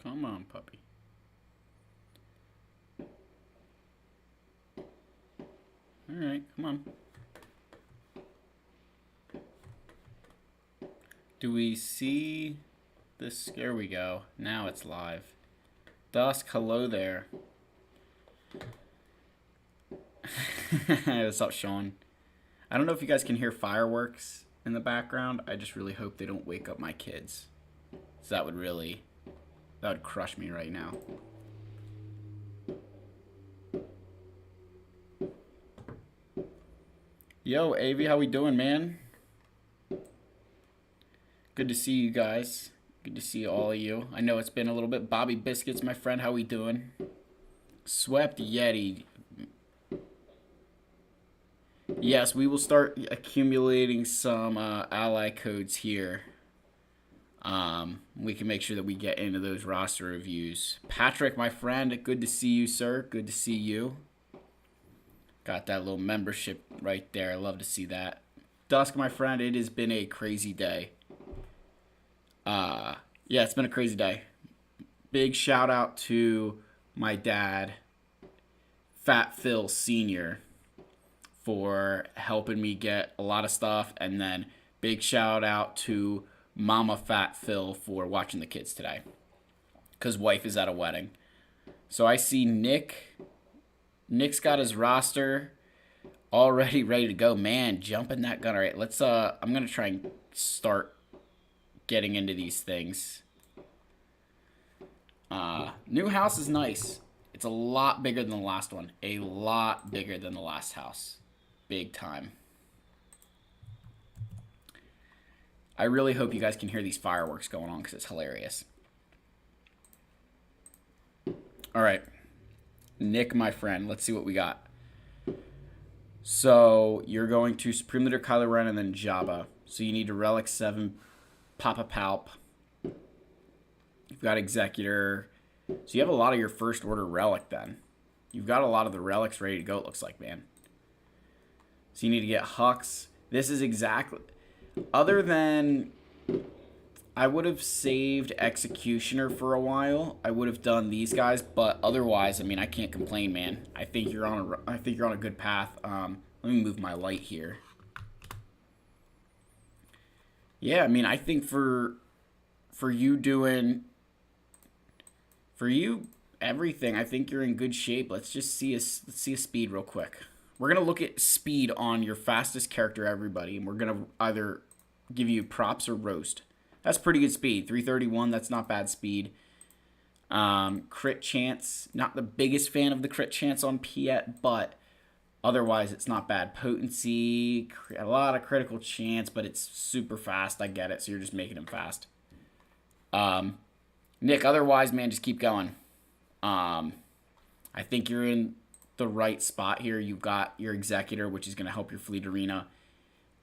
Come on, puppy. Alright, come on. Do we see this? There we go. Now it's live. Dusk, hello there. What's up, Sean? I don't know if you guys can hear fireworks in the background. I just really hope they don't wake up my kids. So that would crush me right now. Yo, Avi, how we doing, man? Good to see you guys. Good to see all of you. I know it's been a little bit. Bobby Biscuits, my friend, how we doing? Swept Yeti. Yes, we will start accumulating some ally codes here. We can make sure that we get into those roster reviews. Patrick, my friend, good to see you, sir. Good to see you. Got that little membership right there. I love to see that. Dusk, my friend, it has been a crazy day. Yeah, it's been a crazy day. Big shout out to my dad, Fat Phil Sr., for helping me get a lot of stuff. And then big shout out to Mama Fat Phil for watching the kids today, because wife is at a wedding. So I see Nick. Nick's got his roster already ready to go. Man, jumping that gun. All right, let's I'm gonna try and start getting into these things. New house is nice. It's a lot bigger than the last one. A lot bigger than the last house. Big time. I really hope you guys can hear these fireworks going on because it's hilarious. All right. Nick, my friend, let's see what we got. So you're going to Supreme Leader Kylo Ren and then Jabba. So you need to Relic 7, Papa Palp. You've got Executor. So you have a lot of your First Order Relic then. You've got a lot of the relics ready to go, it looks like, man. So you need to get Hux. This is exactly... Other than... I would have saved Executioner for a while. I would have done these guys, but otherwise, I mean, I can't complain, man. I think you're on a good path. Let me move my light here. Yeah, I mean, I think for you doing everything, I think you're in good shape. Let's see a speed real quick. We're gonna look at speed on your fastest character, everybody, and we're gonna either give you props or roast. That's pretty good speed. 331, that's not bad speed. Crit chance, not the biggest fan of the crit chance on Piet, but otherwise it's not bad. Potency, a lot of critical chance, but it's super fast. I get it, so you're just making him fast. Nick, otherwise, man, just keep going. I think you're in the right spot here. You've got your Executor, which is going to help your Fleet Arena.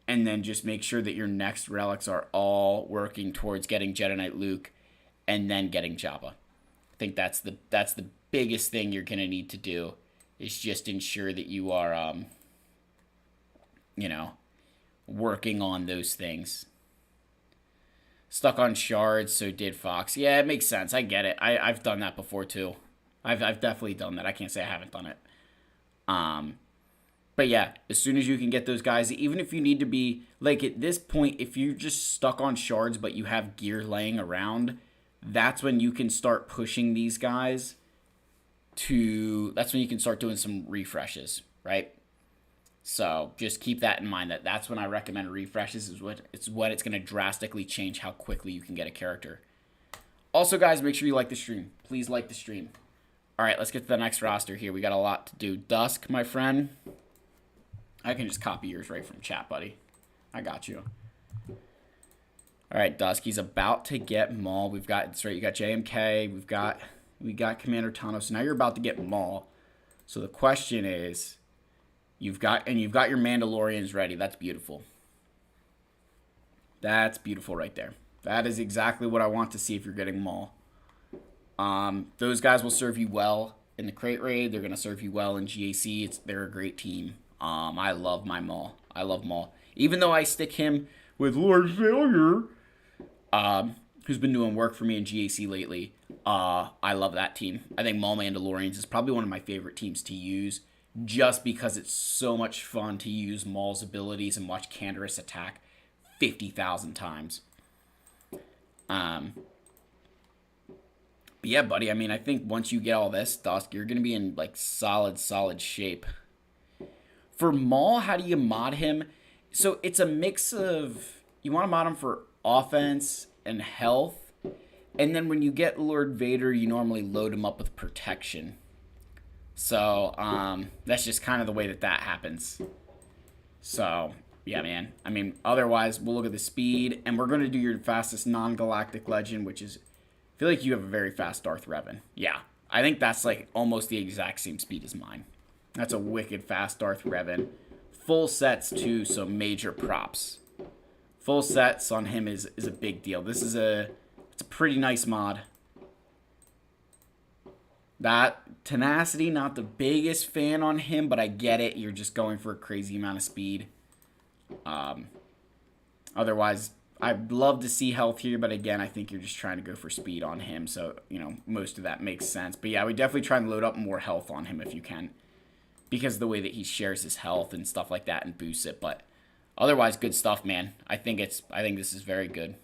And then just make sure that your next relics are all working towards getting Jedi Knight Luke and then getting Jabba. I think that's the biggest thing you're going to need to do, is just ensure that you are, working on those things. Stuck on shards, so did Fox. Yeah, it makes sense. I get it. I've done that before, too. I've definitely done that. I can't say I haven't done it. But yeah, as soon as you can get those guys, even if you need to be, like at this point, if you're just stuck on shards but you have gear laying around, that's when you can start pushing these guys that's when you can start doing some refreshes, right? So just keep that in mind, that's when I recommend refreshes, is when it's going to drastically change how quickly you can get a character. Also, guys, make sure you like the stream. Please like the stream. All right, let's get to the next roster here. We got a lot to do. Dusk, my friend. I can just copy yours right from chat, buddy. I got you. All right, Dusk. He's about to get Maul. That's right. You got JMK. We got Commander Tano. So now you're about to get Maul. So the question is, you've got your Mandalorians ready. That's beautiful. That's beautiful right there. That is exactly what I want to see if you're getting Maul. Those guys will serve you well in the crate raid. They're going to serve you well in GAC. They're a great team. I love my Maul. I love Maul. Even though I stick him with Lord Failure, who's been doing work for me in GAC lately, I love that team. I think Maul Mandalorians is probably one of my favorite teams to use just because it's so much fun to use Maul's abilities and watch Canderous attack 50,000 times. But yeah, buddy, I mean, I think once you get all this, Dusk, you're going to be in, like, solid shape. For Maul, how do you mod him? So it's a mix of, you want to mod him for offense and health. And then when you get Lord Vader, you normally load him up with protection. So, that's just kind of the way that happens. So, yeah, man. I mean, otherwise, we'll look at the speed. And we're going to do your fastest non-galactic legend, which is, I feel like you have a very fast Darth Revan. Yeah, I think that's like almost the exact same speed as mine. That's a wicked fast Darth Revan. Full sets, too, so major props. Full sets on him is a big deal. This is it's a pretty nice mod. That tenacity, not the biggest fan on him, but I get it. You're just going for a crazy amount of speed. Otherwise, I'd love to see health here, but again, I think you're just trying to go for speed on him. So, you know, most of that makes sense. But yeah, we definitely try and load up more health on him if you can, because of the way that he shares his health and stuff like that and boosts it. But otherwise, good stuff, man. I think this is very good.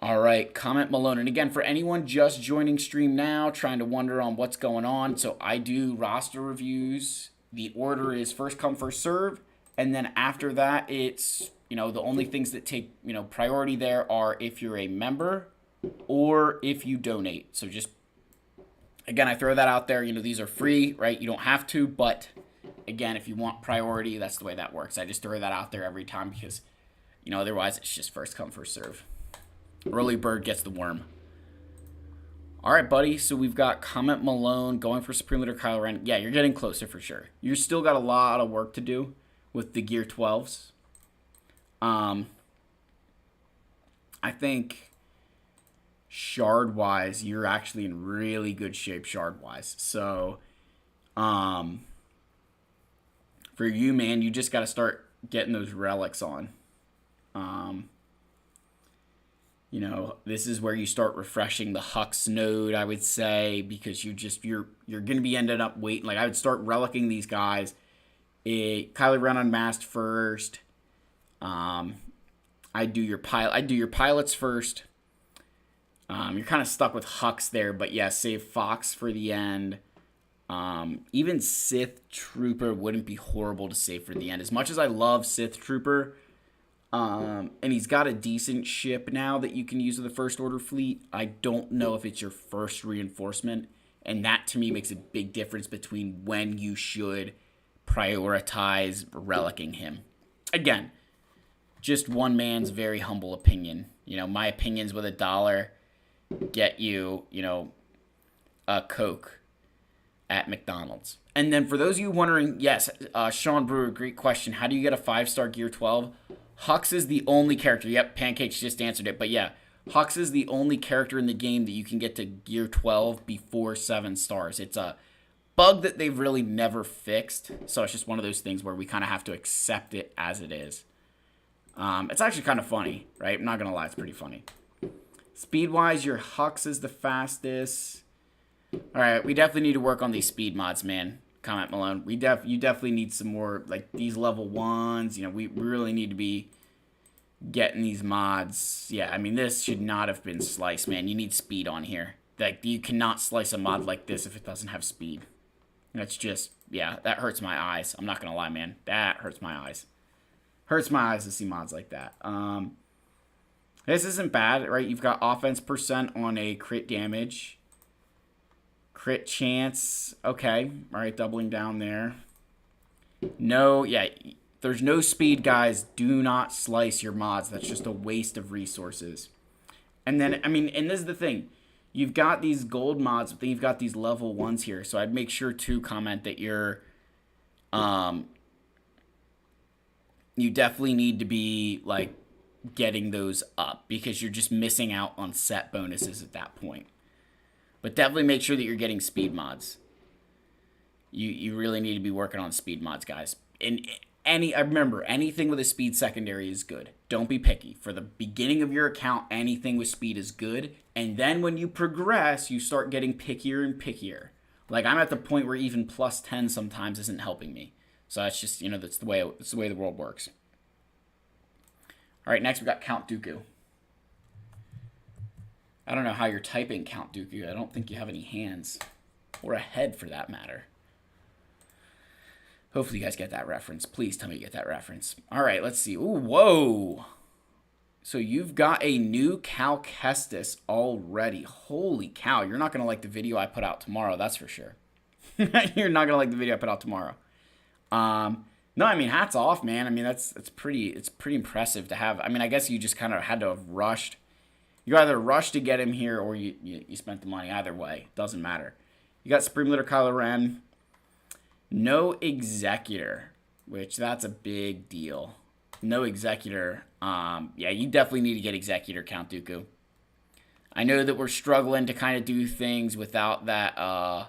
All right, comment Malone. And again, for anyone just joining stream now, trying to wonder on what's going on, so I do roster reviews. The order is first come, first serve. And then after that, it's, you know, the only things that take, you know, priority there are if you're a member or if you donate. So just, again, I throw that out there. You know, these are free, right? You don't have to, but again, if you want priority, that's the way that works. I just throw that out there every time because, you know, otherwise it's just first come, first serve. Early bird gets the worm. All right, buddy. So we've got Comment Malone going for Supreme Leader Kylo Ren. Yeah, you're getting closer for sure. You still got a lot of work to do with the Gear 12s. I think shard-wise, you're actually in really good shape shard-wise. So, for you, man, you just got to start getting those relics on. You know, this is where you start refreshing the Hux node, I would say, because you're going to be ending up waiting. Like, I would start relicking these guys. Kylo Ren Unmasked first. I do your pilots first. You're kind of stuck with Hux there, but yeah, save Fox for the end. Even Sith Trooper wouldn't be horrible to save for the end. As much as I love Sith Trooper, and he's got a decent ship now that you can use with the First Order fleet, I don't know if it's your first reinforcement, and that to me makes a big difference between when you should prioritize relicking him. Again, just one man's very humble opinion. You know, my opinions with $1 get you, you know, a Coke at McDonald's. And then for those of you wondering, yes, Sean Brewer, great question. How do you get a 5-star Gear 12? Hux is the only character. Yep, Pancakes just answered it. But yeah, Hux is the only character in the game that you can get to Gear 12 before 7 stars. It's a bug that they've really never fixed. So it's just one of those things where we kind of have to accept it as it is. It's actually kind of funny, right? I'm not going to lie, it's pretty funny. Speed-wise, your Hux is the fastest. All right, we definitely need to work on these speed mods, man. Comment Malone. You definitely need some more, like, these level 1s. You know, we really need to be getting these mods. Yeah, I mean, this should not have been sliced, man. You need speed on here. Like, you cannot slice a mod like this if it doesn't have speed. That's just, yeah, that hurts my eyes. I'm not going to lie, man. That hurts my eyes. Hurts my eyes to see mods like that. This isn't bad, right? You've got offense % on a crit damage. Crit chance. Okay. All right, doubling down there. No, yeah. There's no speed, guys. Do not slice your mods. That's just a waste of resources. And then, I mean, and this is the thing. You've got these gold mods, but then you've got these level 1s here. So I'd make sure to comment that you're... you definitely need to be, like, getting those up because you're just missing out on set bonuses at that point. But definitely make sure that you're getting speed mods. You really need to be working on speed mods, guys. And I remember, anything with a speed secondary is good. Don't be picky. For the beginning of your account, anything with speed is good. And then when you progress, you start getting pickier and pickier. Like, I'm at the point where even plus 10 sometimes isn't helping me. So that's just, that's the way the world works. All right, next we got Count Dooku. I don't know how you're typing Count Dooku. I don't think you have any hands. Or a head, for that matter. Hopefully you guys get that reference. Please tell me you get that reference. All right, let's see. Ooh, whoa. So you've got a new Cal Kestis already. Holy cow. You're not going to like the video I put out tomorrow, that's for sure. You're not going to like the video I put out tomorrow. No, I mean, hats off, man. I mean, it's pretty impressive to have. I mean, I guess you just kind of had to have rushed. You either rushed to get him here or you spent the money. Either way, doesn't matter. You got Supreme Leader Kylo Ren. No Executor, which that's a big deal. No Executor. Yeah, you definitely need to get Executor, Count Dooku. I know that we're struggling to kind of do things without that, I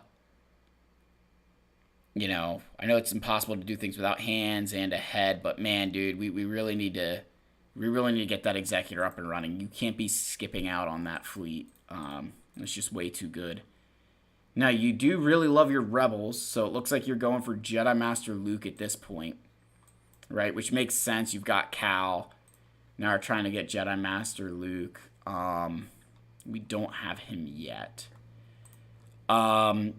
know it's impossible to do things without hands and a head, but man, dude, we really need to get that Executor up and running. You can't be skipping out on that fleet. It's just way too good. Now, you do really love your Rebels, so it looks like you're going for Jedi Master Luke at this point, right? Which makes sense. You've got Cal. Now we're trying to get Jedi Master Luke. We don't have him yet. The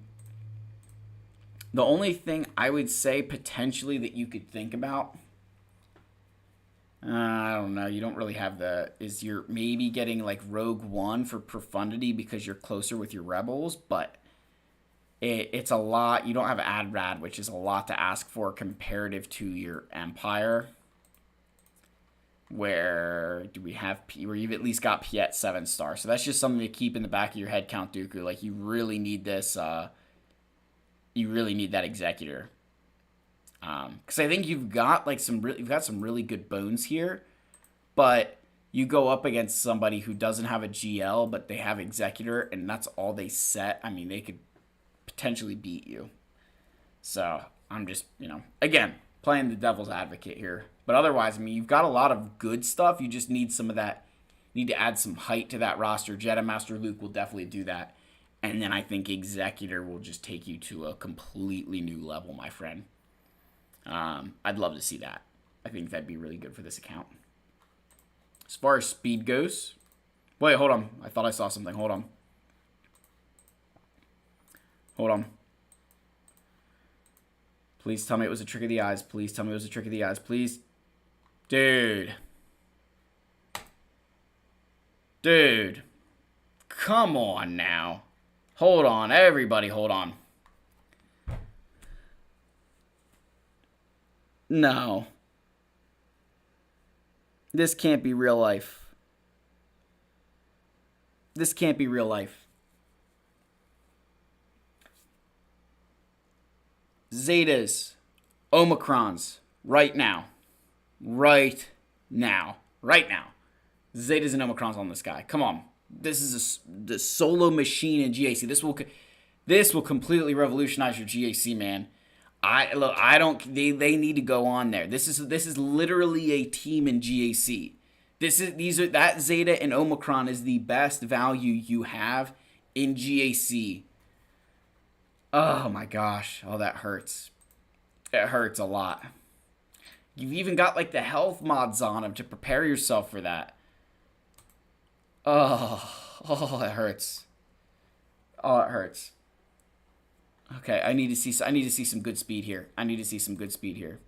only thing I would say potentially that you could think about, I don't know, you don't really have is you're maybe getting like Rogue One for profundity because you're closer with your Rebels, but it's a lot. You don't have AdRad, which is a lot to ask for comparative to your Empire. Where do we have where you've at least got Piet 7-star. So that's just something to keep in the back of your head, Count Dooku. Like, you really need this, you really need that Executor. Because I think you've got like some really good bones here, but you go up against somebody who doesn't have a GL, but they have Executor, and that's all they set. I mean, they could potentially beat you. So I'm just, again, playing the devil's advocate here. But otherwise, I mean, you've got a lot of good stuff. You just need some of that. You need to add some height to that roster. Jedi Master Luke will definitely do that. And then I think Executor will just take you to a completely new level, my friend. I'd love to see that. I think that'd be really good for this account. As far as speed goes... Wait, hold on. I thought I saw something. Hold on. Hold on. Please tell me it was a trick of the eyes. Please tell me it was a trick of the eyes. Please. Dude. Dude. Come on now. Hold on. Everybody hold on. No. This can't be real life. This can't be real life. Zetas, Omicrons, right now. Right now. Right now. Zetas and Omicrons on this guy. Come on. This is the solo machine in GAC. This will completely revolutionize your GAC, man. They need to go on there. This is literally a team in GAC. That Zeta and Omicron is the best value you have in GAC. Oh my gosh. Oh, that hurts. It hurts a lot. You've even got like the health mods on him to prepare yourself for that. Oh, it hurts. Oh, it hurts. Okay, I need to see some good speed here. I need to see some good speed here.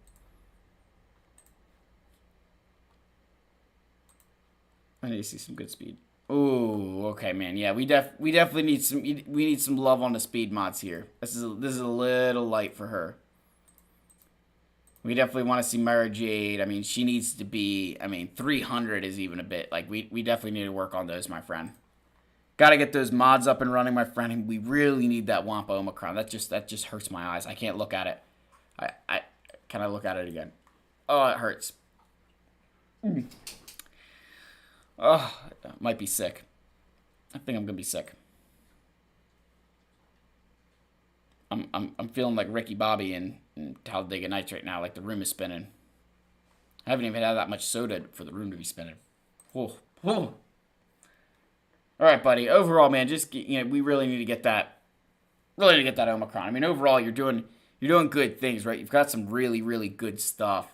I need to see some good speed. Ooh, okay, man. Yeah, we definitely need some love on the speed mods here. This is a little light for her. We definitely want to see Mara Jade. I mean, she needs to be. I mean, 300 is even a bit. Like, we definitely need to work on those, my friend. Got to get those mods up and running, my friend. And we really need that Wampa Omicron. That just hurts my eyes. I can't look at it. Can I look at it again? Oh, it hurts. Oh, I might be sick. I think I'm gonna be sick. I'm feeling like Ricky Bobby in Talladega Nights right now. Like the room is spinning. I haven't even had that much soda for the room to be spinning. Whoa, whoa. All right, buddy. Overall, man, just we really need to get that. Really need to get that Omicron. I mean, overall, you're doing good things, right? You've got some really, really good stuff.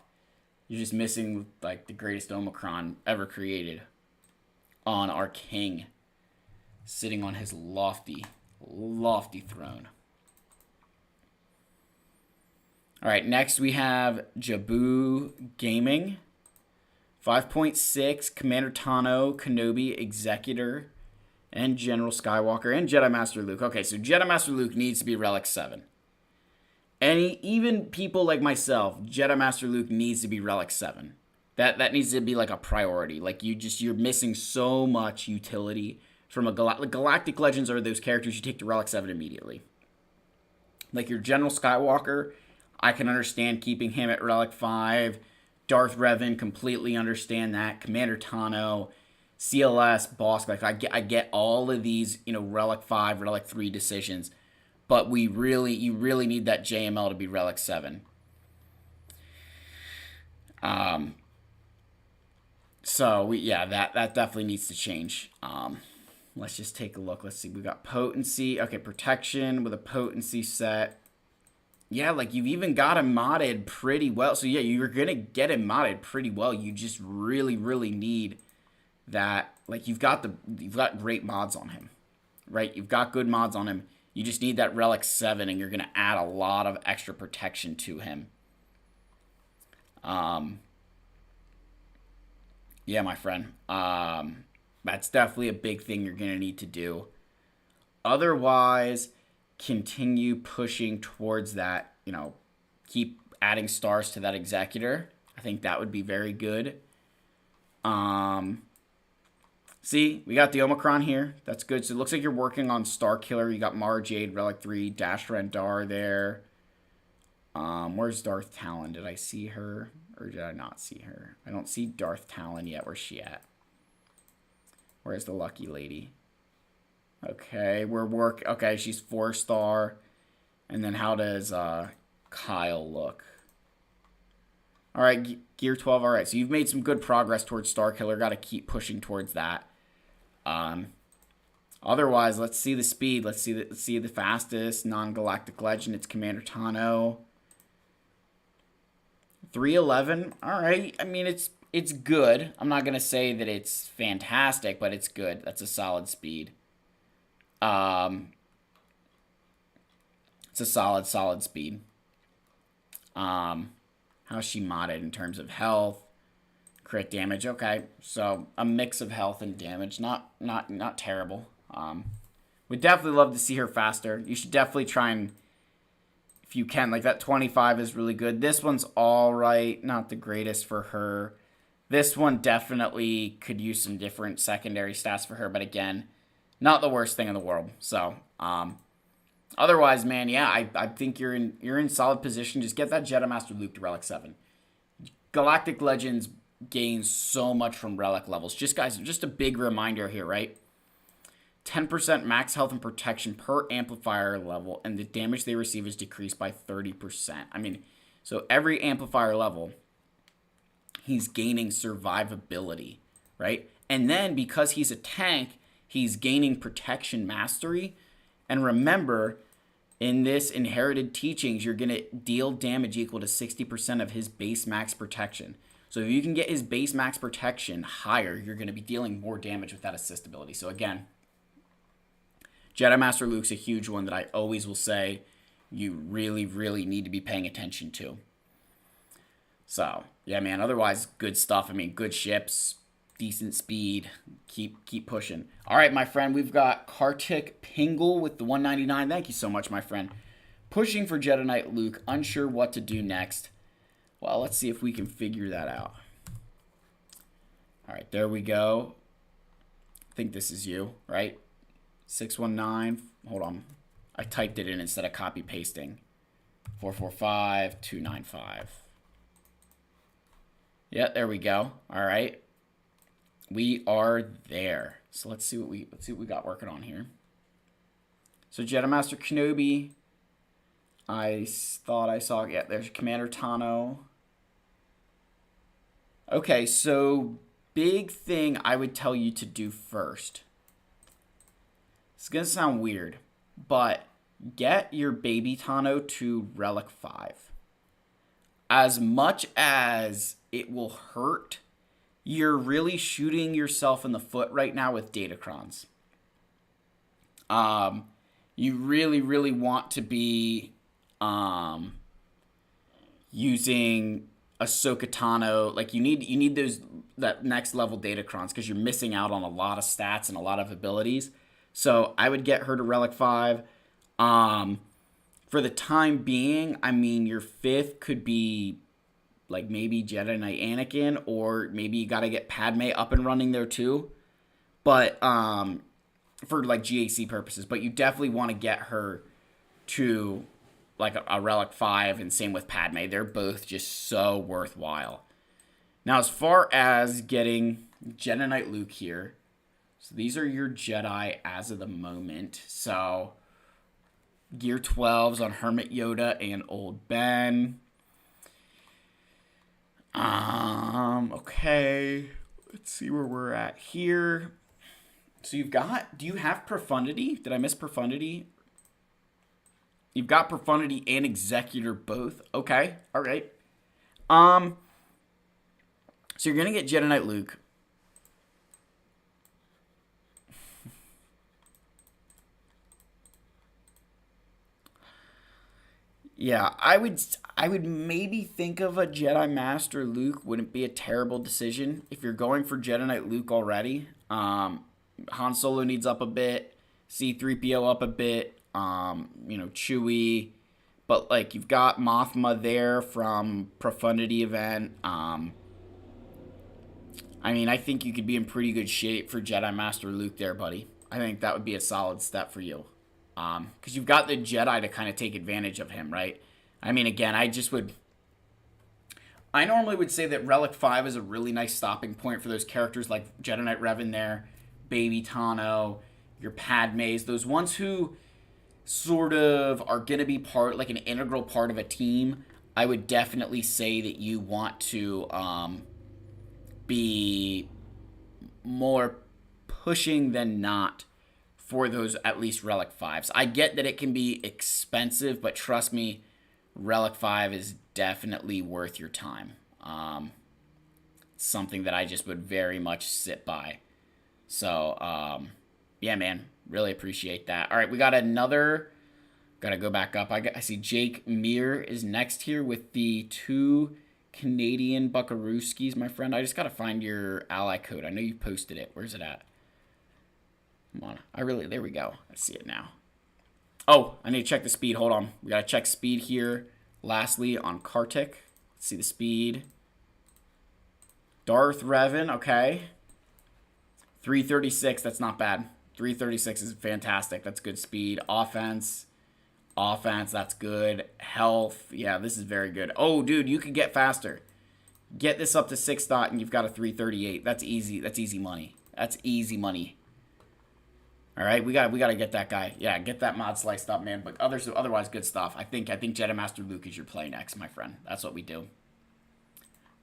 You're just missing like the greatest Omicron ever created on our king, sitting on his lofty, lofty throne. All right, next we have Jaboo Gaming. 5.6, Commander Tano, Kenobi, Executor, and General Skywalker, and Jedi Master Luke. Okay, so Jedi Master Luke needs to be Relic 7. Even people like myself, Jedi Master Luke needs to be Relic 7. That needs to be like a priority. Like you're missing so much utility from a Galactic Legends are those characters you take to Relic 7 immediately. Like your General Skywalker, I can understand keeping him at Relic 5. Darth Revan, completely understand that. Commander Tano, CLS, Bosk, like I get all of these, Relic 5, Relic 3 decisions. But you really need that JML to be Relic 7. That definitely needs to change. Let's just take a look. Let's see. We got potency. Okay, protection with a potency set. Yeah, like you've even got him modded pretty well. So yeah, you're gonna get him modded pretty well. You just really, really need that. Like you've got great mods on him, right? You've got good mods on him. You just need that Relic 7, and you're gonna add a lot of extra protection to him. Yeah, my friend. That's definitely a big thing you're gonna need to do. Otherwise, continue pushing towards that, keep adding stars to that Executor. I think that would be very good. See, we got the Omicron here. That's good. So it looks like you're working on Star Killer. You got Mara Jade, Relic 3, Dash Rendar there. Where's Darth Talon? Did I see her or did I not see her? I don't see Darth Talon yet. Where's she at? Where's the lucky lady? Okay, okay, she's 4-star. And then how does Kyle look? All right, Gear 12. All right, so you've made some good progress towards Star Killer. Got to keep pushing towards that. Otherwise, let's see the speed. Let's see the fastest non-galactic legend. It's Commander Tano. 311. All right. I mean, it's good. I'm not gonna say that it's fantastic, but it's good. That's a solid speed. It's a solid speed. How's she modded in terms of health, crit damage? Okay, so a mix of health and damage. Not terrible. We'd definitely love to see her faster. You should definitely try and, if you can, like that 25 is really good. This one's all right, not the greatest for her. This one definitely could use some different secondary stats for her, but again, not the worst thing in the world. So, otherwise, man, yeah, I think you're in solid position. Just get that Jedi Master Luke to Relic 7. Galactic Legends gains so much from Relic levels. Guys, just a big reminder here, right? 10% max health and protection per amplifier level, and the damage they receive is decreased by 30%. I mean, so every amplifier level, he's gaining survivability, right? And then because he's a tank, he's gaining protection mastery. And remember, in this inherited teachings, you're going to deal damage equal to 60% of his base max protection. So if you can get his base max protection higher, you're going to be dealing more damage with that assist ability. So again, Jedi Master Luke's a huge one that I always will say you really, really need to be paying attention to. So, yeah, man, otherwise, good stuff. I mean, good ships, decent speed. Keep pushing. All right, my friend, we've got Kartik Pingle with the 199. Thank you so much, my friend. Pushing for Jedi Knight Luke, unsure what to do next. Well, let's see if we can figure that out. All right, there we go. I think this is you, right? 619. Hold on. I typed it in instead of copy pasting. 445 295. Yeah, there we go. All right. We are there. So let's see what we got working on here. So Jedi Master Kenobi. I thought I saw, yeah, there's Commander Tano. Okay, so big thing I would tell you to do first. It's going to sound weird, but get your baby Tano to Relic 5. As much as it will hurt, you're really shooting yourself in the foot right now with Datacrons. You really, really want to be using Ahsoka Tano. Like you need those that next level Datacrons because you're missing out on a lot of stats and a lot of abilities. So I would get her to Relic 5. For the time being, I mean, your 5th could be like maybe Jedi Knight Anakin, or maybe you got to get Padme up and running there too. But for like GAC purposes, but you definitely want to get her to like a Relic 5, and same with Padme. They're both just so worthwhile. Now, as far as getting Jedi Knight Luke here, so these are your Jedi as of the moment. So Gear 12s on Hermit Yoda and Old Ben. Okay. Let's see where we're at here. So you've got, do you have Profundity? Did I miss Profundity? You've got Profundity and Executor both. Okay. All right. So you're going to get Jedi Knight Luke. Yeah, I would maybe think of a Jedi Master Luke. Wouldn't be a terrible decision if you're going for Jedi Knight Luke already. Han Solo needs up a bit, C-3PO up a bit, Chewie, but like you've got Mothma there from Profundity event. I mean, I think you could be in pretty good shape for Jedi Master Luke there, buddy. I think that would be a solid step for you. Because you've got the Jedi to kind of take advantage of him, right? I mean, again, I normally would say that Relic 5 is a really nice stopping point for those characters like Jedi Knight Revan there, Baby Tano, your Padmes, those ones who sort of are going to be like an integral part of a team. I would definitely say that you want to be more pushing than not for those at least Relic 5s. I get that it can be expensive, but trust me, Relic 5 is definitely worth your time. Something that I just would very much sit by. So, yeah, man, really appreciate that. All right, we got another, got to go back up. I see Jake Mear is next here with the 2 Canadian Buckarooskis, my friend. I just got to find your ally code. I know you posted it. Where's it at? Come on. There we go. I see it now. Oh, I need to check the speed. Hold on. We got to check speed here. Lastly, on Kartik. Let's see the speed. Darth Revan, okay. 336, that's not bad. 336 is fantastic. That's good speed. Offense, that's good. Health, yeah, this is very good. Oh, dude, you could get faster. Get this up to 6 dot and you've got a 338. That's easy. That's easy money. That's easy money. All right, we got to get that guy. Yeah, get that mod sliced up, man. But otherwise, good stuff. I think Jedi Master Luke is your play next, my friend. That's what we do.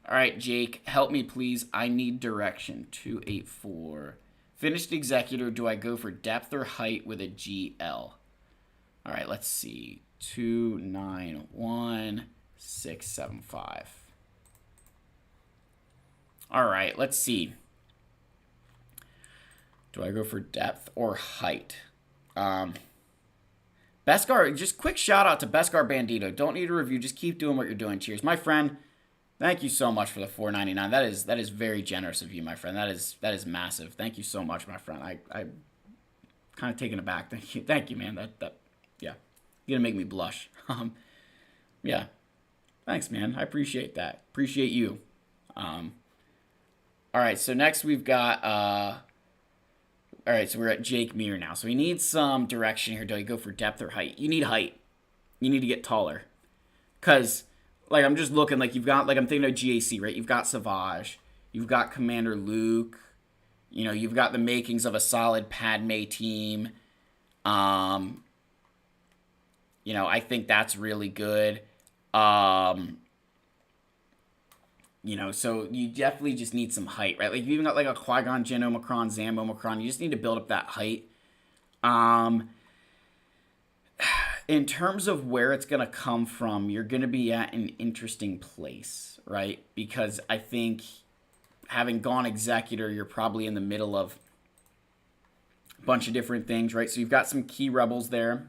All right, Jake, help me, please. I need direction. 284. Finished Executor. Do I go for depth or height with a GL? All right, let's see. 291675. All right, let's see. Do I go for depth or height? Beskar, just quick shout out to Beskar Bandito. Don't need a review. Just keep doing what you're doing. Cheers. My friend, thank you so much for the $4.99. That is very generous of you, my friend. That is massive. Thank you so much, my friend. I'm kind of taken aback. Thank you, man. Yeah. You're gonna make me blush. Yeah. Thanks, man. I appreciate that. Appreciate you. All right, so next we've got all right, so we're at Jake Mear now. So he needs some direction here. Do I go for depth or height? You need height. You need to get taller. Because, like, I'm just looking, like, you've got, like, I'm thinking of GAC, right? You've got Savage. You've got Commander Luke. You know, you've got the makings of a solid Padme team. You know, I think that's really good. so you definitely just need some height, right? Like, you even got like a Qui-Gon Jinn Omicron, Zam Omicron. You just need to build up that height. In terms of where it's going to come from, you're going to be at an interesting place, right? Because I think having gone Executor, you're probably in the middle of a bunch of different things, right? So you've got some key rebels there.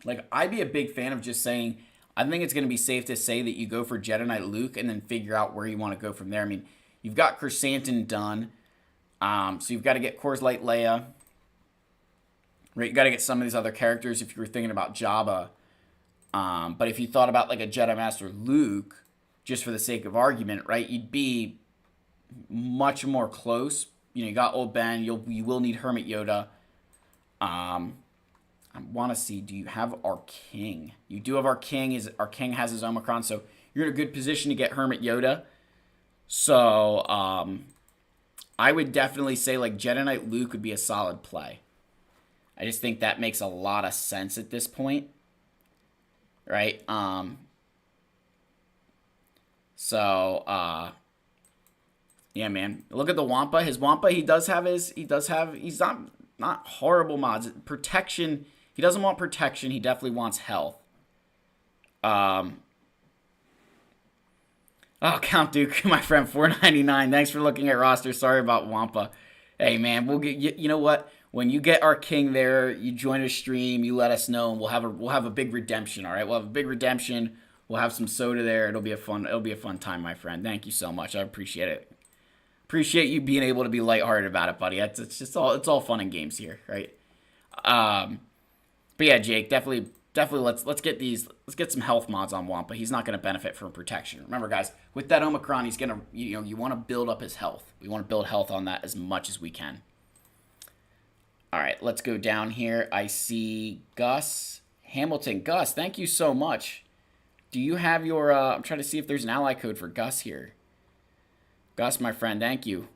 Like, I'd be a big fan of just saying, I think it's going to be safe to say that you go for Jedi Knight Luke and then figure out where you want to go from there. I mean, you've got Chrysanthemum done. So you've got to get Coors Light Leia. Right, you got to get some of these other characters if you were thinking about Jabba. But if you thought about like a Jedi Master Luke, just for the sake of argument, right, you'd be much more close. You got Old Ben. You will need Hermit Yoda. I want to see, do you have our king? You do have our king. Our king has his Omicron, so you're in a good position to get Hermit Yoda. So I would definitely say like Jedi Knight Luke would be a solid play. I just think that makes a lot of sense at this point. Right? Yeah, man. Look at the Wampa. His Wampa, he's not horrible mods. Protection, he doesn't want protection. He definitely wants health. Oh, Count Dooku, my friend, $4.99. Thanks for looking at roster. Sorry about Wampa. Hey, man, we'll get. You know what? When you get our king there, you join a stream. You let us know, and we'll have a big redemption. All right, we'll have a big redemption. We'll have some soda there. It'll be a fun time, my friend. Thank you so much. I appreciate it. Appreciate you being able to be lighthearted about it, buddy. It's all fun and games here, right? But yeah, Jake, definitely let's get some health mods on Wampa. He's not going to benefit from protection. Remember, guys, with that Omicron, he's going to you want to build up his health. We want to build health on that as much as we can. All right, let's go down here. I see Gus Hamilton. Gus, thank you so much. Do you have your I'm trying to see if there's an ally code for Gus here. Gus, my friend, thank you.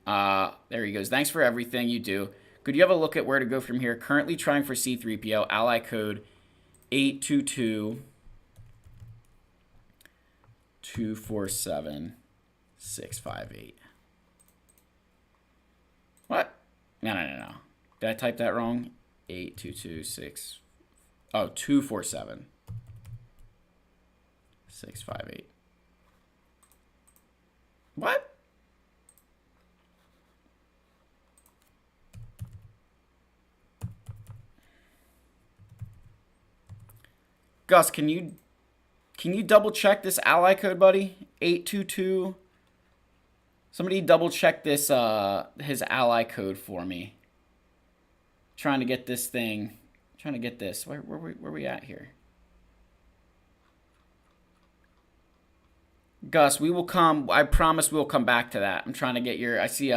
There he goes. Thanks for everything you do. Could you have a look at where to go from here? Currently trying for C-3PO. Ally code 822 247 658. What? No. Did I type that wrong? 8226. Oh, 247 658. What? Gus, can you double check this ally code, buddy? 822. Somebody double check this his ally code for me. Trying to get this thing. Trying to get this. Where we at here? Gus, we will come. I promise we'll come back to that. I'm trying to get your. I see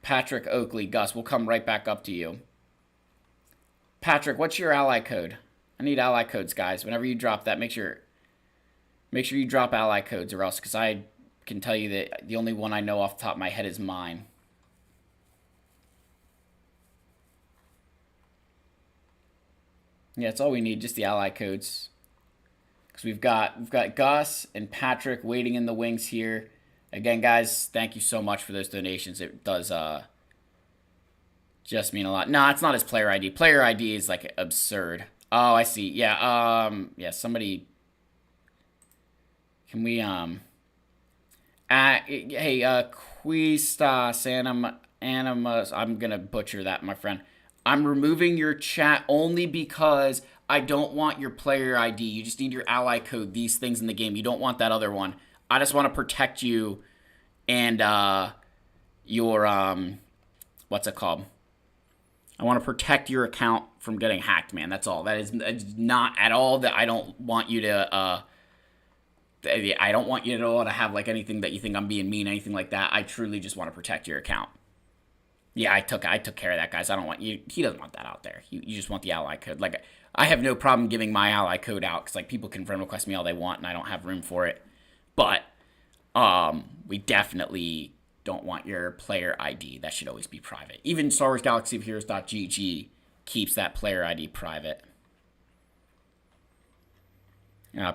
Patrick Oakley. Gus, we'll come right back up to you. Patrick, what's your ally code? I need ally codes, guys. Whenever you drop that, make sure you drop ally codes, or else, because I can tell you that the only one I know off the top of my head is mine. Yeah, that's all we need, just the ally codes. Because we've got Gus and Patrick waiting in the wings here. Again, guys, thank you so much for those donations. It does just mean a lot. No, it's not his player ID. Player ID is like absurd. Oh, I see. Yeah, yeah, somebody. Can we hey, Quistas Animas, I'm gonna butcher that, my friend. I'm removing your chat only because I don't want your player ID. You just need your ally code, these things in the game. You don't want that other one. I just want to protect you and your what's it called? I want to protect your account from getting hacked, man. That's all. That is not at all that I don't want you to I don't want you to have like anything that you think I'm being mean, anything like that. I truly just want to protect your account. Yeah, I took care of that, guys. I don't want you. He doesn't want that out there. You just want the ally code. Like, I have no problem giving my ally code out because like people can friend request me all they want and I don't have room for it. But we definitely don't want your player ID. That should always be private. Even Star Wars Galaxy of Heroes.gg keeps that player ID private.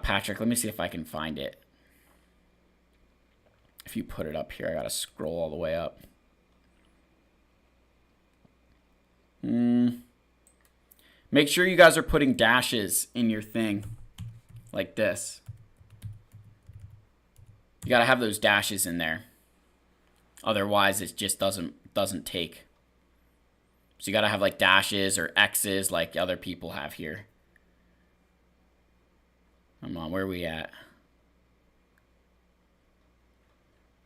Patrick, let me see if I can find it. If you put it up here, I gotta scroll all the way up. Make sure you guys are putting dashes in your thing. Like this. You gotta have those dashes in there. Otherwise, it just doesn't take. So you gotta have like dashes or X's like other people have here. Come on, where are we at?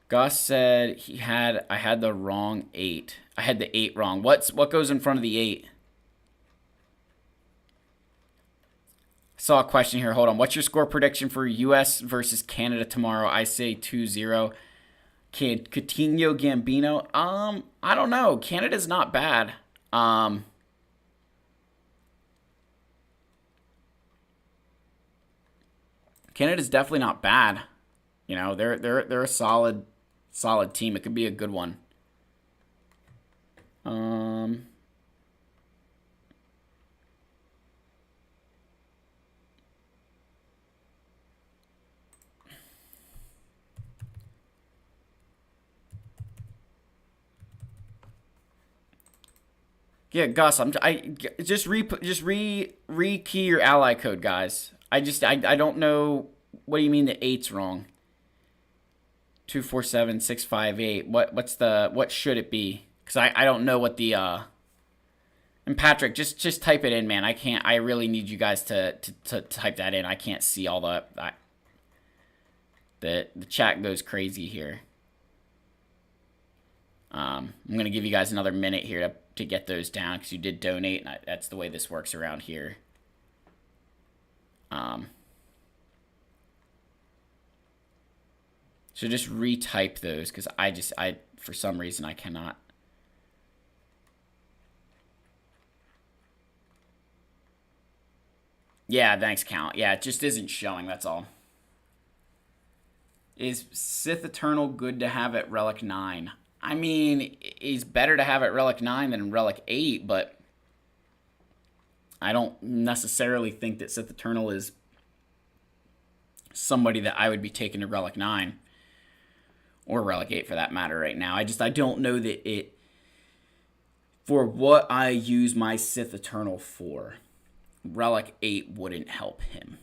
Gus said I had the wrong 8. I had the 8 wrong. What goes in front of the 8? Saw a question here. Hold on. What's your score prediction for U.S. versus Canada tomorrow? I say 2-0. Coutinho Gambino. I don't know. Canada's not bad. Canada's definitely not bad. You know, they're a solid team. It could be a good one. Yeah, Gus, just re-key your ally code, guys. I don't know. What do you mean the 8's wrong? 247658. What should it be? Because I don't know what the and Patrick, just type it in, man. I really need you guys to type that in. I can't see all the chat goes crazy here. I'm gonna give you guys another minute here to get those down because you did donate, and that's the way this works around here. So just retype those because I for some reason I cannot. Yeah, thanks, Count. Yeah, it just isn't showing, that's all. Is Sith Eternal good to have at Relic 9? I mean, it's better to have at Relic 9 than Relic 8, but I don't necessarily think that Sith Eternal is somebody that I would be taking to Relic 9. Or Relic 8 for that matter right now. I don't know that it... For what I use my Sith Eternal for, Relic 8 wouldn't help him.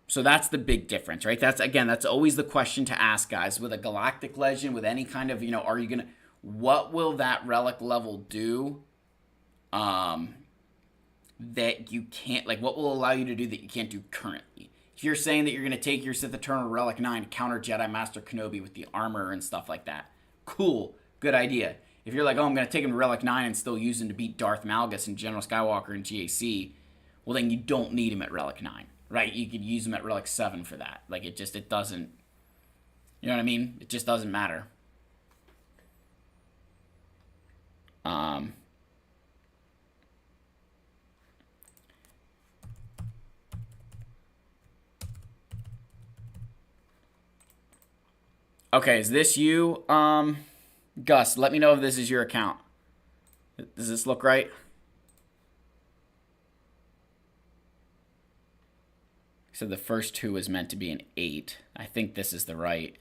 So that's the big difference, right? That's always the question to ask, guys. With a Galactic Legend, with any kind of, are you going to... What will that Relic level do that you can't... Like, what will allow you to do that you can't do currently? If you're saying that you're going to take your Sith Eternal Relic 9 to counter Jedi Master Kenobi with the armor and stuff like that, cool. Good idea. If you're like, oh, I'm going to take him to Relic 9 and still use him to beat Darth Malgus and General Skywalker and GAC, well, then you don't need him at Relic 9. Right, you could use them at Relic 7 for that. Like, it doesn't... You know what I mean? It just doesn't matter. Okay, is this you? Gus, let me know if this is your account. Does this look right? So the first 2 is meant to be an 8. I think this is the right.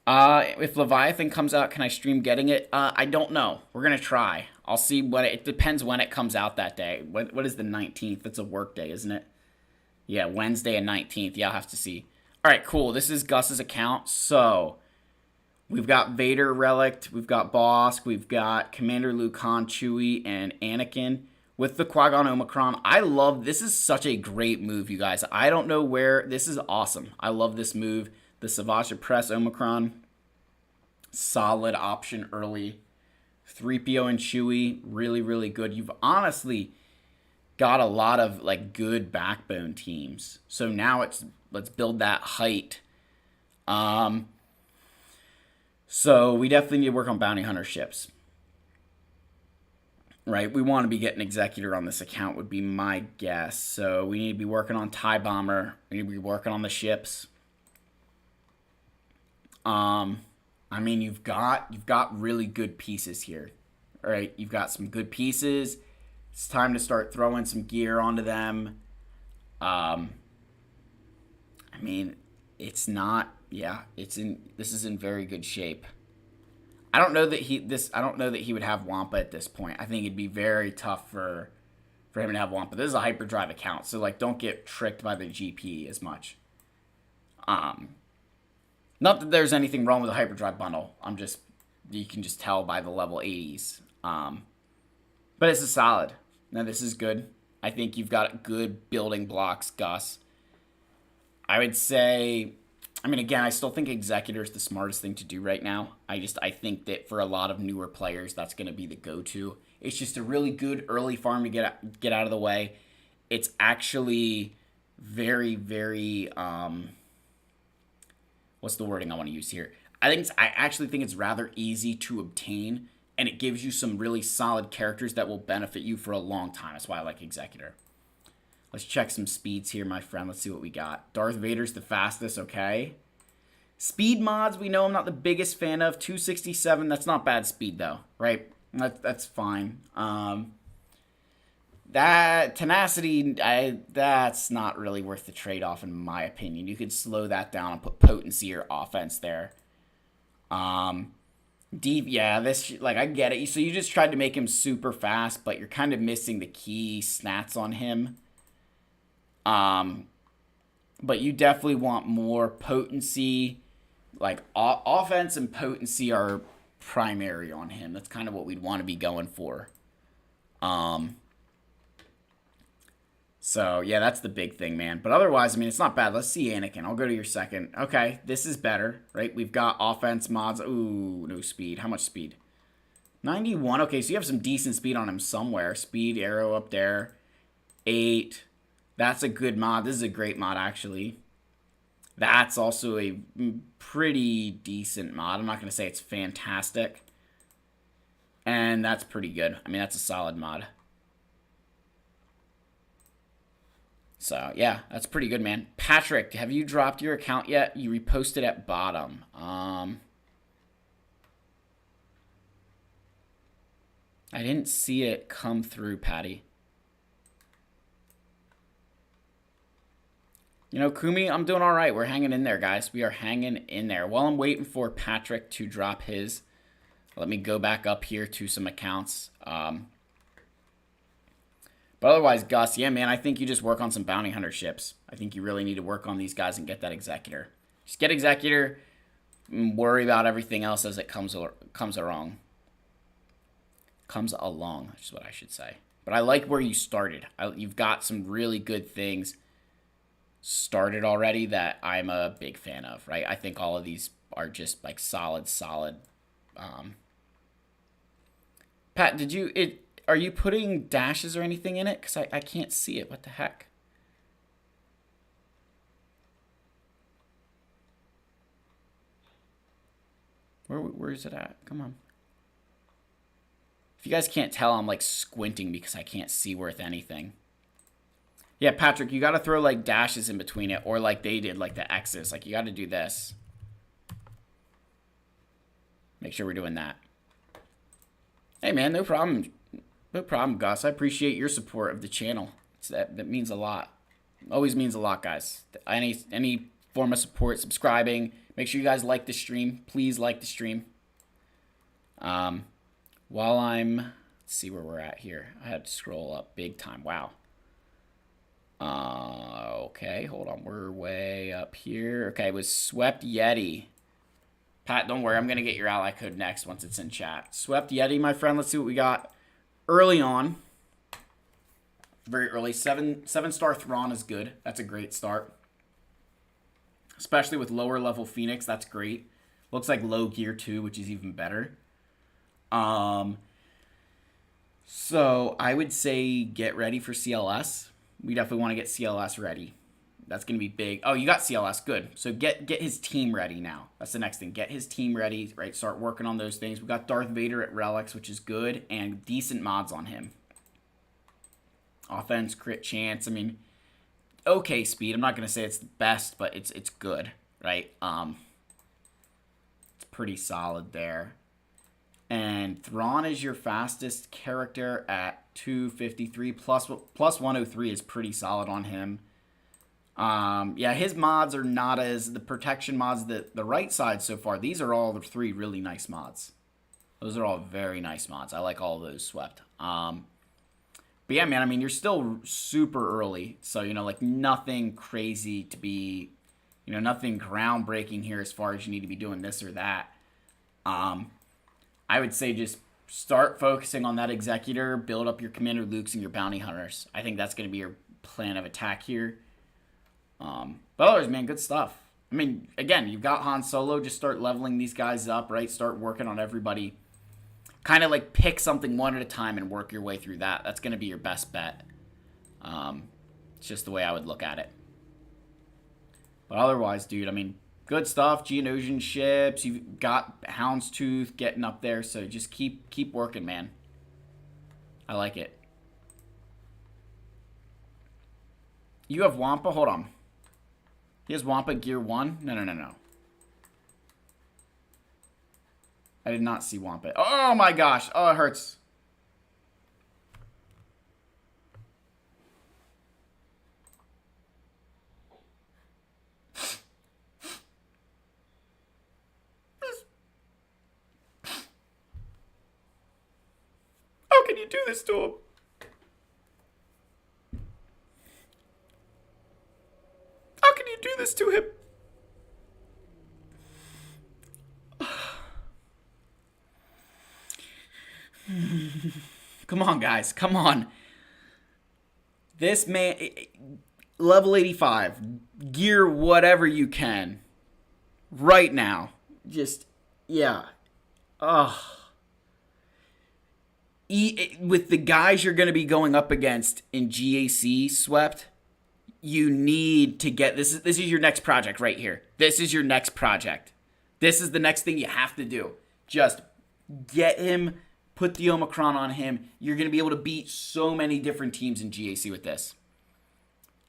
If Leviathan comes out, can I stream getting it? I don't know. We're going to try. I'll see what it depends when it comes out that day. What is the 19th? That's a work day, isn't it? Yeah, Wednesday and 19th. Yeah, I'll have to see. All right, cool. This is Gus's account. So we've got Vader Relic, we've got Bosk, we've got Commander Luke, Han, Chewie, and Anakin with the Qui-Gon Omicron. I love, this is such a great move, you guys. I don't know where, this is awesome. I love this move. The Savage Press Omicron, solid option early. 3PO and Chewie, really, really good. You've honestly got a lot of like good backbone teams. So now let's build that height. So we definitely need to work on bounty hunter ships. Right? We want to be getting Executor on this account would be my guess. So we need to be working on TIE Bomber. We need to be working on the ships. I mean, you've got really good pieces here. All right? You've got some good pieces. It's time to start throwing some gear onto them. I mean, it's not. Yeah, it's in. This is in very good shape. I don't know that I don't know that he would have Wampa at this point. I think it'd be very tough for him to have Wampa. This is a hyperdrive account, so like don't get tricked by the GP as much. Um, Not that there's anything wrong with a hyperdrive bundle. You can just tell by the level 80s. But it's a solid. Now this is good. I think you've got good building blocks, Gus. I would say, I mean, again, I still think Executor is the smartest thing to do right now. I think that for a lot of newer players, that's going to be the go-to. It's just a really good early farm to get out of the way. It's actually very, very, what's the wording I want to use here? I actually think it's rather easy to obtain, and it gives you some really solid characters that will benefit you for a long time. That's why I like Executor. Let's check some speeds here, my friend. Let's see what we got. Darth Vader's the fastest, okay. Speed mods, we know I'm not the biggest fan of. 267, that's not bad speed, though, right? That's fine. That tenacity, that's not really worth the trade-off, in my opinion. You could slow that down and put potency or offense there. Deep, yeah, like, I get it. So you just tried to make him super fast, but you're kind of missing the key stats on him. But you definitely want more potency. Like, offense and potency are primary on him. That's kind of what we'd want to be going for. So, yeah, that's the big thing, man. But otherwise, I mean, it's not bad. Let's see Anakin. I'll go to your second. Okay, this is better, right? We've got offense mods. Ooh, no speed. How much speed? 91. Okay, so you have some decent speed on him somewhere. Speed, arrow up there. 8. That's a good mod. This is a great mod, actually. That's also a pretty decent mod. I'm not going to say it's fantastic. And that's pretty good. I mean, that's a solid mod. So, yeah, that's pretty good, man. Patrick, have you dropped your account yet? You reposted at bottom. I didn't see it come through, Patty. You know, Kumi, I'm doing all right. We're hanging in there, guys. We are hanging in there. While I'm waiting for Patrick to drop his, let me go back up here to some accounts. But otherwise, Gus, yeah, man, I think you just work on some bounty hunter ships. I think you really need to work on these guys and get that Executor. Just get Executor, and worry about everything else as it comes along. Comes along, is what I should say. But I like where you started. You've got some really good things started already that I'm a big fan of, right? I think all of these are just like solid. Pat, are you putting dashes or anything in it? Because I can't see it. What the heck? Where is it at? Come on. If you guys can't tell, I'm like squinting because I can't see worth anything. Yeah, Patrick, you got to throw like dashes in between it, or like they did, like the X's. Like you got to do this. Make sure we're doing that. Hey, man, no problem. No problem, Gus. I appreciate your support of the channel. That means a lot. Always means a lot, guys. Any form of support, subscribing. Make sure you guys like the stream. Please like the stream. While let's see where we're at here. I had to scroll up big time. Wow. Okay, hold on. We're way up here. Okay, it was Swept Yeti. Pat, don't worry. I'm going to get your ally code next once it's in chat. Swept Yeti, my friend. Let's see what we got. Early on, very early, 7-star Thrawn is good. That's a great start. Especially with lower level Phoenix, that's great. Looks like low gear too, which is even better. So I would say get ready for CLS. We definitely want to get CLS ready. That's going to be big. Oh, you got CLS. Good. So get his team ready now. That's the next thing. Get his team ready, right? Start working on those things. We got Darth Vader at Relics, which is good, and decent mods on him. Offense, crit chance. I mean, okay speed. I'm not going to say it's the best, but it's good, right? It's pretty solid there. And Thrawn is your fastest character at 253. Plus 103 is pretty solid on him. Yeah, his mods are not as the protection mods that the right side so far. These are all the 3 really nice mods. Those are all very nice mods. I like all of those swept. But yeah, man, I mean, you're still super early. So, like nothing crazy to be, nothing groundbreaking here as far as you need to be doing this or that. I would say just start focusing on that Executor, build up your Commander Lukes and your Bounty Hunters. I think that's going to be your plan of attack here. But otherwise, man, good stuff. I mean, again, you've got Han Solo. Just start leveling these guys up, right? Start working on everybody. Kind of like pick something one at a time and work your way through that. That's going to be your best bet. It's just the way I would look at it. But otherwise, dude, I mean, good stuff. Geonosian ships. You've got Houndstooth getting up there. So just keep working, man. I like it. You have Wampa? Hold on. He has Wampa Gear 1? No. I did not see Wampa. Oh my gosh. Oh, it hurts. How can you do this to him? How can you do this to him? Come on, guys. Come on. This man, level 85, gear whatever you can. Right now. Just, yeah. Ugh. With the guys you're going to be going up against in GAC swept, you need to get, this is your next project right here. This is your next project. This is the next thing you have to do. Just get him. Put the Omicron on him. You're going to be able to beat so many different teams in GAC with this.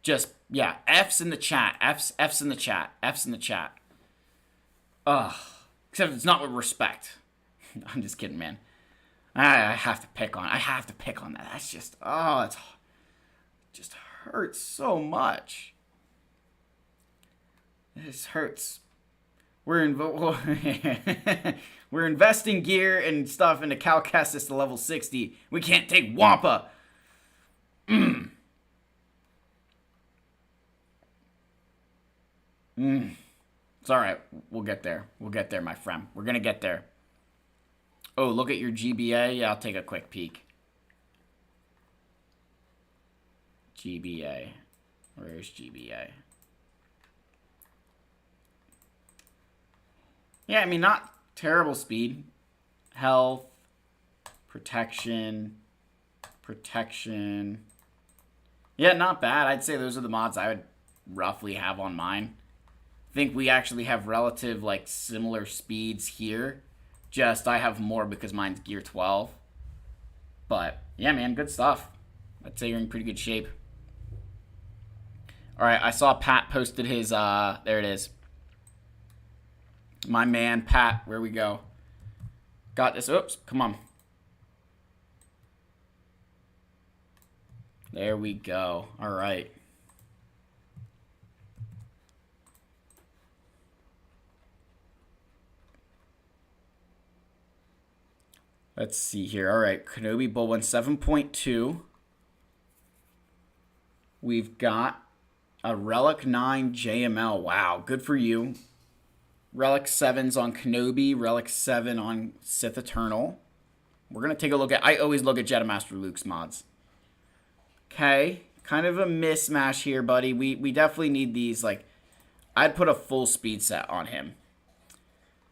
Just, yeah, F's in the chat. F's in the chat. F's in the chat. Ugh. Except it's not with respect. I'm just kidding, man. I have to pick on that. That's just, it just hurts so much. This hurts. We're investing gear and stuff into Cal Kestis to level 60. We can't take Wampa. It's alright. We'll get there. We'll get there, my friend. We're going to get there. Oh, look at your GBA. Yeah, I'll take a quick peek. GBA. Where's GBA? Yeah, I mean, not terrible speed. Health. Protection. Yeah, not bad. I'd say those are the mods I would roughly have on mine. I think we actually have relative, similar speeds here. Just, I have more because mine's gear 12. But, yeah, man, good stuff. I'd say you're in pretty good shape. Alright, I saw Pat posted his, there it is. My man, Pat, where we go. Got this. Oops, come on. There we go. All right. Let's see here. All right, Kenobi Bull 7.2. We've got a Relic 9 JML. Wow, good for you. Relic 7's on Kenobi. Relic 7 on Sith Eternal. We're going to take a look at... I always look at Jedi Master Luke's mods. Okay. Kind of a mismatch here, buddy. We definitely need these. I'd put a full speed set on him.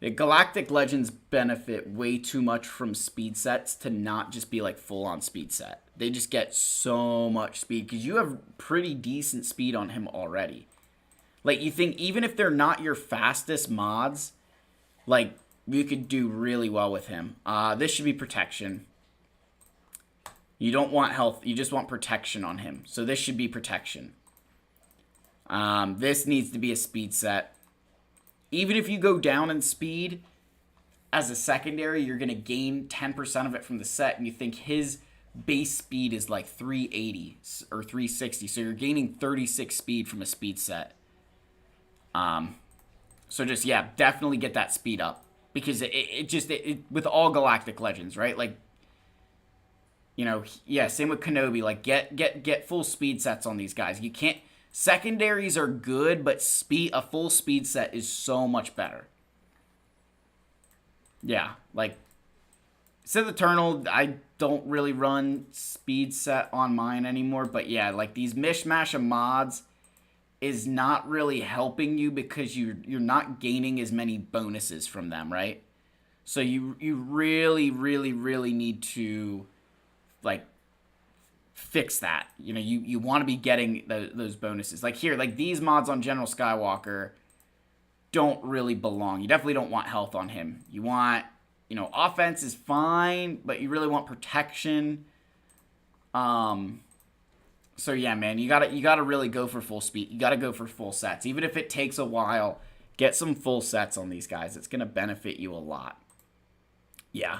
The Galactic Legends benefit way too much from speed sets to not just be full-on speed set. They just get so much speed because you have pretty decent speed on him already. You think even if they're not your fastest mods, you could do really well with him. This should be protection. You don't want health. You just want protection on him. So this should be protection. This needs to be a speed set. Even if you go down in speed, as a secondary, you're going to gain 10% of it from the set, and you think his base speed is like 380 or 360, so you're gaining 36 speed from a speed set. So just, yeah, definitely get that speed up. Because it with all Galactic Legends, right? Like, you know, yeah, same with Kenobi. Like, get full speed sets on these guys. You can't... Secondaries are good, but a full speed set is so much better. Yeah, like, Sith Eternal, I don't really run speed set on mine anymore. But yeah, like, these mishmash of mods is not really helping you because you're not gaining as many bonuses from them, right? So you really, really, really need to, like, fix that. You know, you want to be getting those bonuses. Like here, like these mods on General Skywalker don't really belong. You definitely don't want health on him. You want, you know, offense is fine, but you really want protection. So yeah, man, you gotta really go for full speed. You gotta go for full sets. Even if it takes a while, get some full sets on these guys. It's gonna benefit you a lot. Yeah.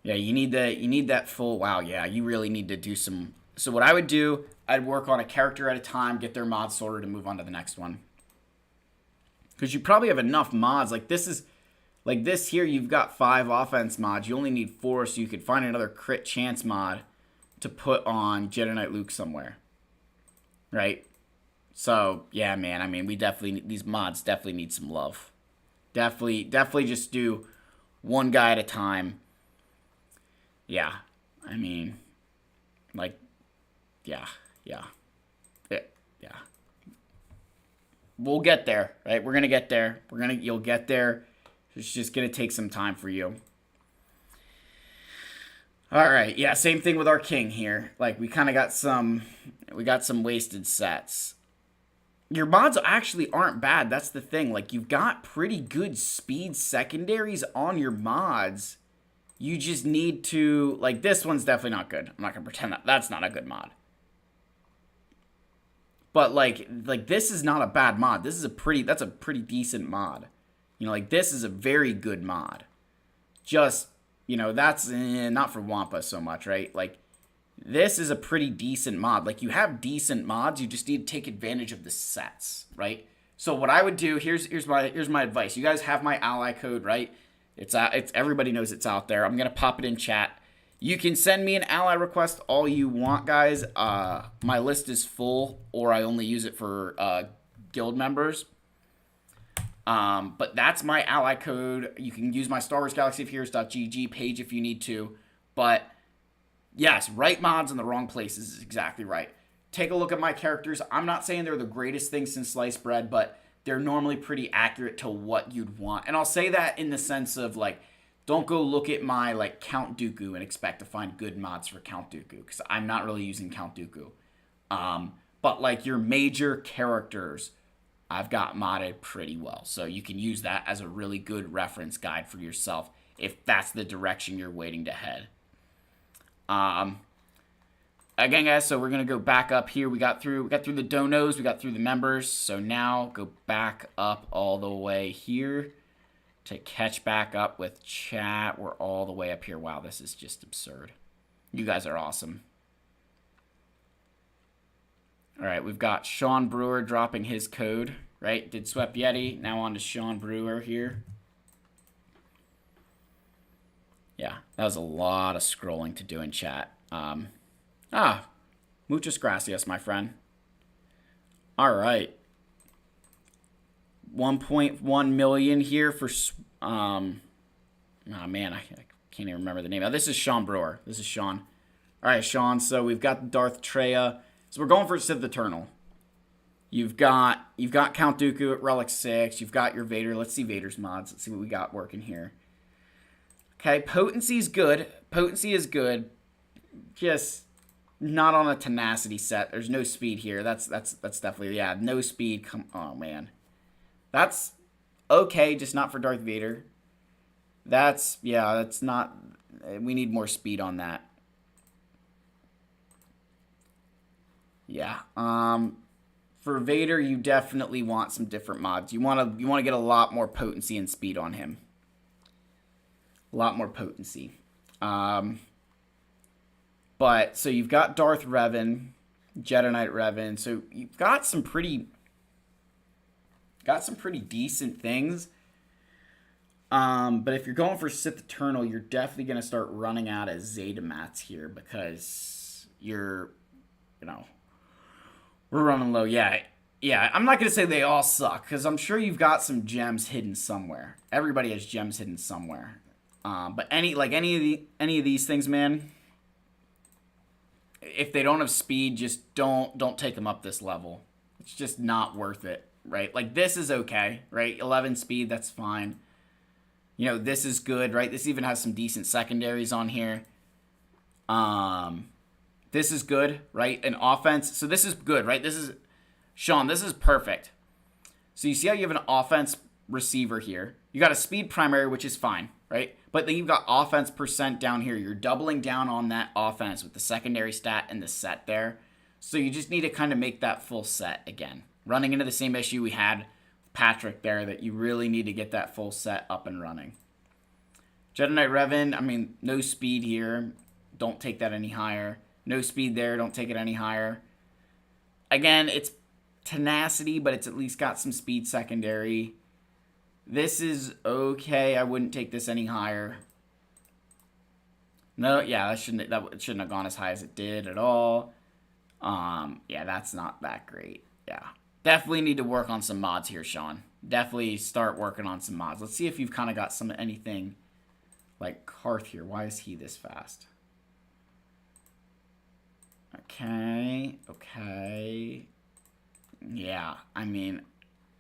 Yeah, you need that full, wow, yeah, you really need to do some. So what I would do, I'd work on a character at a time, get their mods sorted, and move on to the next one. Because you probably have enough mods. Like this here, you've got 5 offense mods. You only need 4, so you could find another crit chance mod to put on Jedi Knight Luke somewhere. Right? So, yeah, man, I mean, these mods definitely need some love. Definitely just do one guy at a time. Yeah, I mean, like, yeah. We'll get there, right? We're gonna get there. You'll get there. It's just gonna take some time for you. All right, yeah, same thing with our king here. Like, we got some wasted sets. Your mods actually aren't bad. That's the thing. Like, you've got pretty good speed secondaries on your mods. You just need to, like, this one's definitely not good. I'm not gonna pretend that's not a good mod. But like this is not a bad mod. That's a pretty decent mod. You know, like, this is a very good mod. Just, you know, that's not for Wampa so much, right? Like, this is a pretty decent mod. Like, you have decent mods, you just need to take advantage of the sets, right? So what I would do, here's my advice. You guys have my ally code, right? It's everybody knows it's out there. I'm gonna pop it in chat. You can send me an ally request all you want, guys. My list is full, or I only use it for guild members. But that's my ally code. You can use my Star Wars Galaxy of Heroes.gg page if you need to. But yes, right mods in the wrong places is exactly right. Take a look at my characters. I'm not saying they're the greatest thing since sliced bread, but they're normally pretty accurate to what you'd want. And I'll say that in the sense of, like, don't go look at my, like, Count Dooku and expect to find good mods for Count Dooku, because I'm not really using Count Dooku. But, like, your major characters, I've got modded pretty well. So you can use that as a really good reference guide for yourself if that's the direction you're waiting to head. Again, guys, so we're going to go back up here. We got through the donos, we got through the members. So now go back up all the way here to catch back up with chat. We're all the way up here. Wow, this is just absurd. You guys are awesome. All right, we've got Sean Brewer dropping his code, right? Did Swept Yeti. Now on to Sean Brewer here. Yeah, that was a lot of scrolling to do in chat. Muchas gracias, my friend. All right. 1.1 million here for, oh man, I can't even remember the name. Oh, this is Sean Brewer. This is Sean. All right, Sean, so we've got Darth Treya. So we're going for Sith Eternal. You've got Count Dooku at Relic 6. You've got your Vader. Let's see Vader's mods. Let's see what we got working here. Okay, potency is good. Potency is good. Just not on a tenacity set. There's no speed here. That's definitely, yeah, no speed. Oh man. That's okay, just not for Darth Vader. That's not, we need more speed on that. Yeah. For Vader, you definitely want some different mods. You want to get a lot more potency and speed on him. A lot more potency. But, so you've got Darth Revan, Jedi Knight Revan. So you've got some pretty decent things. But if you're going for Sith Eternal, you're definitely going to start running out of Zeta Mats here because we're running low. Yeah, I'm not going to say they all suck because I'm sure you've got some gems hidden somewhere. Everybody has gems hidden somewhere. But any of these things, man, if they don't have speed, just don't take them up this level. It's just not worth it, right? Like, this is okay, right? 11 speed, that's fine. This is good, right? This even has some decent secondaries on here. This is good, right? An offense. So this is good, right? This is perfect. So you see how you have an offense receiver here. You got a speed primary, which is fine, right? But then you've got offense percent down here. You're doubling down on that offense with the secondary stat and the set there. So you just need to kind of make that full set again. Running into the same issue we had Patrick there, that you really need to get that full set up and running. Jedi Knight Revan, I mean, no speed here. Don't take that any higher. No speed there. Don't take it any higher. Again, it's tenacity, but it's at least got some speed secondary. This is okay. I wouldn't take this any higher. No, yeah, that shouldn't have gone as high as it did at all. Yeah, that's not that great. Yeah. Definitely need to work on some mods here, Sean. Definitely start working on some mods. Let's see if you've kind of got anything like Karth here. Why is he this fast? Okay. Yeah, I mean,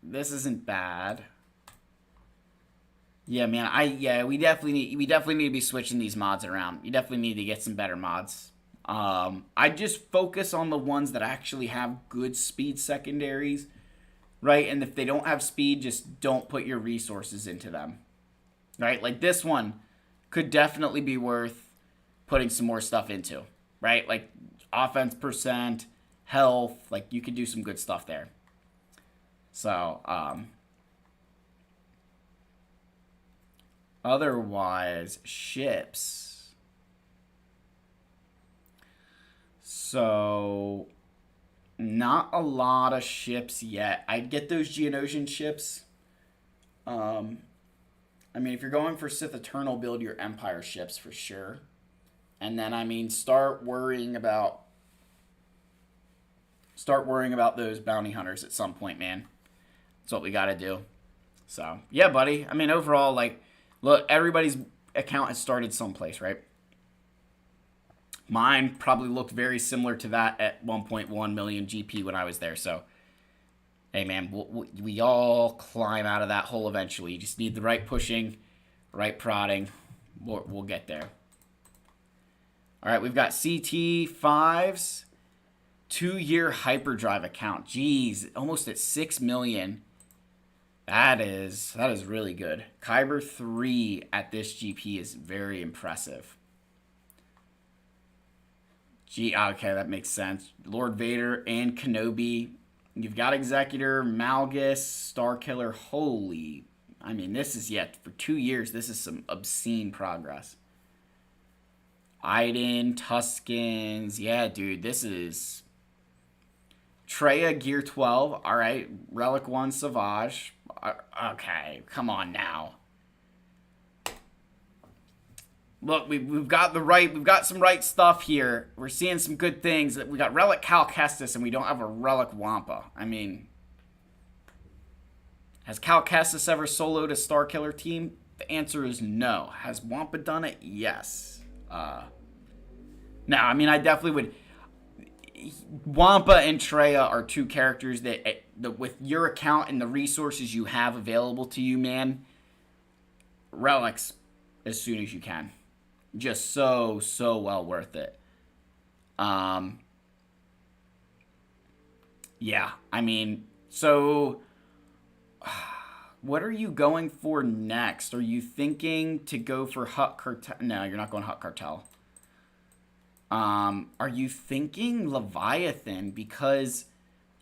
this isn't bad. Yeah, man, we definitely need to be switching these mods around. You definitely need to get some better mods. I just focus on the ones that actually have good speed secondaries, right? And if they don't have speed, just don't put your resources into them, right? Like this one could definitely be worth putting some more stuff into, right? Like offense percent, health, like you could do some good stuff there. So, otherwise, ships. So, not a lot of ships yet. I'd get those Geonosian ships. I mean, if you're going for Sith Eternal, build your Empire ships for sure. And then, I mean, start worrying about those bounty hunters at some point, man. That's what we got to do. So, yeah, buddy. I mean, overall, like, look, everybody's account has started someplace, right? Mine probably looked very similar to that at 1.1 million GP when I was there. So, hey, man, we all climb out of that hole eventually. You just need the right pushing, right prodding. We'll get there. All right, we've got CT5's 2-year hyperdrive account. Jeez, almost at 6 million. That is really good. Kyber 3 at this GP is very impressive. Okay, that makes sense. Lord Vader and Kenobi. You've got Executor, Malgus, Starkiller. Holy. I mean, this is for 2 years, this is some obscene progress. Iden, Tuskens. Yeah, dude, this is... Treya, Gear 12. All right. Relic 1, Savage. Okay, come on now. Look, we've got some right stuff here. We're seeing some good things. We got Relic Cal Kestis, and we don't have a Relic Wampa. I mean, has Cal Kestis ever soloed a Starkiller team? The answer is no. Has Wampa done it? Yes. No, I mean, I definitely would. Wampa and Treya are two characters that with your account and the resources you have available to you, man, relics as soon as you can. Just so well worth it. Yeah, I mean, so what are you going for next? Are you thinking to go for Hut Cartel? No, you're not going Hut Cartel. Are you thinking Leviathan? Because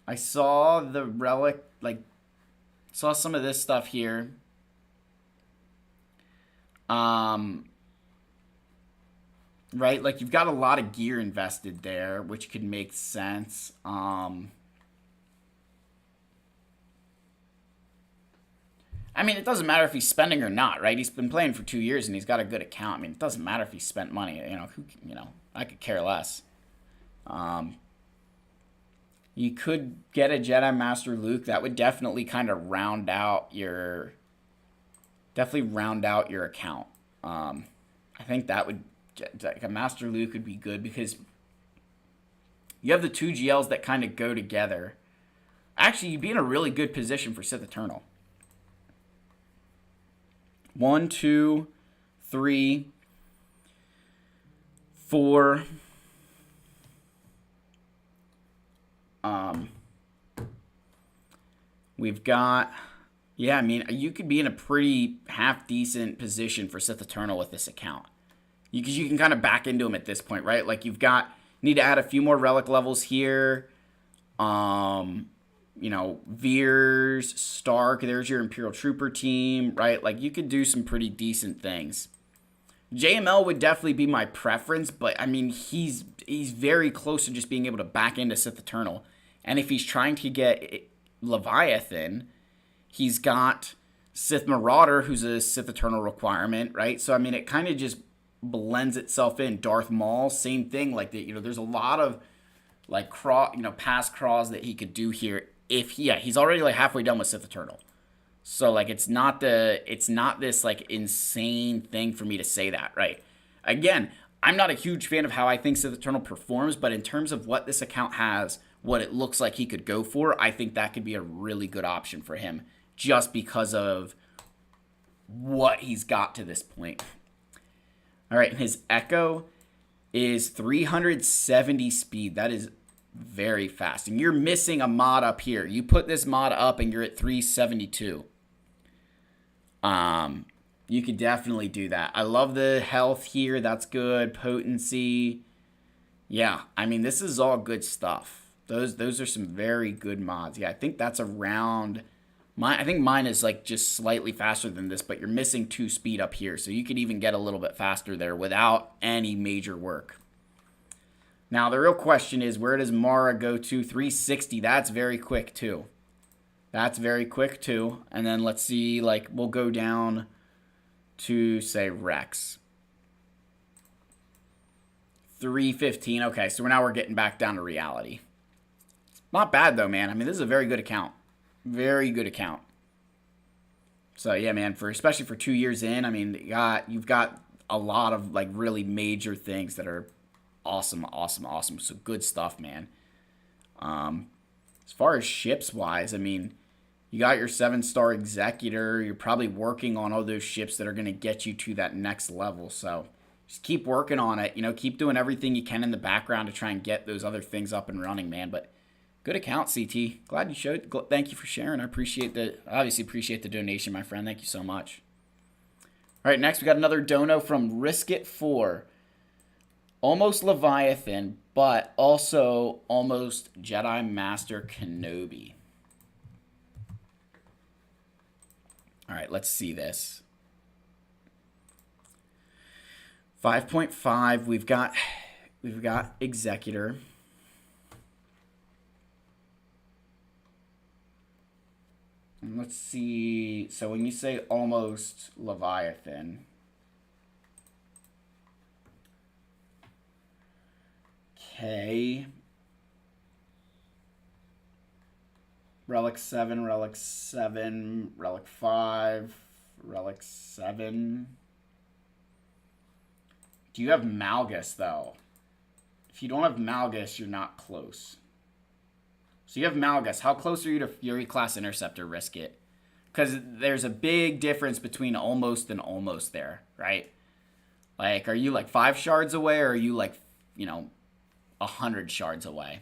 I saw the relic, saw some of this stuff here. right? Like, you've got a lot of gear invested there, which could make sense. I mean, it doesn't matter if he's spending or not, right? He's been playing for 2 years and he's got a good account. I mean, it doesn't matter if he spent money. I could care less. You could get a Jedi Master Luke. That would definitely kind of definitely round out your account. I think that would, like, a Master Luke would be good because you have the two GLs that kind of go together. Actually, you'd be in a really good position for Sith Eternal. 1, 2, 3, 4. We've got, yeah, I mean, you could be in a pretty half decent position for Sith Eternal with this account. Because you can kind of back into him at this point, right? Like, need to add a few more relic levels here. Veers, Stark, there's your Imperial Trooper team, right? Like, you could do some pretty decent things. JML would definitely be my preference, but I mean, he's very close to just being able to back into Sith Eternal. And if he's trying to get Leviathan, he's got Sith Marauder, who's a Sith Eternal requirement, right? So I mean, it kind of just blends itself in. Darth Maul, same thing. Like, there's a lot of like past craws that he could do here. He's already like halfway done with Sith Eternal. So like, it's not this like insane thing for me to say that, right? Again, I'm not a huge fan of how I think Sith Eternal performs, but in terms of what this account has, what it looks like he could go for, I think that could be a really good option for him just because of what he's got to this point. All right, and his Echo is 370 speed. That is very fast. And you're missing a mod up here. You put this mod up and you're at 372. You could definitely do that. I love the health here. That's good. Potency. Yeah, I mean, this is all good stuff. Those are some very good mods. Yeah, I think that's around I think mine is like just slightly faster than this, but you're missing 2 speed up here. So you could even get a little bit faster there without any major work. Now, the real question is, where does Mara go to? 360. That's very quick, too. And then let's see, like, we'll go down to, say, Rex. 315. Okay, so now we're getting back down to reality. Not bad, though, man. I mean, this is a very good account. Very good account. So, yeah, man, especially for 2 years in, I mean, you've got a lot of, like, really major things that are awesome. So, good stuff, man. As far as ships-wise, I mean, you got your 7-star Executor. You're probably working on all those ships that are going to get you to that next level. So, just keep working on it. Keep doing everything you can in the background to try and get those other things up and running, man. But good account, CT. Glad you showed. Thank you for sharing. I obviously appreciate the donation, my friend. Thank you so much. All right, next we got another dono from Risk It 4. Almost Leviathan, but also almost Jedi Master Kenobi. All right, let's see this. 5.5. We've got Executor. And let's see. So when you say almost Leviathan, okay. Relic 7, Relic 7, Relic 5, Relic 7. Do you have Malgus, though? If you don't have Malgus, you're not close. So you have Malgus. How close are you to Fury Class Interceptor? Risk It. Because there's a big difference between almost and almost there, right? Like, are you like 5 shards away, or are you like, 100 shards away?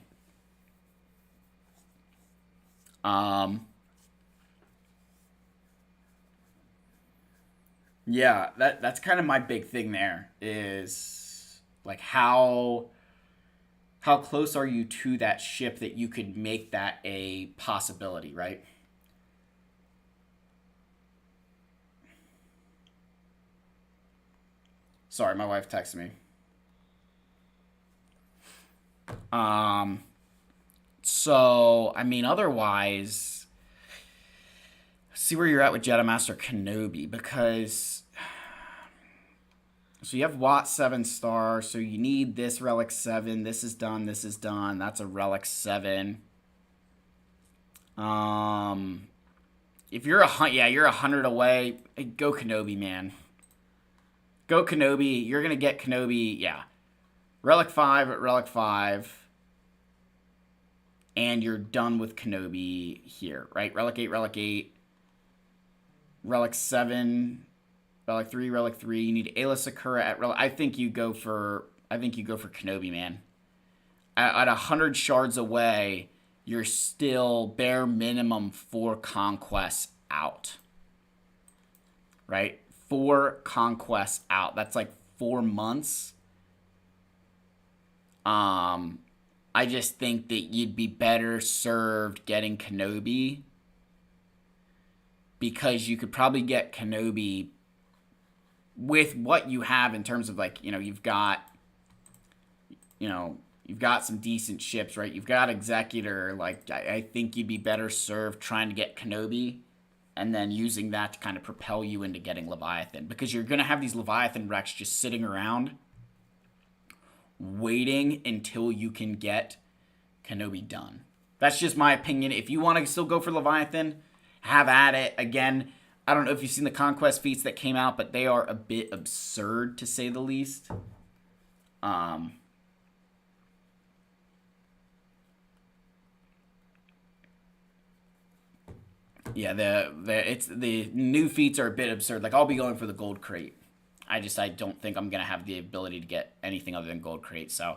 Yeah, that's kind of my big thing there, is like how close are you to that ship that you could make that a possibility, right? Sorry, my wife texted me. So, I mean, otherwise, see where you're at with Jedi Master Kenobi, because so you have Watt 7-star, so you need this Relic 7. This is done, this is done. That's a Relic 7. If you're you're 100 away, go Kenobi, man. Go Kenobi. You're going to get Kenobi, yeah. Relic 5 at Relic 5. And you're done with Kenobi here, right? Relic 8, Relic 8. Relic 7, Relic 3, Relic 3. You need Ayla Sakura at Relic. I think you go for Kenobi, man. At 100 shards away, you're still bare minimum 4 conquests out. Right? 4 conquests out. That's like 4 months. I just think that you'd be better served getting Kenobi, because you could probably get Kenobi with what you have in terms of, like, you've got some decent ships, right? You've got Executor. Like, I think you'd be better served trying to get Kenobi and then using that to kind of propel you into getting Leviathan, because you're going to have these Leviathan wrecks just sitting around waiting until you can get Kenobi done. That's just my opinion. If you want to still go for Leviathan, have at it. Again, I don't know if you've seen the conquest feats that came out, but they are a bit absurd, to say the least. Yeah, the new feats are a bit absurd. Like, I'll be going for the gold crate. I don't think I'm going to have the ability to get anything other than gold crate. So,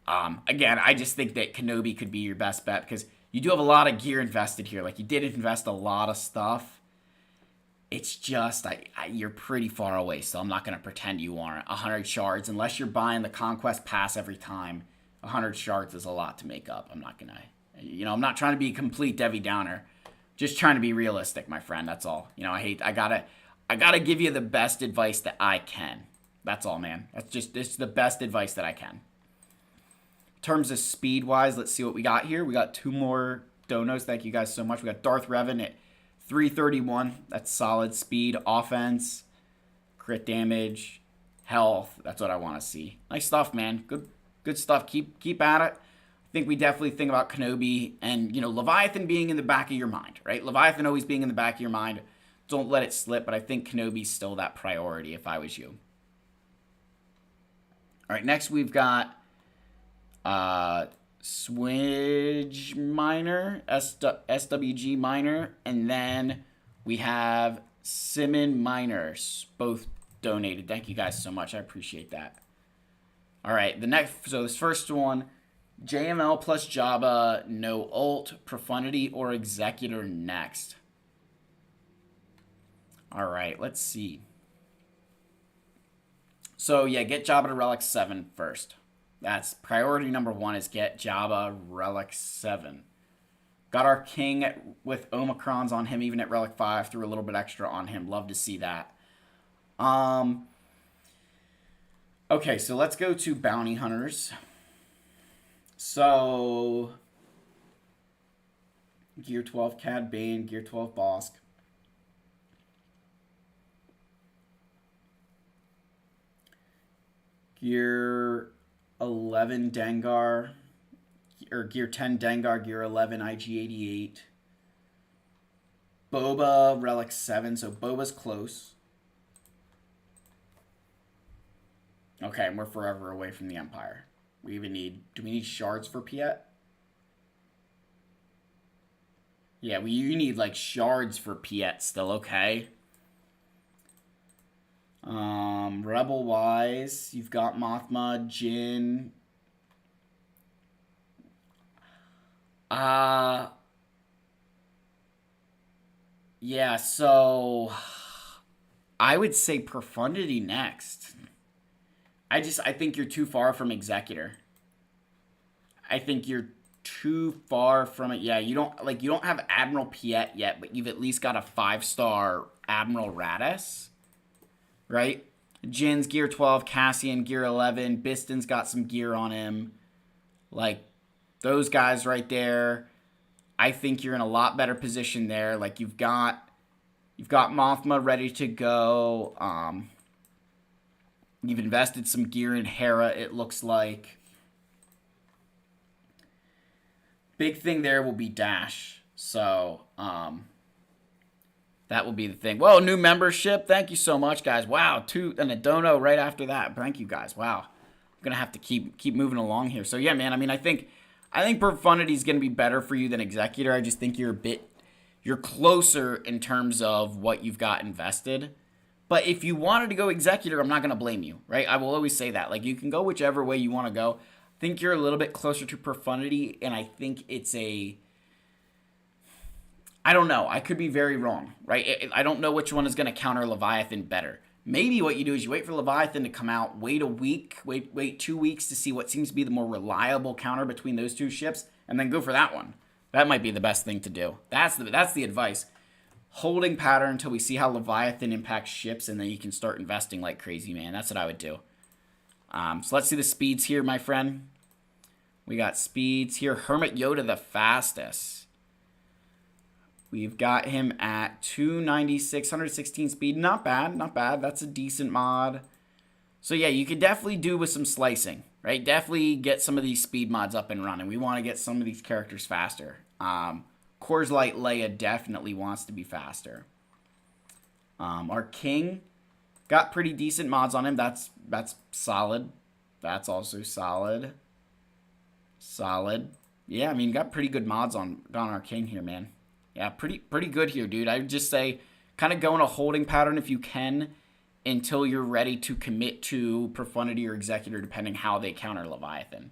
again, I just think that Kenobi could be your best bet, because you do have a lot of gear invested here. Like, you did invest a lot of stuff. It's just, you're pretty far away, so I'm not going to pretend you aren't. 100 shards, unless you're buying the Conquest Pass every time, 100 shards is a lot to make up. I'm not going to, I'm not trying to be a complete Debbie Downer. Just trying to be realistic, my friend, that's all. I gotta give you the best advice that I can. That's all, man. It's the best advice that I can. In terms of speed-wise, let's see what we got here. We got 2 more donos. Thank you guys so much. We got Darth Revan at 331. That's solid speed, offense, crit damage, health. That's what I want to see. Nice stuff, man. Good stuff. Keep at it. I think we definitely think about Kenobi and, Leviathan being in the back of your mind, right? Leviathan always being in the back of your mind. Don't let it slip, but I think Kenobi's still that priority if I was you. All right, next we've got Swidge Miner, SWG Miner, and then we have Simon Miners, both donated. Thank you guys so much. I appreciate that. All right, so this first one, JML plus Jabba, no ult, Profundity, or Executor next. All right, let's see. So, yeah, get Jabba to Relic 7 first. That's priority number 1, is get Jabba Relic 7. Got our king with Omicrons on him, even at Relic 5. Threw a little bit extra on him. Love to see that. Okay, so let's go to Bounty Hunters. So, Gear 12 Cad Bane, Gear 12 Bosk. Gear 11 Dengar, or Gear 10 Dengar, Gear 11 IG-88. Boba, Relic 7, so Boba's close. Okay, and we're forever away from the Empire. Do we need shards for Piet? Yeah, you need, like, shards for Piet still, okay. Rebel-wise, you've got Mothma, Jin. Yeah, so I would say Profundity next. I think you're too far from Executor. I think you're too far from it. Yeah, you don't have Admiral Piet yet, but you've at least got a 5-star Admiral Raddus, right? Jin's Gear 12, Cassian Gear 11, Biston's got some gear on him. Like, those guys right there, I think you're in a lot better position there. Like, you've got Mothma ready to go. You've invested some gear in Hera, it looks like. Big thing there will be Dash. So, that will be the thing. Whoa, new membership. Thank you so much, guys. Wow, and a dono right after that. Thank you, guys. Wow. I'm going to have to keep moving along here. So, yeah, man, I mean, I think Profundity is going to be better for you than Executor. I just think you're closer in terms of what you've got invested. But if you wanted to go Executor, I'm not going to blame you, right? I will always say that. Like, you can go whichever way you want to go. I think you're a little bit closer to Profundity, and I think it's I don't know. I could be very wrong, right? I don't know which one is going to counter Leviathan better. Maybe what you do is you wait for Leviathan to come out, wait a week, wait 2 weeks to see what seems to be the more reliable counter between those two ships, and then go for that one. That might be the best thing to do. That's the advice. Holding pattern until we see how Leviathan impacts ships, and then you can start investing like crazy, man. That's what I would do. So let's see the speeds here, my friend. We got speeds here. Hermit Yoda the fastest. We've got him at 296, 116 speed. Not bad, not bad. That's a decent mod. So yeah, you could definitely do with some slicing, right? Definitely get some of these speed mods up and running. We want to get some of these characters faster. Coors Light Leia definitely wants to be faster. Our King got pretty decent mods on him. That's solid. That's also solid. Solid. Yeah, I mean, got pretty good mods on our King here, man. Yeah, pretty good here, dude. I would just say kind of go in a holding pattern if you can until you're ready to commit to Profundity or Executor, depending how they counter Leviathan.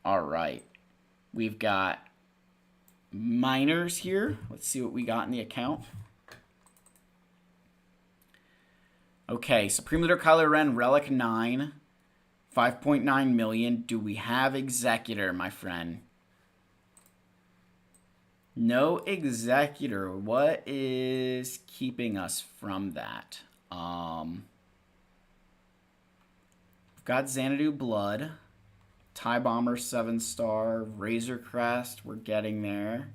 All right. We've got miners here. Let's see what we got in the account. Okay, Supreme Leader Kylo Ren, Relic 9, 5.9 million. Do we have Executor, my friend? No Executor. What is keeping us from that? We've got Xanadu Blood. TIE Bomber 7-star. Razor Crest. We're getting there.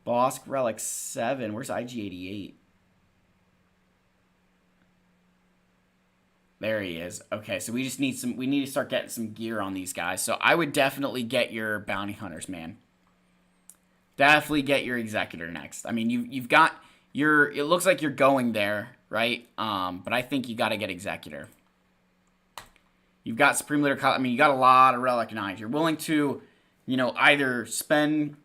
Bosk Relic 7. Where's IG-88? There he is. Okay, so we just need we need to start getting some gear on these guys. So I would definitely get your Bounty Hunters, man. Definitely get your Executor next. I mean, you've got it looks like you're going there, right? But I think you got to get Executor. You've got Supreme Leader. I mean, you got a lot of Relic 9s. You're willing to, either spend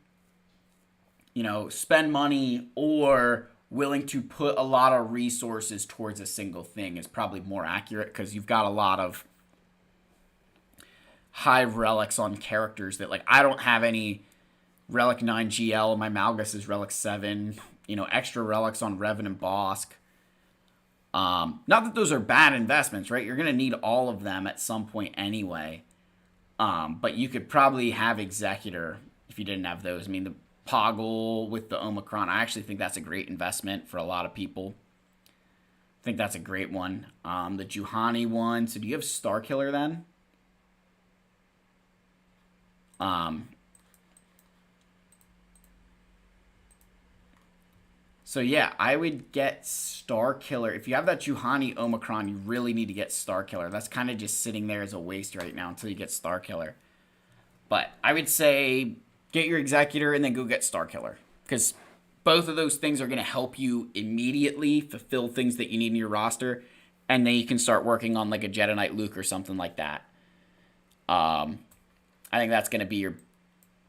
money or willing to put a lot of resources towards a single thing is probably more accurate because you've got a lot of high relics on characters that, like, I don't have any Relic 9 GL. My Malgus is Relic 7. Extra relics on Revan and Bosk. Not that those are bad investments, right? You're going to need all of them at some point anyway. But you could probably have Executor if you didn't have those. I mean, the Poggle with the Omicron, I actually think that's a great investment for a lot of people. I think that's a great one. The Juhani one. So do you have Starkiller then? So yeah, I would get Starkiller. If you have that Juhani Omicron, you really need to get Starkiller. That's kind of just sitting there as a waste right now until you get Starkiller. But I would say get your Executor and then go get Starkiller. Because both of those things are going to help you immediately fulfill things that you need in your roster. And then you can start working on like a Jedi Knight Luke or something like that. I think that's going to be your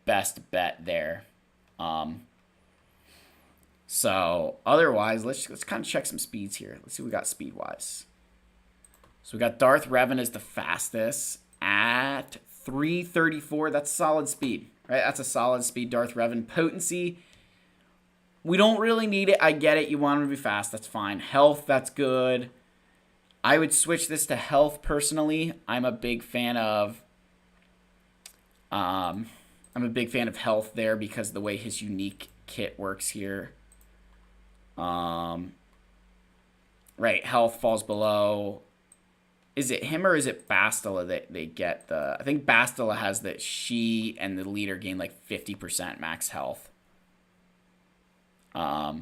best bet there. So otherwise, let's kind of check some speeds here. Let's see what we got speed-wise. So we got Darth Revan as the fastest at 334. That's solid speed, right? That's a solid speed. Darth Revan potency. We don't really need it. I get it. You want him to be fast. That's fine. Health, that's good. I would switch this to health personally. I'm a big fan of health there because of the way his unique kit works here. Right, health falls below is it him or is it Bastila that they get the... I think Bastila has that she and the leader gain like 50% max health. But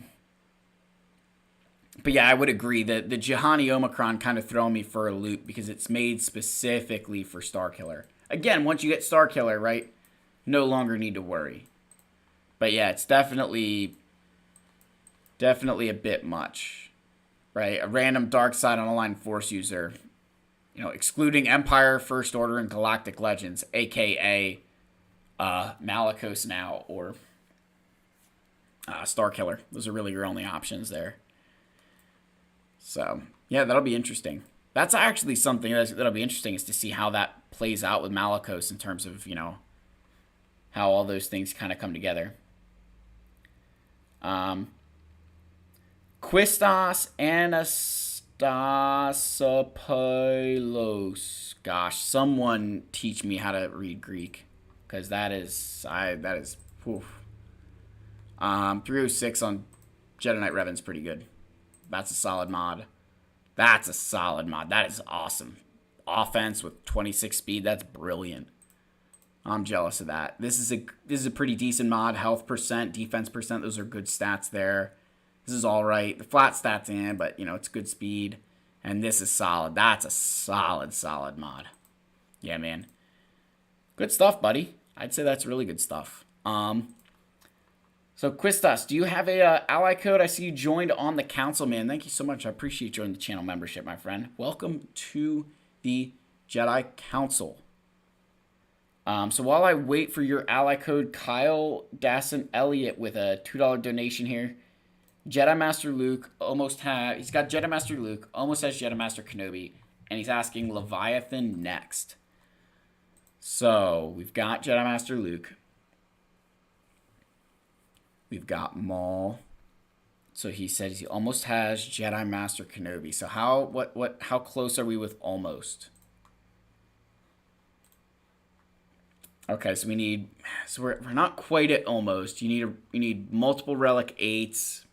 yeah, I would agree that the Juhani Omicron kind of throw me for a loop because it's made specifically for Starkiller. Again, once you get Starkiller, right, no longer need to worry. But yeah, it's definitely a bit much, right? A random dark side on a line Force user, you know, excluding Empire, First Order, and Galactic Legends, aka Malicos now or Starkiller. Those are really your only options there. So yeah, that'll be interesting. That's actually something that'll be interesting is to see how that plays out with Malicos in terms of, you know, how all those things kind of come together. Quistas Anastasopoulos. Gosh, someone teach me how to read Greek, because that is whew. 306 on Jedi Knight Revan's pretty good. That's a solid mod. That is awesome. Offense with 26 speed, that's brilliant. I'm jealous of that. This is a pretty decent mod. Health percent, defense percent, those are good stats there. This is all right. The flat stats in, but, you know, it's good speed. And this is solid. That's a solid mod. Yeah, man. Good stuff, buddy. I'd say that's really good stuff. So, Quistas, do you have a ally code? I see you joined on the council, man. Thank you so much. I appreciate joining the channel membership, my friend. Welcome to the Jedi Council. So while I wait for your ally code, Kyle Gaston Elliott with a $2 donation here. Jedi Master Luke he's got Jedi Master Luke, almost has Jedi Master Kenobi, and he's asking Leviathan next. So we've got Jedi Master Luke. We've got Maul. So he says he almost has Jedi Master Kenobi. So how close are we with almost? Okay, so we're not quite at almost. You need multiple relic 8s.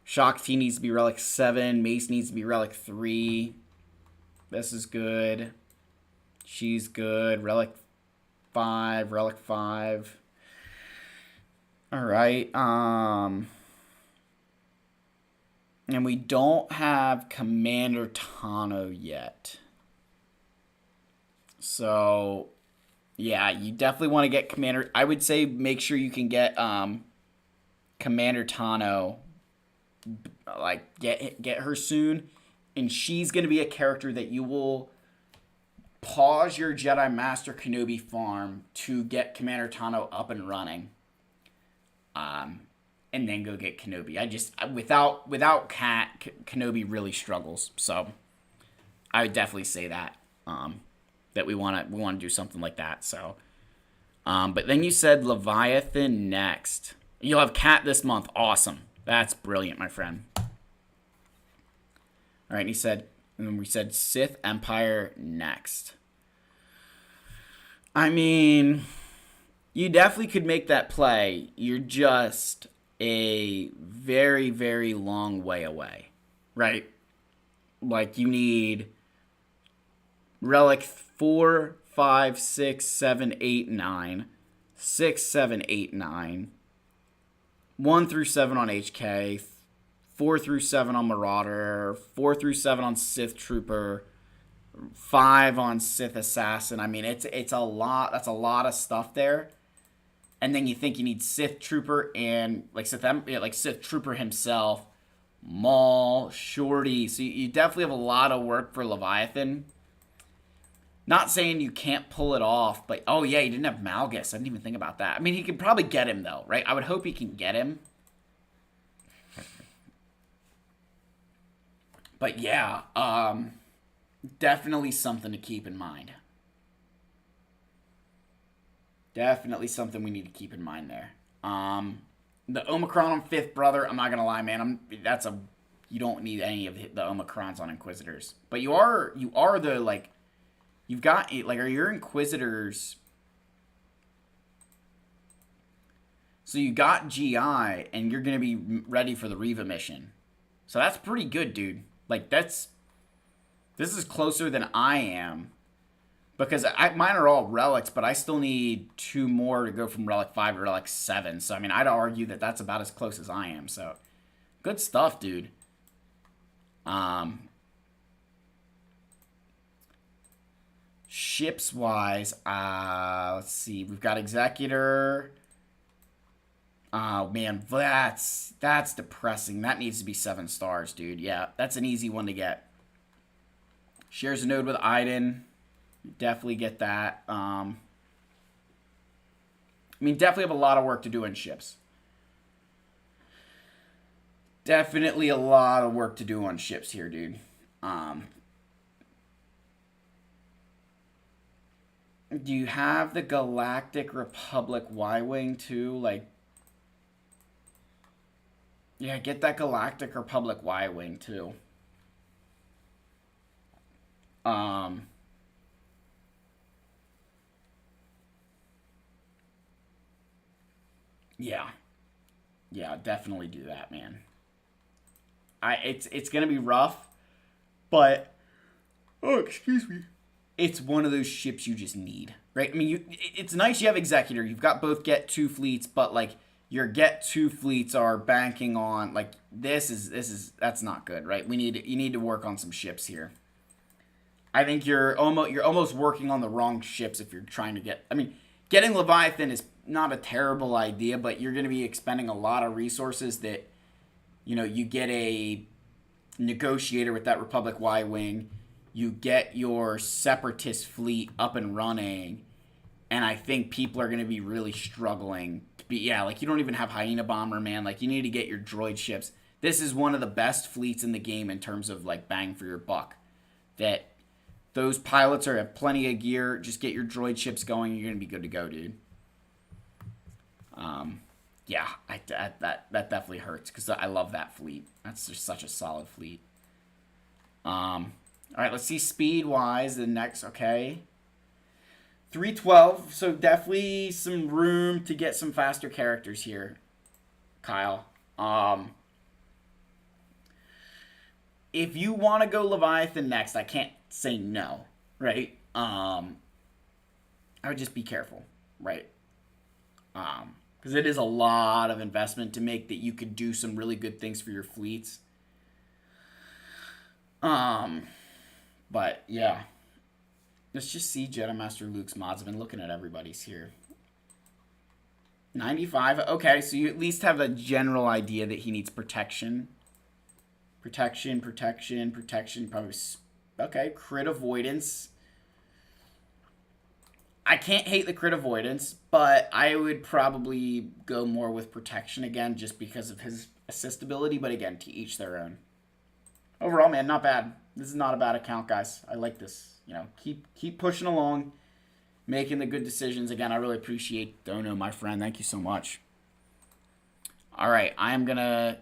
Shock T needs to be relic 7. Mace needs to be relic 3. This is good. She's good. Relic 5. Relic 5. All right. And we don't have Commander Tano yet. So, yeah, you definitely want to get Commander. I would say make sure you can get Commander Tano. Like, get her soon. And she's going to be a character that you will pause your Jedi Master Kenobi farm to get Commander Tano up and running. And then go get Kenobi. Without Cat, Kenobi really struggles. So I would definitely say that that we want to do something like that. So, but then you said Leviathan next. You'll have Cat this month. Awesome. That's brilliant, my friend. All right, and then we said Sith Empire next. I mean, you definitely could make that play. You're just a very, very long way away, right? Like, you need relic 4, 5, 6, 7, 8, 9. 6, 7, 8, 9. 1 through 7 on HK. 4 through 7 on Marauder. 4 through 7 on Sith Trooper. 5 on Sith Assassin. I mean, it's a lot. That's a lot of stuff there. And then you think you need Sith Trooper and Sith Trooper himself, Maul, Shorty. So you definitely have a lot of work for Leviathan. Not saying you can't pull it off, but oh yeah, you didn't have Malgus. I didn't even think about that. I mean, he could probably get him though, right? I would hope he can get him. But yeah, definitely something to keep in mind. Definitely something we need to keep in mind there. The Omicron on 5th brother, I'm not gonna lie, man. You don't need any of the Omicrons on Inquisitors. But you are the, like, you've got, like, are your Inquisitors... So you got GI, and you're going to be ready for the Reva mission. So that's pretty good, dude. Like, that's This is closer than I am. Because mine are all relics, but I still need 2 more to go from relic 5 to relic 7. So, I mean, I'd argue that that's about as close as I am. So, good stuff, dude. Ships-wise, let's see. We've got Executor. Oh, man, that's depressing. That needs to be 7 stars, dude. Yeah, that's an easy one to get. Shares a node with Iden. Definitely get that. I mean, definitely have a lot of work to do in ships. Definitely a lot of work to do on ships here, dude. Do you have the Galactic Republic Y-Wing too? Like, yeah, get that Galactic Republic Y-Wing too. Yeah. Yeah, definitely do that, man. It's gonna be rough, but oh, excuse me. It's one of those ships you just need, right? I mean, it's nice you have Executor. You've got both get 2 fleets, but like your get 2 fleets are banking on like that's not good, right? You need to work on some ships here. I think you're almost working on the wrong ships if you're trying to get. I mean, getting Leviathan is not a terrible idea, but you're going to be expending a lot of resources that, you get a negotiator with that Republic Y-Wing, you get your Separatist fleet up and running, and I think people are going to be really struggling. Like you don't even have Hyena Bomber, man. Like you need to get your droid ships. This is one of the best fleets in the game in terms of like bang for your buck. That those pilots have plenty of gear. Just get your droid ships going. You're going to be good to go, dude. Yeah, that definitely hurts because I love that fleet. That's just such a solid fleet. All right, let's see speed-wise. The next, okay. 312, so definitely some room to get some faster characters here, Kyle. If you want to go Leviathan next, I can't say no, right? I would just be careful, right? Because it is a lot of investment to make that you could do some really good things for your fleets. But yeah, let's just see Jedi Master Luke's mods. I've been looking at everybody's here. 95. Okay, so you at least have a general idea that he needs protection. Protection. Probably. Okay, crit avoidance. I can't hate the crit avoidance, but I would probably go more with protection again just because of his assist ability. But again, to each their own. Overall, man, not bad. This is not a bad account, guys. I like this. Keep pushing along, making the good decisions. Again, I really appreciate Dono, my friend. Thank you so much. All right, I am gonna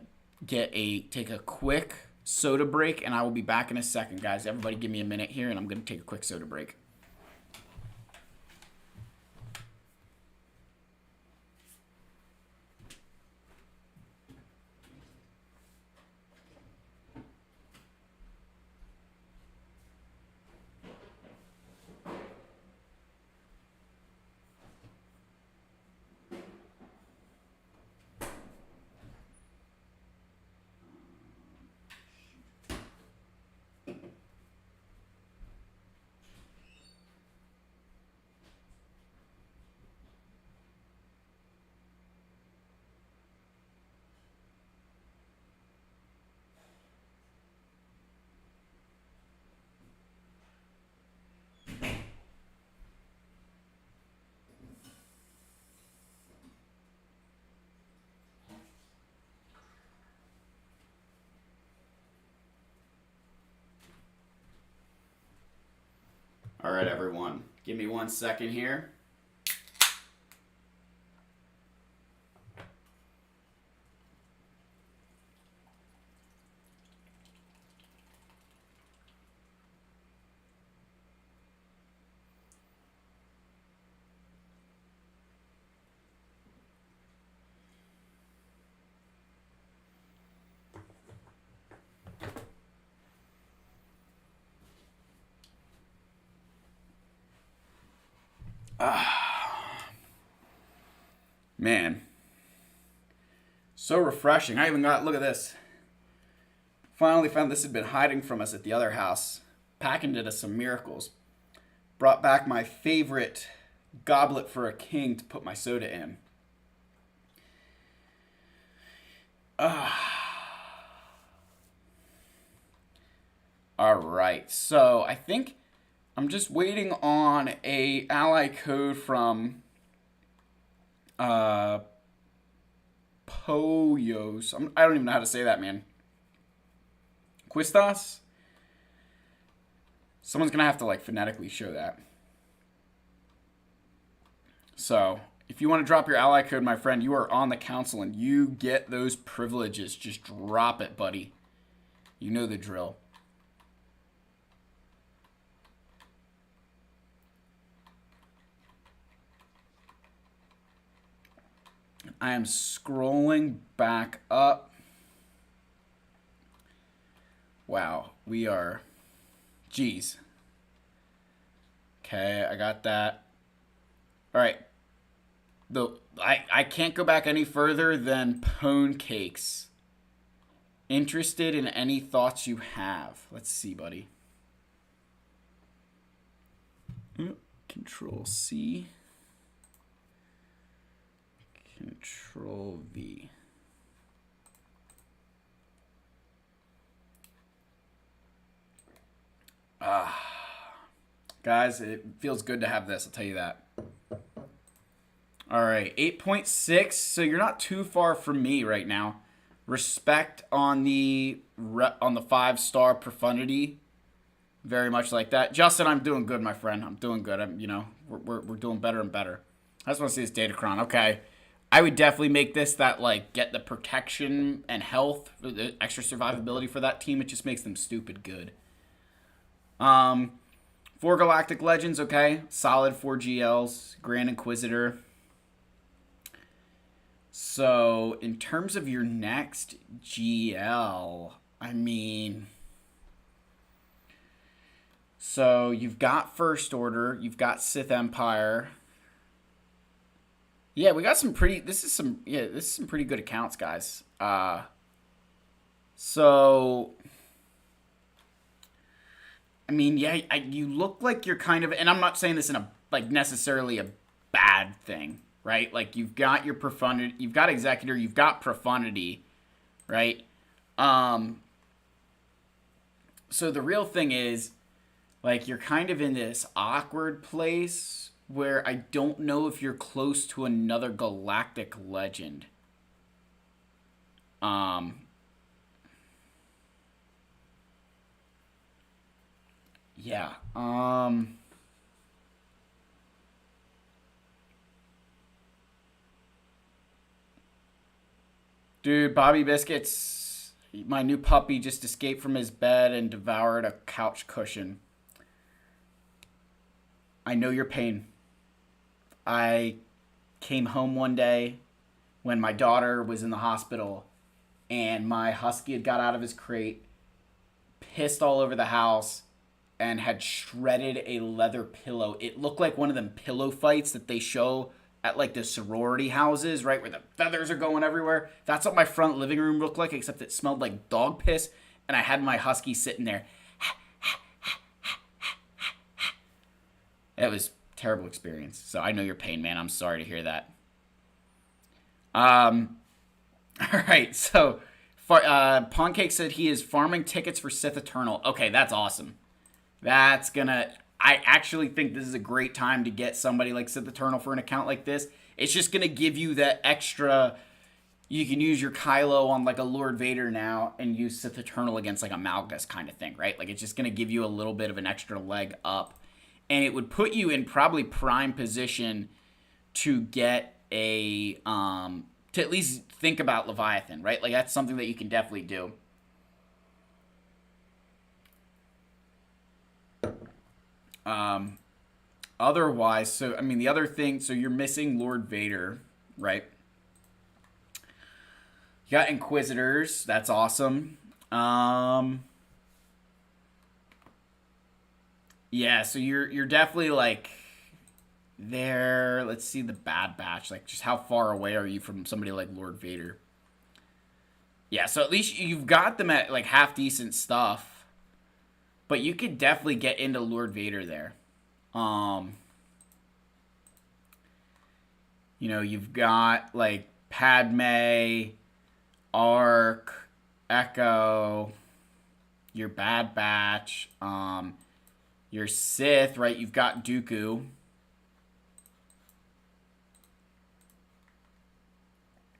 take a quick soda break, and I will be back in a second, guys. Everybody, give me a minute here, and I'm gonna take a quick soda break. All right, everyone. Give me 1 second here. Man. So refreshing. I even got, look at this. Finally found this had been hiding from us at the other house. Packing did us some miracles. Brought back my favorite goblet for a king to put my soda in. Alright, so I think I'm just waiting on a ally code from Poyos. I don't even know how to say that, man. Quistas? Someone's gonna have to like phonetically show that. So, if you want to drop your ally code, my friend, you are on the council and you get those privileges. Just drop it, buddy. You know the drill. I am scrolling back up. Wow, we are... Jeez. Okay, I got that. Alright. I can't go back any further than Pone Cakes. Interested in any thoughts you have? Let's see, buddy. Control C. Control V. Guys, it feels good to have this, I'll tell you that. Alright, 8.6, so you're not too far from me right now. Respect on the 5-star profundity. Very much like that. Justin, I'm doing good, my friend. I'm doing good. We're doing better and better. I just want to see this Datacron. Okay. I would definitely make this that, like, get the protection and health, the extra survivability for that team. It just makes them stupid good. 4 Galactic Legends, okay. Solid 4 GLs. Grand Inquisitor. So, in terms of your next GL, I mean... So, you've got First Order. You've got Sith Empire. Yeah, we got some pretty... This is some pretty good accounts, guys. So... I mean, yeah, you look like you're kind of... And I'm not saying this in a, like, necessarily a bad thing, right? Like, you've got your profundity... You've got Executor. You've got profundity, right? So the real thing is, like, you're kind of in this awkward place where I don't know if you're close to another galactic legend. Yeah. Dude, Bobby Biscuits, my new puppy just escaped from his bed and devoured a couch cushion. I know your pain. I came home one day when my daughter was in the hospital and my husky had got out of his crate, pissed all over the house, and had shredded a leather pillow. It looked like one of them pillow fights that they show at, like, the sorority houses, right, where the feathers are going everywhere. That's what my front living room looked like, except it smelled like dog piss, and I had my husky sitting there. It was a terrible experience. So I know your pain, man. I'm sorry to hear that. All right, so Pancake said he is farming tickets for Sith Eternal. Okay, that's awesome. That's gonna... I actually think this is a great time to get somebody like Sith Eternal for an account like this. It's just gonna give you that extra... You can use your Kylo on, like, a Lord Vader now and use Sith Eternal against, like, a Malgus kind of thing, right? Like, it's just gonna give you a little bit of an extra leg up. And it would put you in probably prime position to get a... to at least think about Leviathan, right? Like, that's something that you can definitely do. Otherwise, so, I mean, the other thing, so you're missing Lord Vader, right? You got Inquisitors, that's awesome. Yeah, so you're definitely, like, there. Let's see the Bad Batch. Like, just how far away are you from somebody like Lord Vader? Yeah, so at least you've got them at, like, half-decent stuff. But you could definitely get into Lord Vader there. You know, you've got, like, Padme, Ark, Echo, your Bad Batch, your Sith, right? You've got Dooku.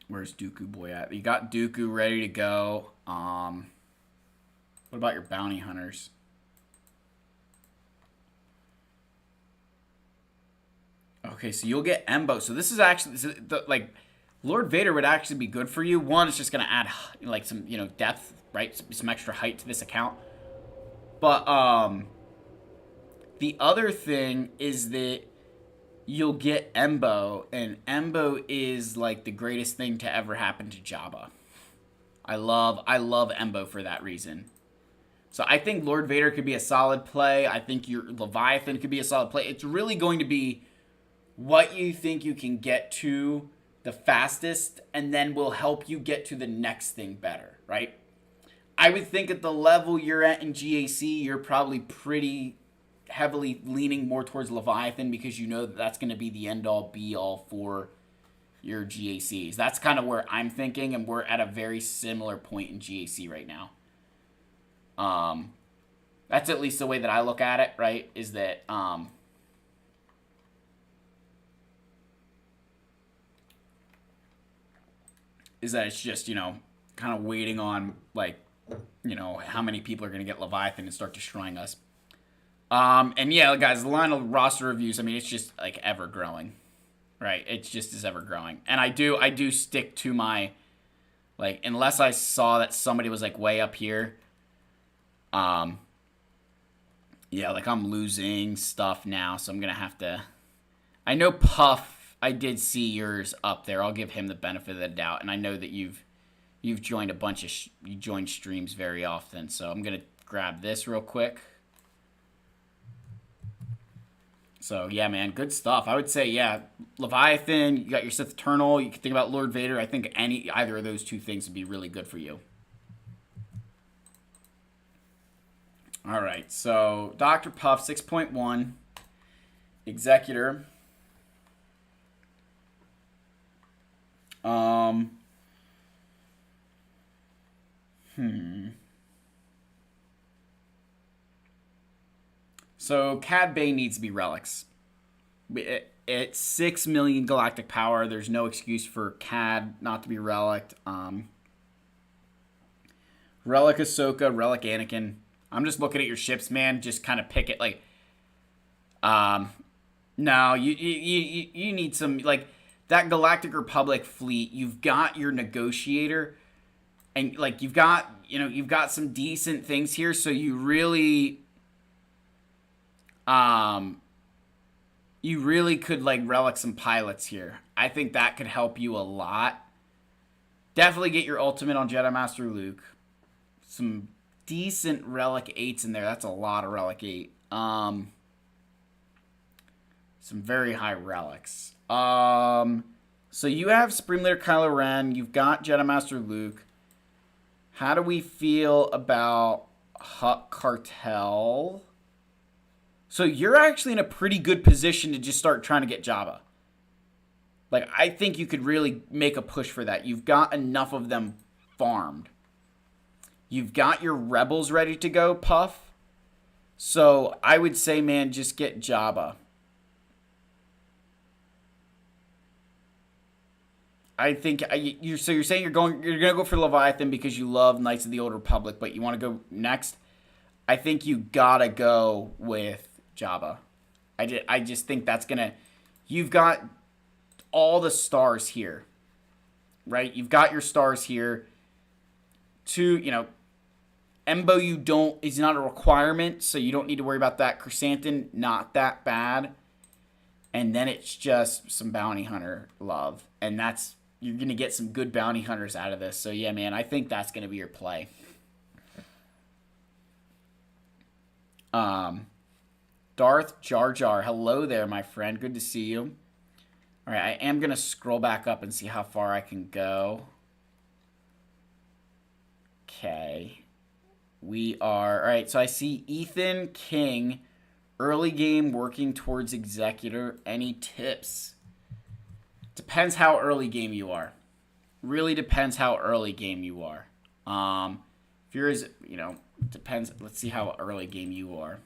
Where's Dooku boy at? You got Dooku ready to go. What about your bounty hunters? Okay, so you'll get Embo. So this is actually, like, Lord Vader would actually be good for you. One, it's just going to add, like, some, you know, depth, right? Some extra height to this account. But, the other thing is that you'll get Embo, and Embo is, like, the greatest thing to ever happen to Jabba. I love Embo for that reason. So I think Lord Vader could be a solid play. I think your Leviathan could be a solid play. It's really going to be what you think you can get to the fastest, and then will help you get to the next thing better, right? I would think at the level you're at in GAC, you're probably pretty heavily leaning more towards Leviathan, because you know that that's going to be the end-all, be-all for your GACs. That's kind of where I'm thinking, and we're at a very similar point in GAC right now. That's at least the way that I look at it, right? Is that it's just, you know, kind of waiting on, like, you know, how many people are going to get Leviathan and start destroying us. And yeah, guys, the line of roster reviews, I mean, it's just, like, ever growing, right? It just is ever growing. And I do stick to my, like, unless I saw that somebody was, like, way up here, yeah, like, I'm losing stuff now, so I'm going to have to, I know Puff, I did see yours up there. I'll give him the benefit of the doubt, and I know that you've joined a bunch of, you join streams very often, so I'm going to grab this real quick. So, yeah, man, good stuff. I would say, yeah, Leviathan, you got your Sith Eternal, you can think about Lord Vader. I think either of those two things would be really good for you. All right, so Dr. Puff, 6.1, Executor. So Cad Bane needs to be relics. At 6 million galactic power, there's no excuse for Cad not to be relic. Relic Ahsoka, relic Anakin. I'm just looking at your ships, man. Just kind of pick it, like, no, you need some, like, that Galactic Republic fleet. You've got your Negotiator, and, like, you've got some decent things here. So you really could, like, relic some pilots here. I think that could help you a lot. Definitely get your ultimate on Jedi Master Luke. Some decent relic 8s in there. That's a lot of relic 8. Some very high relics. So you have Supreme Leader Kylo Ren. You've got Jedi Master Luke. How do we feel about Hutt Cartel? So you're actually in a pretty good position to just start trying to get Jabba. Like, I think you could really make a push for that. You've got enough of them farmed. You've got your rebels ready to go, Puff. So I would say, man, just get Jabba. I think you're saying you're gonna go for Leviathan because you love Knights of the Old Republic, but you want to go next. I think you gotta go with Jabba. I just think that's gonna. You've got all the stars here, right? You've got your stars here. Embo is not a requirement, so you don't need to worry about that. Chrysanthemum, not that bad. And then it's just some bounty hunter love, and you're gonna get some good bounty hunters out of this. So yeah, man, I think that's gonna be your play. Darth Jar Jar. Hello there, my friend. Good to see you. All right, I am going to scroll back up and see how far I can go. Okay. We are... All right, so I see Ethan King, early game working towards Executor. Any tips? Depends how early game you are. Really depends how early game you are. If you're as, depends. Let's see how early game you are.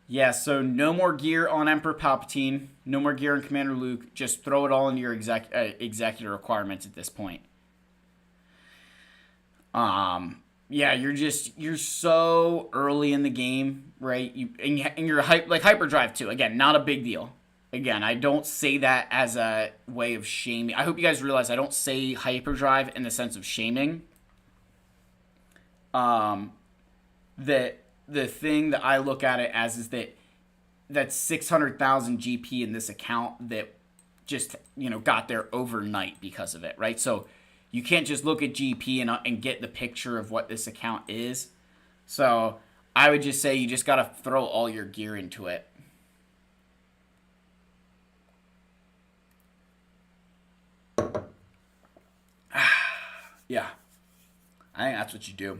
Yeah, so no more gear on Emperor Palpatine. No more gear on Commander Luke. Just throw it all into your executor requirements at this point. Yeah, you're so early in the game, right? And you're hyperdrive too. Again, not a big deal. Again, I don't say that as a way of shaming. I hope you guys realize I don't say hyperdrive in the sense of shaming. The thing that I look at it as is that's 600,000 GP in this account that just, got there overnight because of it, right? So you can't just look at GP and get the picture of what this account is. So I would just say you just got to throw all your gear into it. Yeah. I think that's what you do.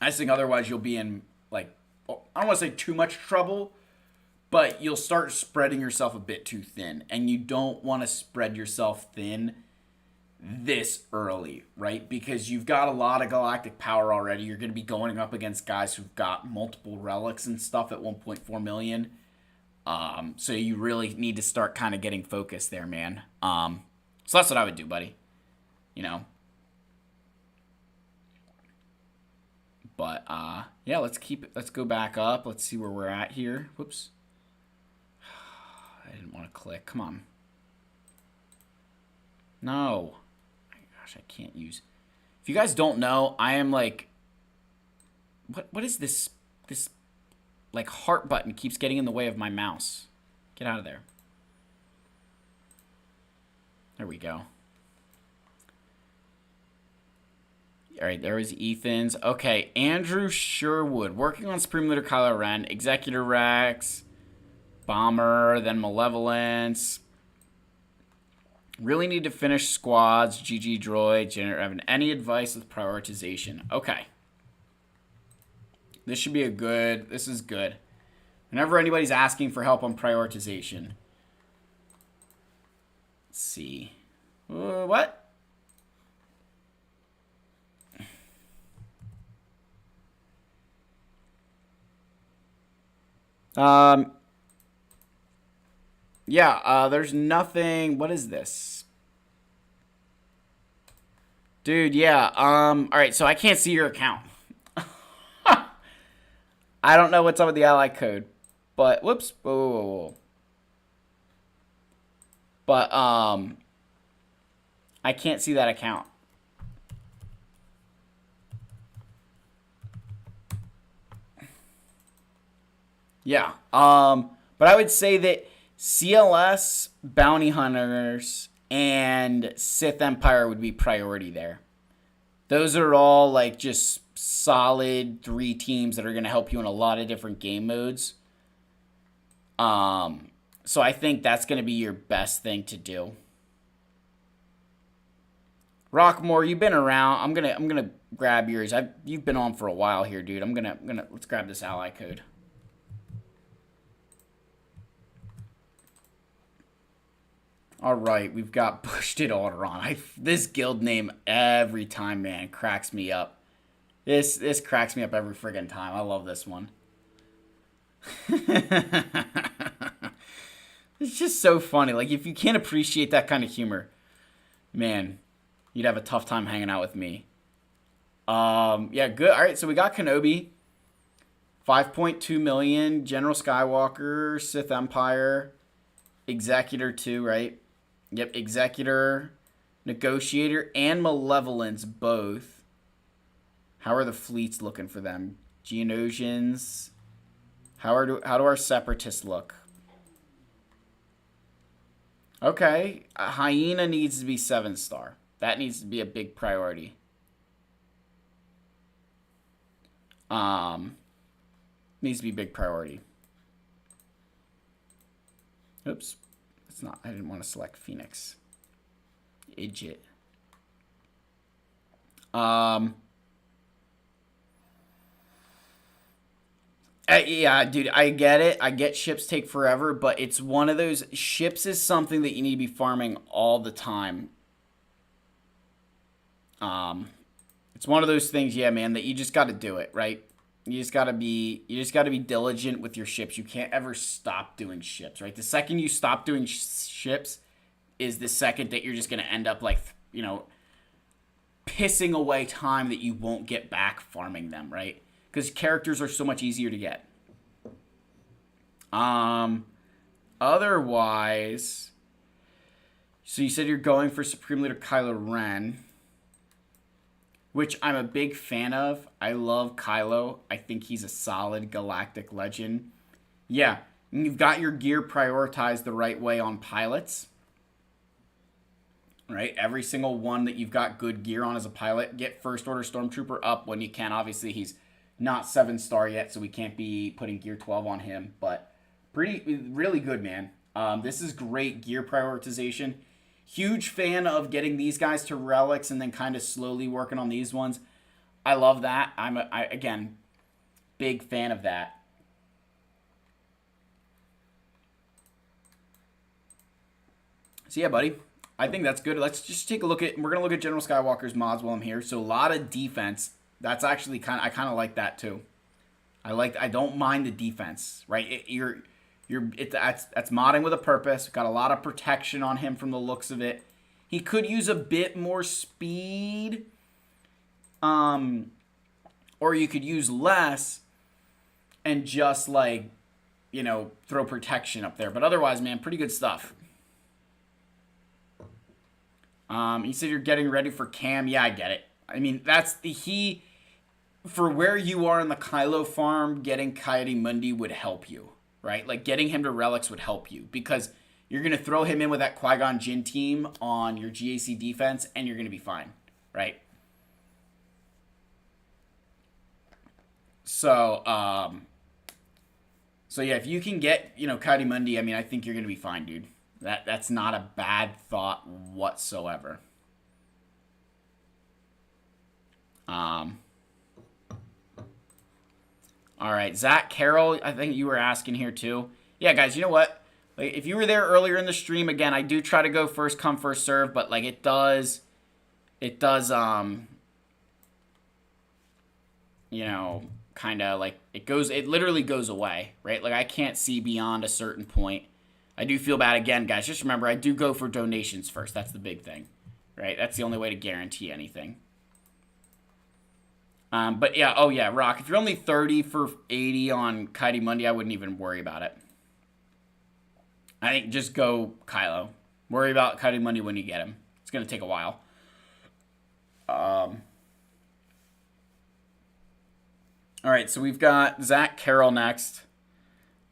I just think otherwise you'll be in, I don't want to say too much trouble, but you'll start spreading yourself a bit too thin. And you don't want to spread yourself thin this early, right? Because you've got a lot of galactic power already. You're going to be going up against guys who've got multiple relics and stuff at 1.4 million. So you really need to start kind of getting focused there, man. So that's what I would do, buddy. But, yeah, let's go back up. Let's see where we're at here. Whoops. I didn't want to click. Come on. No. Gosh, I can't use... If you guys don't know, I am what is this heart button keeps getting in the way of my mouse. Get out of there. There we go. All right, there was Ethan's. Okay, Andrew Sherwood, working on Supreme Leader Kylo Ren, Executor Rex, Bomber, then Malevolence. Really need to finish squads, GG Droid, Generate Revan. Any advice with prioritization? Okay. This should be this is good. Whenever anybody's asking for help on prioritization. Let's see. What? Yeah, there's nothing. What is this? Dude, yeah. All right, so I can't see your account. I don't know what's up with the ally code. But, whoops. Whoa. But, I can't see that account. Yeah. But I would say that CLS, Bounty Hunters, and Sith Empire would be priority there. Those are all just solid 3 teams that are going to help you in a lot of different game modes. So I think that's going to be your best thing to do. Rockmore, you've been around. I'm gonna grab yours. You've been on for a while here, dude. Let's grab this ally code. All right, we've got Busted Alderaan. This guild name every time, man, cracks me up. This cracks me up every friggin' time. I love this one. It's just so funny. If you can't appreciate that kind of humor, man, you'd have a tough time hanging out with me. Yeah, good. All right, so we got Kenobi. 5.2 million. General Skywalker. Sith Empire. Executor 2, right? Yep, Executor, Negotiator, and Malevolence both. How are the fleets looking for them? Geonosians. How do our Separatists look? Okay, a Hyena needs to be 7-star. That needs to be a big priority. Needs to be a big priority. Oops. It's not. I didn't want to select Phoenix. Idiot. Yeah, dude, I get it. I get ships take forever, but it's one of those... Ships is something that you need to be farming all the time. It's one of those things, yeah, man, that you just got to do it, right? You just got to be diligent with your ships. You can't ever stop doing ships, right? The second you stop doing ships is the second that you're just going to end up, like, you know, pissing away time that you won't get back farming them, right? Because characters are so much easier to get. Otherwise, so you said you're going for Supreme Leader Kylo Ren, which I'm a big fan of. I love Kylo. I think he's a solid galactic legend. Yeah, you've got your gear prioritized the right way on pilots. Right? Every single one that you've got good gear on as a pilot, get First Order Stormtrooper up when you can. Obviously, he's not 7-star yet, so we can't be putting gear 12 on him, but really good, man. This is great gear prioritization. Huge fan of getting these guys to relics and then kind of slowly working on these ones. I love that. Again, big fan of that. So yeah, buddy. I think that's good. Let's just take a look at... We're going to look at General Skywalker's mods while I'm here. So a lot of defense. That's actually I kind of like that too. I don't mind the defense, right? That's modding with a purpose. Got a lot of protection on him from the looks of it. He could use a bit more speed. Or you could use less and just, like, you know, throw protection up there. But otherwise, man, pretty good stuff. You said you're getting ready for Cam. Yeah, I get it. I mean, for where you are in the Kylo farm, getting Coyote Mundi would help you, right? Like, getting him to relics would help you because you're going to throw him in with that Qui-Gon Jinn team on your GAC defense, and you're going to be fine, right? So yeah, if you can get, you know, Coyote Mundi, I mean, I think you're going to be fine, dude. That's not a bad thought whatsoever. All right, Zach Carroll, I think you were asking here too. Yeah, guys, you know what? Like, if you were there earlier in the stream, again, I do try to go first come, first serve, but, like, it does, you know, kind of, like, it literally goes away, right? Like, I can't see beyond a certain point. I do feel bad again, guys. Just remember, I do go for donations first. That's the big thing, right? That's the only way to guarantee anything. But yeah, oh yeah, Rock. If you're only 30 for 80 on Coyote Mundi, I wouldn't even worry about it. I think just go Kylo. Worry about Coyote Mundi when you get him. It's gonna take a while. All right, so we've got Zach Carroll next.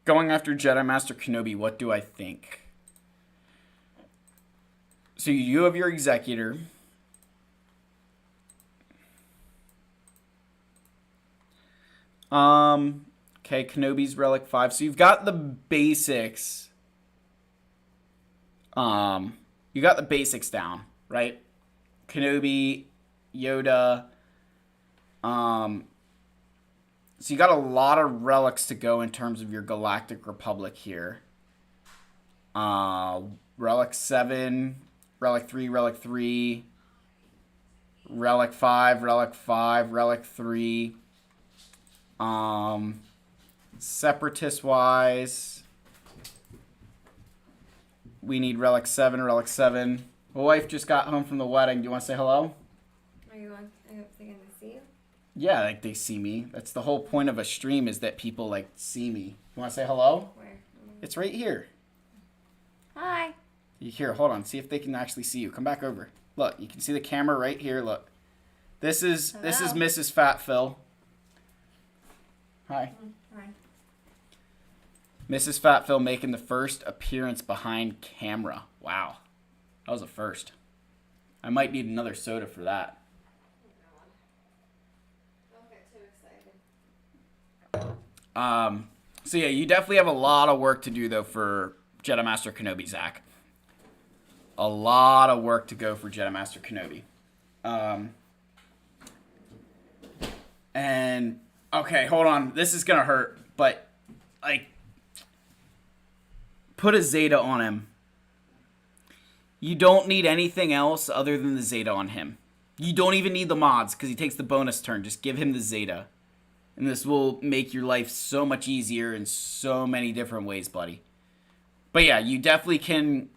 Going after Jedi Master Kenobi, what do I think? So you have your Executor. Okay, Kenobi's Relic 5. So you've got the basics. You got the basics down, right? Kenobi, Yoda. So you got a lot of relics to go in terms of your Galactic Republic here. Relic 7, Relic 3, Relic 3, Relic 5, Relic 5, Relic 3. Separatist-wise, we need Relic 7, Relic 7. My wife just got home from the wedding. Do you want to say hello? Are they going to see you? Yeah, like, they see me. That's the whole point of a stream, is that people, like, see me. You want to say hello? Where? It's right here. Hi. Here, hold on. See if they can actually see you. Come back over. Look, you can see the camera right here. Look. This is Mrs. Fat Phil. Hi. Hi. Mrs. Fat Phil making the first appearance behind camera. Wow. That was a first. I might need another soda for that. Oh, God. Don't get too excited. So yeah, you definitely have a lot of work to do though for Jedi Master Kenobi, Zach. A lot of work to go for Jedi Master Kenobi. And okay, hold on. This is gonna hurt, but like, put a Zeta on him. You don't need anything else other than the Zeta on him. You don't even need the mods because he takes the bonus turn. Just give him the Zeta. And this will make your life so much easier in so many different ways, buddy. But yeah, you definitely can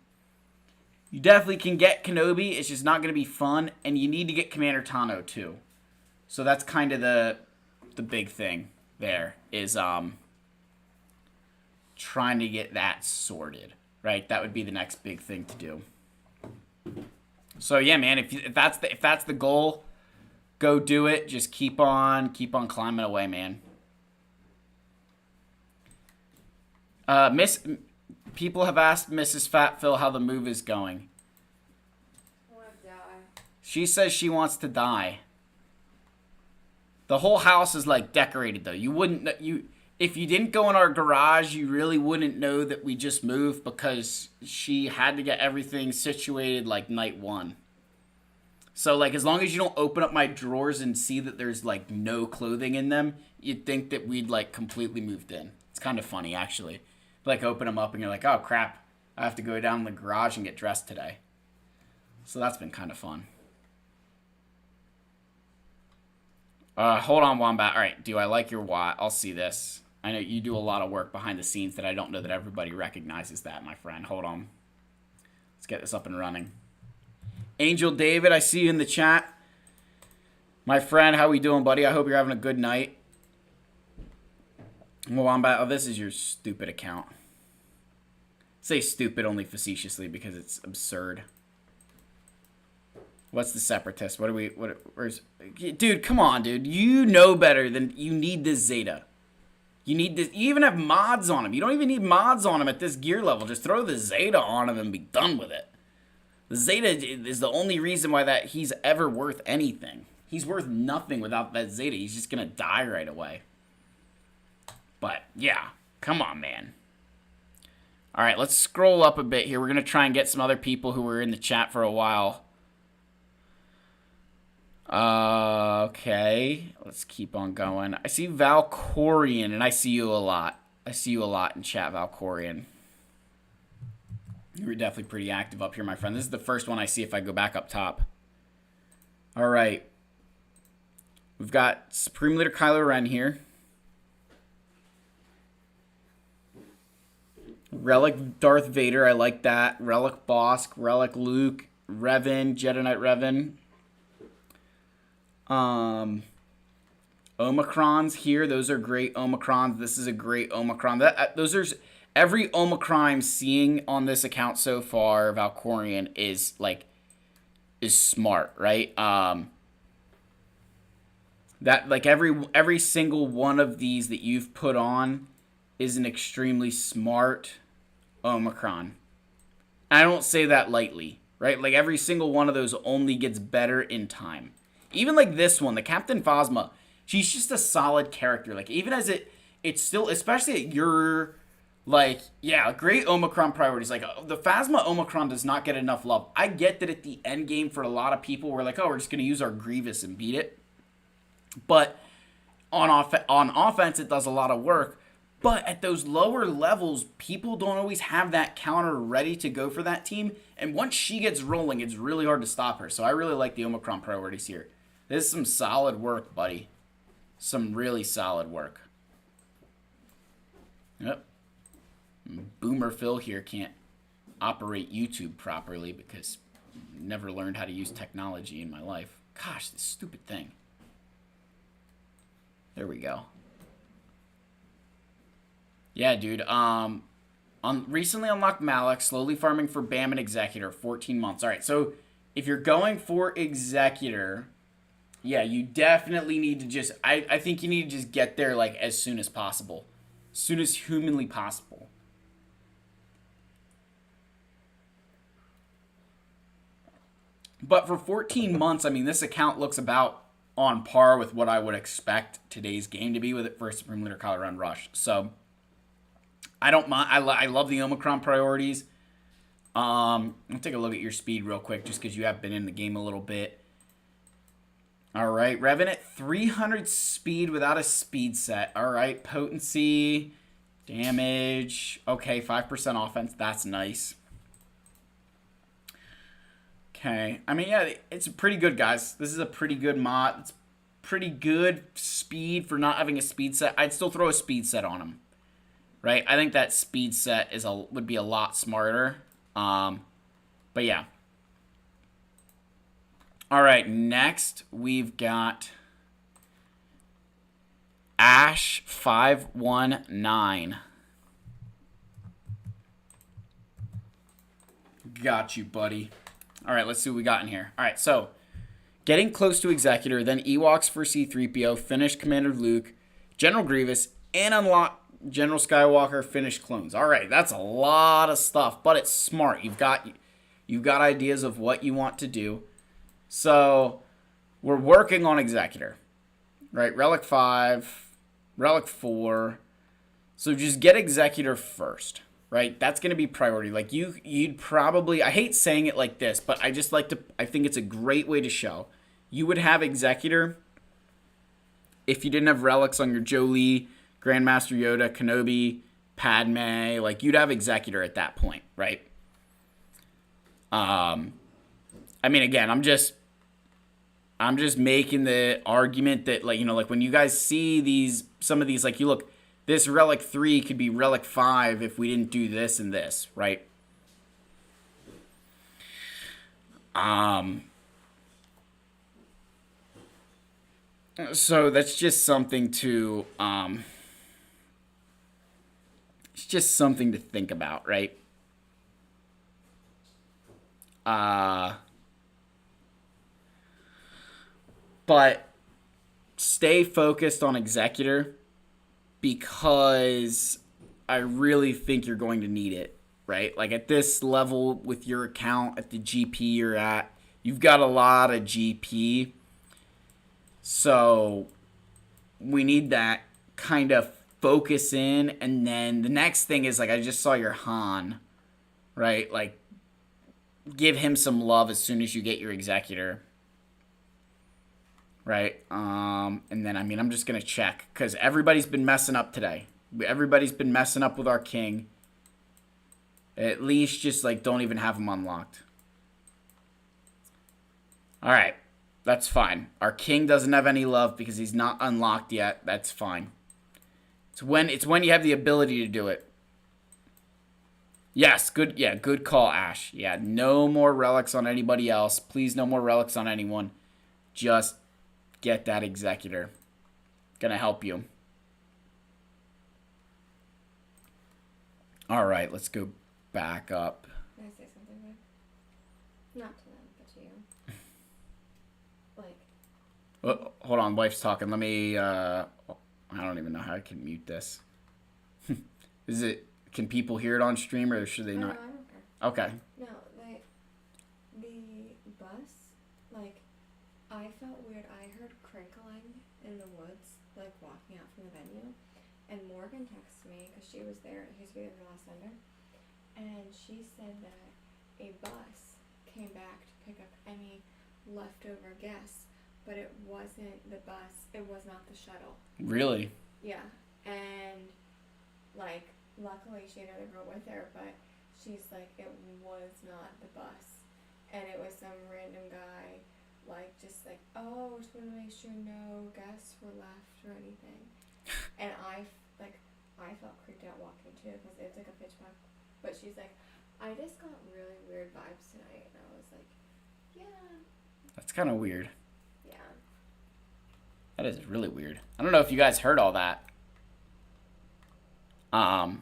get Kenobi. It's just not going to be fun. And you need to get Commander Tano too. So that's kind of the big thing there is trying to get that sorted. Right? That would be the next big thing to do. So yeah, man, if that's the goal, go do it. Just keep on climbing away, man. People have asked Mrs. Fat Phil how the move is going. I want to die. She says she wants to die. The whole house is like decorated though. If you didn't go in our garage, you really wouldn't know that we just moved because she had to get everything situated like night one. So, like, as long as you don't open up my drawers and see that there's, like, no clothing in them, you'd think that we'd, like, completely moved in. It's kind of funny, actually. Like, open them up and you're like, oh, crap. I have to go down in the garage and get dressed today. So that's been kind of fun. Hold on, Wombat. All right, do I like your Watt? I'll see this. I know you do a lot of work behind the scenes that I don't know that everybody recognizes that, my friend. Hold on. Let's get this up and running. Angel David, I see you in the chat. My friend, how we doing, buddy? I hope you're having a good night. Wombat, oh, this is your stupid account. Say stupid only facetiously because it's absurd. What's the Separatist? Where's... Dude, come on, dude. You know better than... You need this Zeta. You need this... You even have mods on him. You don't even need mods on him at this gear level. Just throw the Zeta on him and be done with it. The Zeta is the only reason why that he's ever worth anything. He's worth nothing without that Zeta. He's just going to die right away. But, yeah. Come on, man. All right, let's scroll up a bit here. We're going to try and get some other people who were in the chat for a while. Okay. Let's keep on going. I see Valkorian, and I see you a lot. I see you a lot in chat, Valkorian. You were definitely pretty active up here, my friend. This is the first one I see if I go back up top. All right. We've got Supreme Leader Kylo Ren here. Relic Darth Vader, I like that. Relic Bosk, Relic Luke, Revan, Jedi Knight Revan. Omicrons here. Those are great Omicrons. This is a great Omicron. Those are... Every Omicron I'm seeing on this account so far, Valkorian, is smart, right? That like every single one of these that you've put on is an extremely smart Omicron. I don't say that lightly, right? Like every single one of those only gets better in time. Even like this one, the Captain Phasma, she's just a solid character. Like even as it's still, especially at your... Like, yeah, great Omicron priorities. Like, the Phasma Omicron does not get enough love. I get that at the end game for a lot of people, we're like, oh, we're just going to use our Grievous and beat it. But on offense, it does a lot of work. But at those lower levels, people don't always have that counter ready to go for that team. And once she gets rolling, it's really hard to stop her. So I really like the Omicron priorities here. This is some solid work, buddy. Some really solid work. Yep. Boomer Phil here can't operate YouTube properly because I never learned how to use technology in my life. Gosh, this stupid thing. There we go. Yeah, dude. Recently unlocked Malak, slowly farming for BAM and Executor, 14 months. All right, so if you're going for Executor, yeah, you definitely need to just... I think you need to just get there like as soon as possible. As soon as humanly possible. But for 14 months, I mean, this account looks about on par with what I would expect today's game to be with it for a Supreme Leader Kylo Ren Rush. So I don't mind. I love the Omicron priorities. I'll take a look at your speed real quick just because you have been in the game a little bit. All right, Revenant 300 speed without a speed set. All right, potency, damage. Okay, 5% offense. That's nice. Okay, I mean, yeah, it's pretty good, guys. This is a pretty good mod. It's pretty good speed for not having a speed set. I'd still throw a speed set on him, right? I think that speed set would be a lot smarter. But yeah. All right, next we've got Ash 519. Got you, buddy. All right, let's see what we got in here. All right, so getting close to Executor, then Ewoks for C-3PO, finish Commander Luke, General Grievous, and unlock General Skywalker, finish clones. All right, that's a lot of stuff, but it's smart. You've got ideas of what you want to do. So we're working on Executor, right? Relic 5, Relic 4. So just get Executor first, right? That's going to be priority. Like you'd probably, I hate saying it like this, but I think it's a great way to show. You would have Executor if you didn't have relics on your Jolie, Grandmaster Yoda, Kenobi, Padme. Like you'd have Executor at that point, right? I mean, again, I'm just making the argument that, like, you know, like when you guys see some of these, like, you look, this Relic 3 could be Relic 5 if we didn't do this and this, right? So that's just something to, it's just something to think about, right? But stay focused on Executor because I really think you're going to need it, right? Like at this level with your account, at the GP you're at, you've got a lot of GP. So we need that kind of focus in. And then the next thing is, like, I just saw your Han, right? Like, give him some love as soon as you get your Executor. Right? And then, I mean, I'm just going to check because everybody's been messing up today. Everybody's been messing up with our king. At least just, like, don't even have him unlocked. All right. That's fine. Our king doesn't have any love because he's not unlocked yet. That's fine. It's when you have the ability to do it. Yes, good. Yeah, good call, Ash. Yeah, no more relics on anybody else. Please, no more relics on anyone. Just get that Executor. Gonna help you. All right, let's go back up. Can I say something, babe? Not to them, but to you. Like. Oh, hold on, wife's talking. Let me. I don't even know how I can mute this. Is it? Can people hear it on stream, or should they not? No, I don't care. Okay. No, the bus, like, I felt weird. I heard crinkling in the woods, like, walking out from the venue. And Morgan texted me, because she was there. She used to be there for last Thunder. And she said that a bus came back to pick up any leftover guests, but it wasn't the bus. It was not the shuttle. Really? Yeah. And, like, luckily she had another girl with her, but she's like, it was not the bus. And it was some random guy, like, just like, oh, just want to make sure no guests were left or anything. And I felt creeped out walking too, because it's like a pitch black. But she's like, I just got really weird vibes tonight. And I was like, yeah. That's kind of weird. Yeah. That is really weird. I don't know if you guys heard all that. All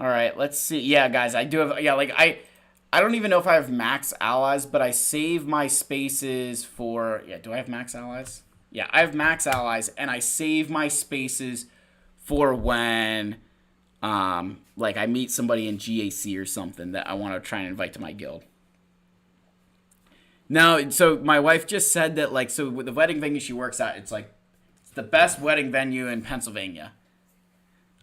right, let's see. Yeah, guys, I do have, yeah, like, I don't even know if I have max allies, but I save my spaces for, yeah, do I have max allies? Yeah, I have max allies, and I save my spaces for when, like, I meet somebody in GAC or something that I want to try and invite to my guild. No, so my wife just said that, like, so with the wedding venue she works at, it's like it's the best wedding venue in Pennsylvania.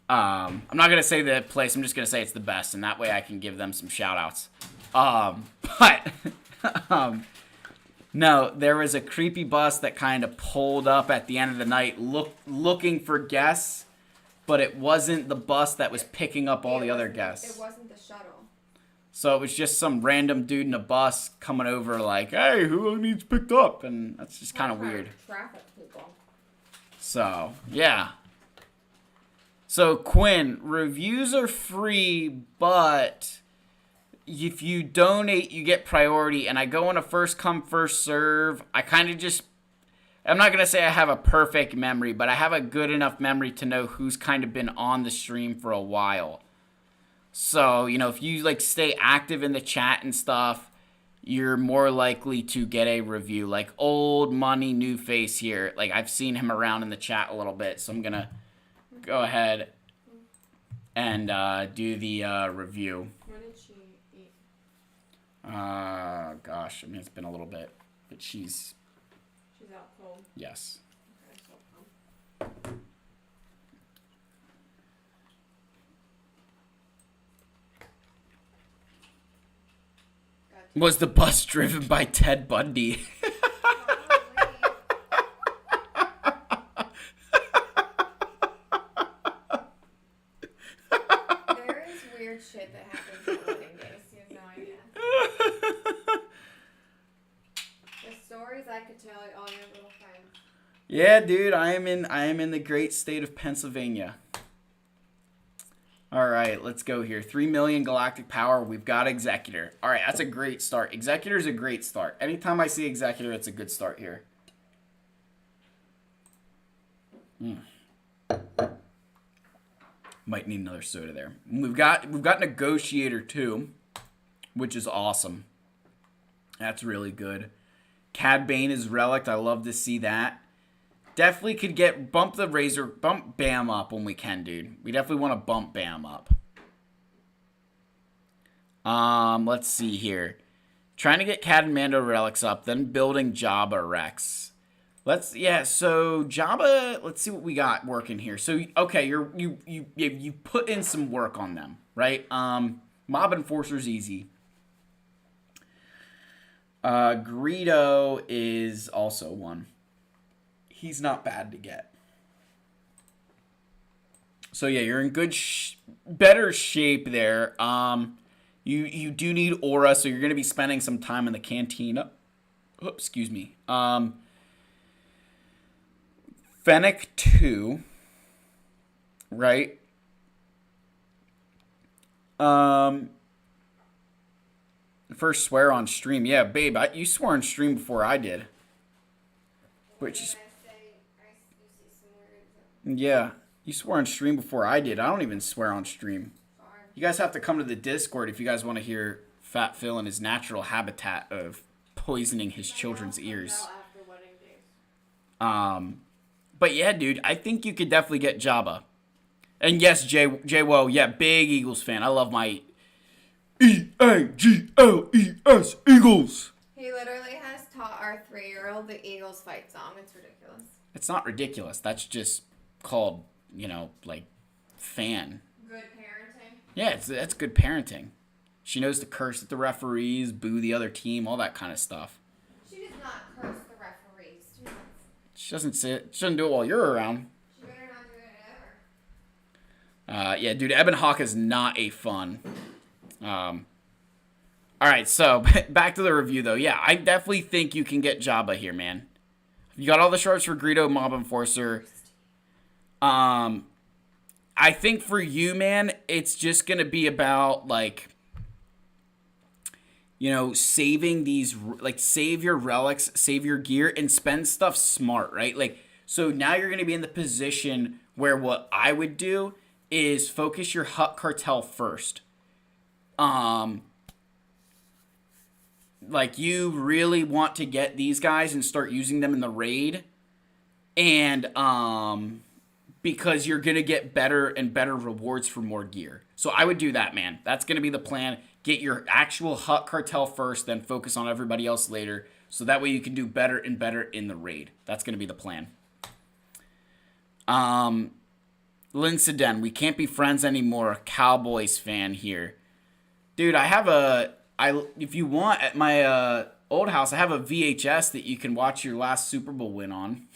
I'm not gonna say the place. I'm just gonna say it's the best, and that way I can give them some shout outs. But no, there was a creepy bus that kind of pulled up at the end of the night, looking for guests, but it wasn't the bus that was picking up all the other guests. It wasn't the shuttle. So it was just some random dude in a bus coming over, like, "Hey, who needs picked up?" And that's just kind of weird. Traffic people. So yeah. So, Quinn, reviews are free, but if you donate, you get priority. And I go on a first come, first serve. I kind of just, I'm not going to say I have a perfect memory, but I have a good enough memory to know who's kind of been on the stream for a while. So, you know, if you, like, stay active in the chat and stuff, you're more likely to get a review. Like, old money, new face here. Like, I've seen him around in the chat a little bit, so I'm going to go ahead and do the review. What did she eat? Gosh, I mean, it's been a little bit, but she's out cold. Yes. Okay, so cold. Was the bus driven by Ted Bundy? Shit that happens on wedding days. You have no idea. The stories I could tell all your little friends. Yeah, dude, I am in the great state of Pennsylvania. All right, let's go here. 3 million galactic power. We've got Executor. All right, that's a great start. Executor is a great start. Anytime I see Executor, it's a good start here. Might need another soda there. We've got Negotiator too, which is awesome. That's really good. Cad Bane is Relic. I love to see that. Definitely could bump Bam up when we can, dude. We definitely want to bump Bam up. Let's see here. Trying to get Cad and Mando Relics up, then building Jabba Rex. So Jabba, let's see what we got working here. So, okay, you put in some work on them, right? Mob Enforcer's easy. Greedo is also one. He's not bad to get. So, yeah, you're in better shape there. You do need aura, so you're going to be spending some time in the cantina. Oh, excuse me. Fennec 2, right? First swear on stream. Yeah, babe, you swore on stream before I did. Which is... Yeah, you swore on stream before I did. I don't even swear on stream. You guys have to come to the Discord if you guys want to hear Fat Phil in his natural habitat of poisoning his children's ears. But yeah, dude, I think you could definitely get Jabba. And yes, J-Wo, yeah, big Eagles fan. I love my E-A-G-L-E-S, Eagles. He literally has taught our 3-year-old the Eagles fight song. It's ridiculous. It's not ridiculous. That's just called, like, fan. Good parenting. Yeah, that's good parenting. She knows to curse at the referees, boo the other team, all that kind of stuff. She does not curse the referees. She doesn't do it while you're around. She better not do it ever. Yeah, dude, Ebon Hawk is not a fun. All right, so back to the review, though. Yeah, I definitely think you can get Jabba here, man. You got all the shards for Greedo, Mob Enforcer. I think for you, man, it's just going to be about, like, saving these, like, save your relics, save your gear, and spend stuff smart, right? Like, so now you're going to be in the position where what I would do is focus your Hut Cartel first. Like, you really want to get these guys and start using them in the raid. And, because you're going to get better and better rewards for more gear. So I would do that, man. That's going to be the plan. Get your actual Hut Cartel first, then focus on everybody else later. So that way you can do better and better in the raid. That's going to be the plan. Lynn Sedan, we can't be friends anymore. Cowboys fan here. Dude, if you want, at my old house, I have a VHS that you can watch your last Super Bowl win on.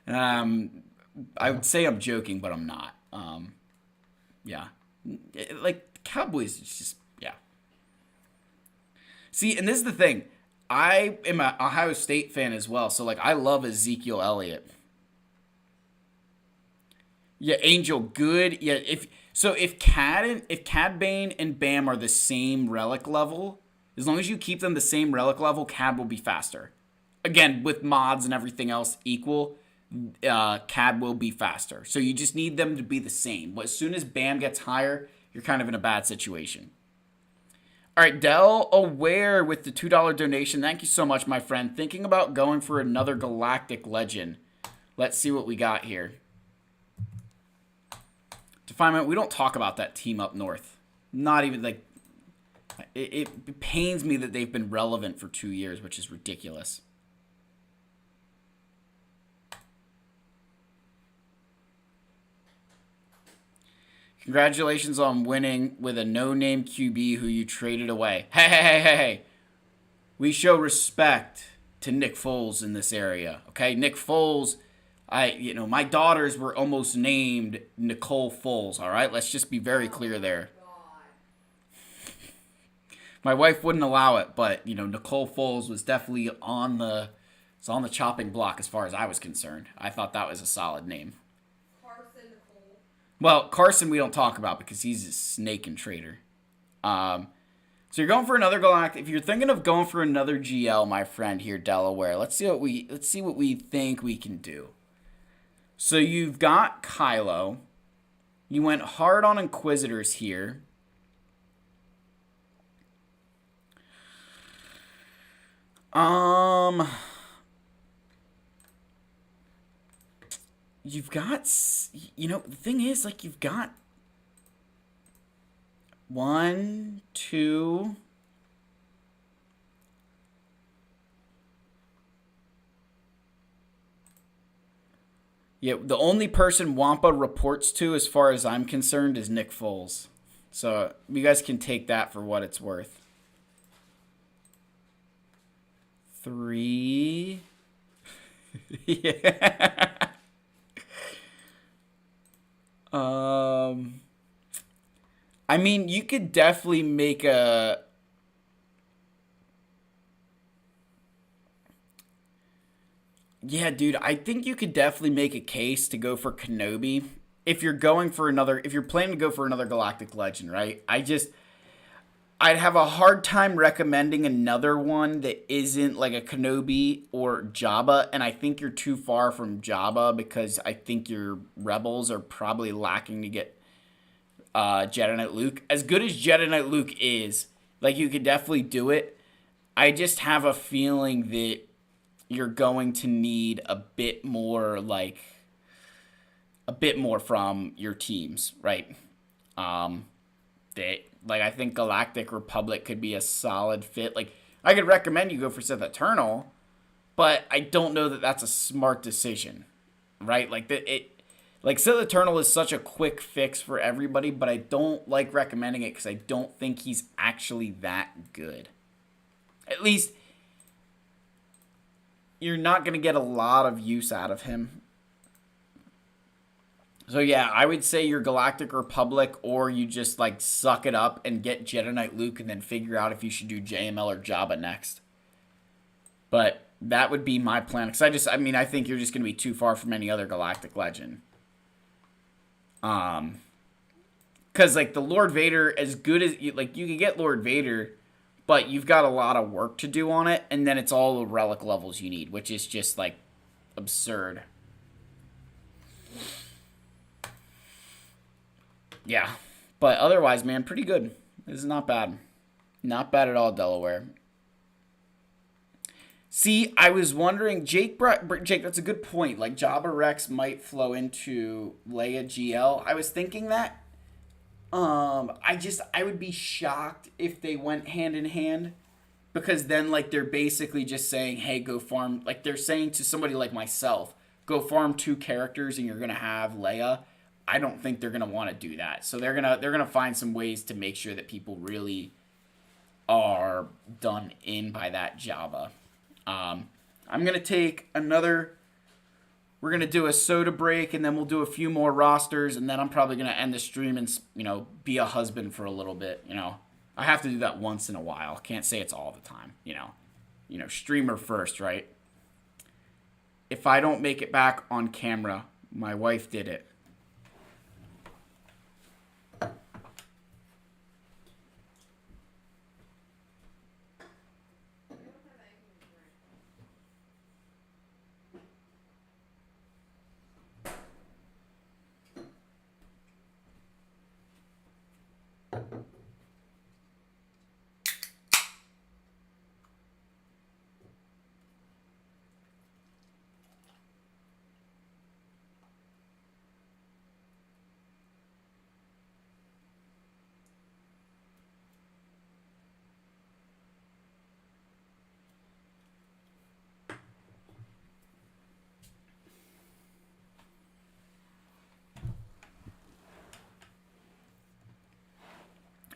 I would say I'm joking, but I'm not. Yeah. Like, Cowboys, it's just, yeah. See, and this is the thing. I am an Ohio State fan as well, so, like, I love Ezekiel Elliott. Yeah, Angel, good. Yeah, if Cad Bane and Bam are the same relic level, as long as you keep them the same relic level, Cad will be faster. Again, with mods and everything else equal, Cad will be faster. So you just need them to be the same. As soon as Bam gets higher, you're kind of in a bad situation. All right, Dell Aware with the $2 donation. Thank you so much, my friend. Thinking about going for another Galactic Legend. Let's see what we got here. Definement, we don't talk about that team up north. Not even, like, it pains me that they've been relevant for 2 years, which is ridiculous. Congratulations on winning with a no-name QB who you traded away. Hey. We show respect to Nick Foles in this area, okay? Nick Foles, my daughters were almost named Nicole Foles, all right? Let's just be very clear there. My wife wouldn't allow it, but, Nicole Foles was definitely on the chopping block as far as I was concerned. I thought that was a solid name. Well, Carson we don't talk about because he's a snake and traitor. So you're going for another Galactic. If you're thinking of going for another GL, my friend here, Delaware, let's see what we think we can do. So you've got Kylo. You went hard on Inquisitors here. You've got, the thing is, like, you've got 1, 2. Yeah, the only person Wampa reports to, as far as I'm concerned, is Nick Foles. So you guys can take that for what it's worth. 3. Yeah. I mean, you could definitely make a... Yeah, dude, I think you could definitely make a case to go for Kenobi. If you're planning to go for another Galactic Legend, right? I'd have a hard time recommending another one that isn't like a Kenobi or Jabba, and I think you're too far from Jabba because I think your Rebels are probably lacking to get Jedi Knight Luke. As good as Jedi Knight Luke is, like, you could definitely do it. I just have a feeling that you're going to need a bit more from your teams, right? I think Galactic Republic could be a solid fit. Like, I could recommend you go for Sith Eternal, but I don't know that that's a smart decision, right? Sith Eternal is such a quick fix for everybody, but I don't like recommending it because I don't think he's actually that good. At least, you're not going to get a lot of use out of him. So yeah, I would say your Galactic Republic, or you just suck it up and get Jedi Knight Luke and then figure out if you should do JML or Jabba next. But that would be my plan. Because I think you're just going to be too far from any other Galactic Legend. Because the Lord Vader, as good as you can get Lord Vader, but you've got a lot of work to do on it, and then it's all the relic levels you need, which is just absurd. Yeah, but otherwise, man, pretty good. This is not bad. Not bad at all, Delaware. See, I was wondering, Jake, that's a good point. Jabba Rex might flow into Leia GL. I was thinking that. I would be shocked if they went hand in hand. because then like they're basically just saying, hey, go farm, like they're saying to somebody like myself, go farm 2 characters and you're gonna have Leia. I don't think they're gonna want to do that. So they're gonna find some ways to make sure that people really are done in by that Jabba. I'm gonna take another. We're gonna do a soda break, and then we'll do a few more rosters, and then I'm probably gonna end the stream and be a husband for a little bit. I have to do that once in a while. Can't say it's all the time. Streamer first, right? If I don't make it back on camera, my wife did it.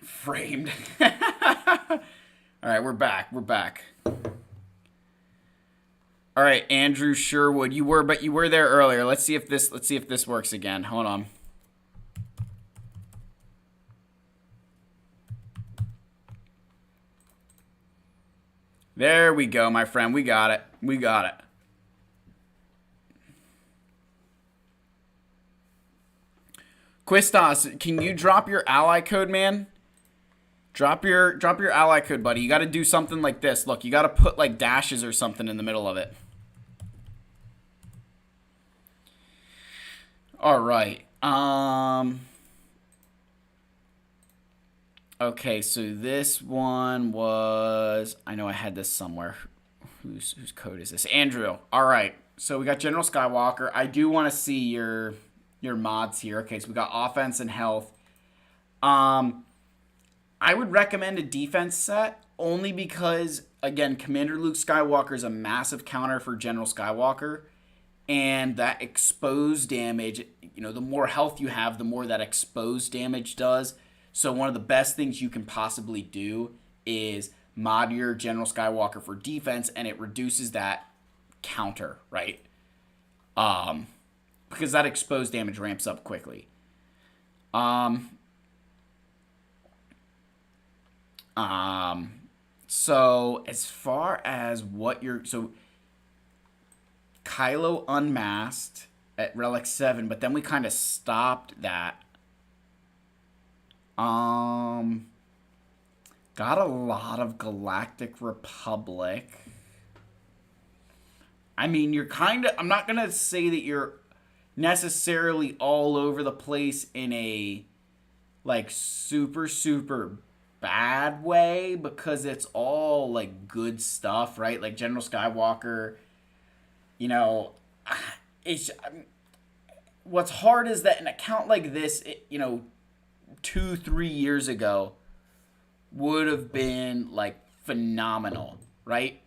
Framed. All right, we're back. All right, Andrew Sherwood, you were there earlier. Let's see if this works again. Hold on. There we go, my friend. We got it. Quistas, can you drop your ally code, man? Drop your ally code, buddy. You got to do something like this. Look, you got to put like dashes or something in the middle of it. All right. Okay, so this one was, I know I had this somewhere. Whose code is this? Andrew. All right. So we got General Skywalker. I do want to see your mods here. Okay, so we got offense and health. I would recommend a defense set only because, again, Commander Luke Skywalker is a massive counter for General Skywalker. And that exposed damage, the more health you have, the more that exposed damage does. So one of the best things you can possibly do is mod your General Skywalker for defense, and it reduces that counter, right? Because that exposed damage ramps up quickly. So as far as Kylo unmasked at Relic 7, but then we kind of stopped that. Got a lot of Galactic Republic. I mean, I'm not going to say that you're necessarily all over the place in a, like, super, super bad way, because it's all, like, good stuff, right? Like, General Skywalker, what's hard is that an account like this, 2-3 years ago would have been like phenomenal, right?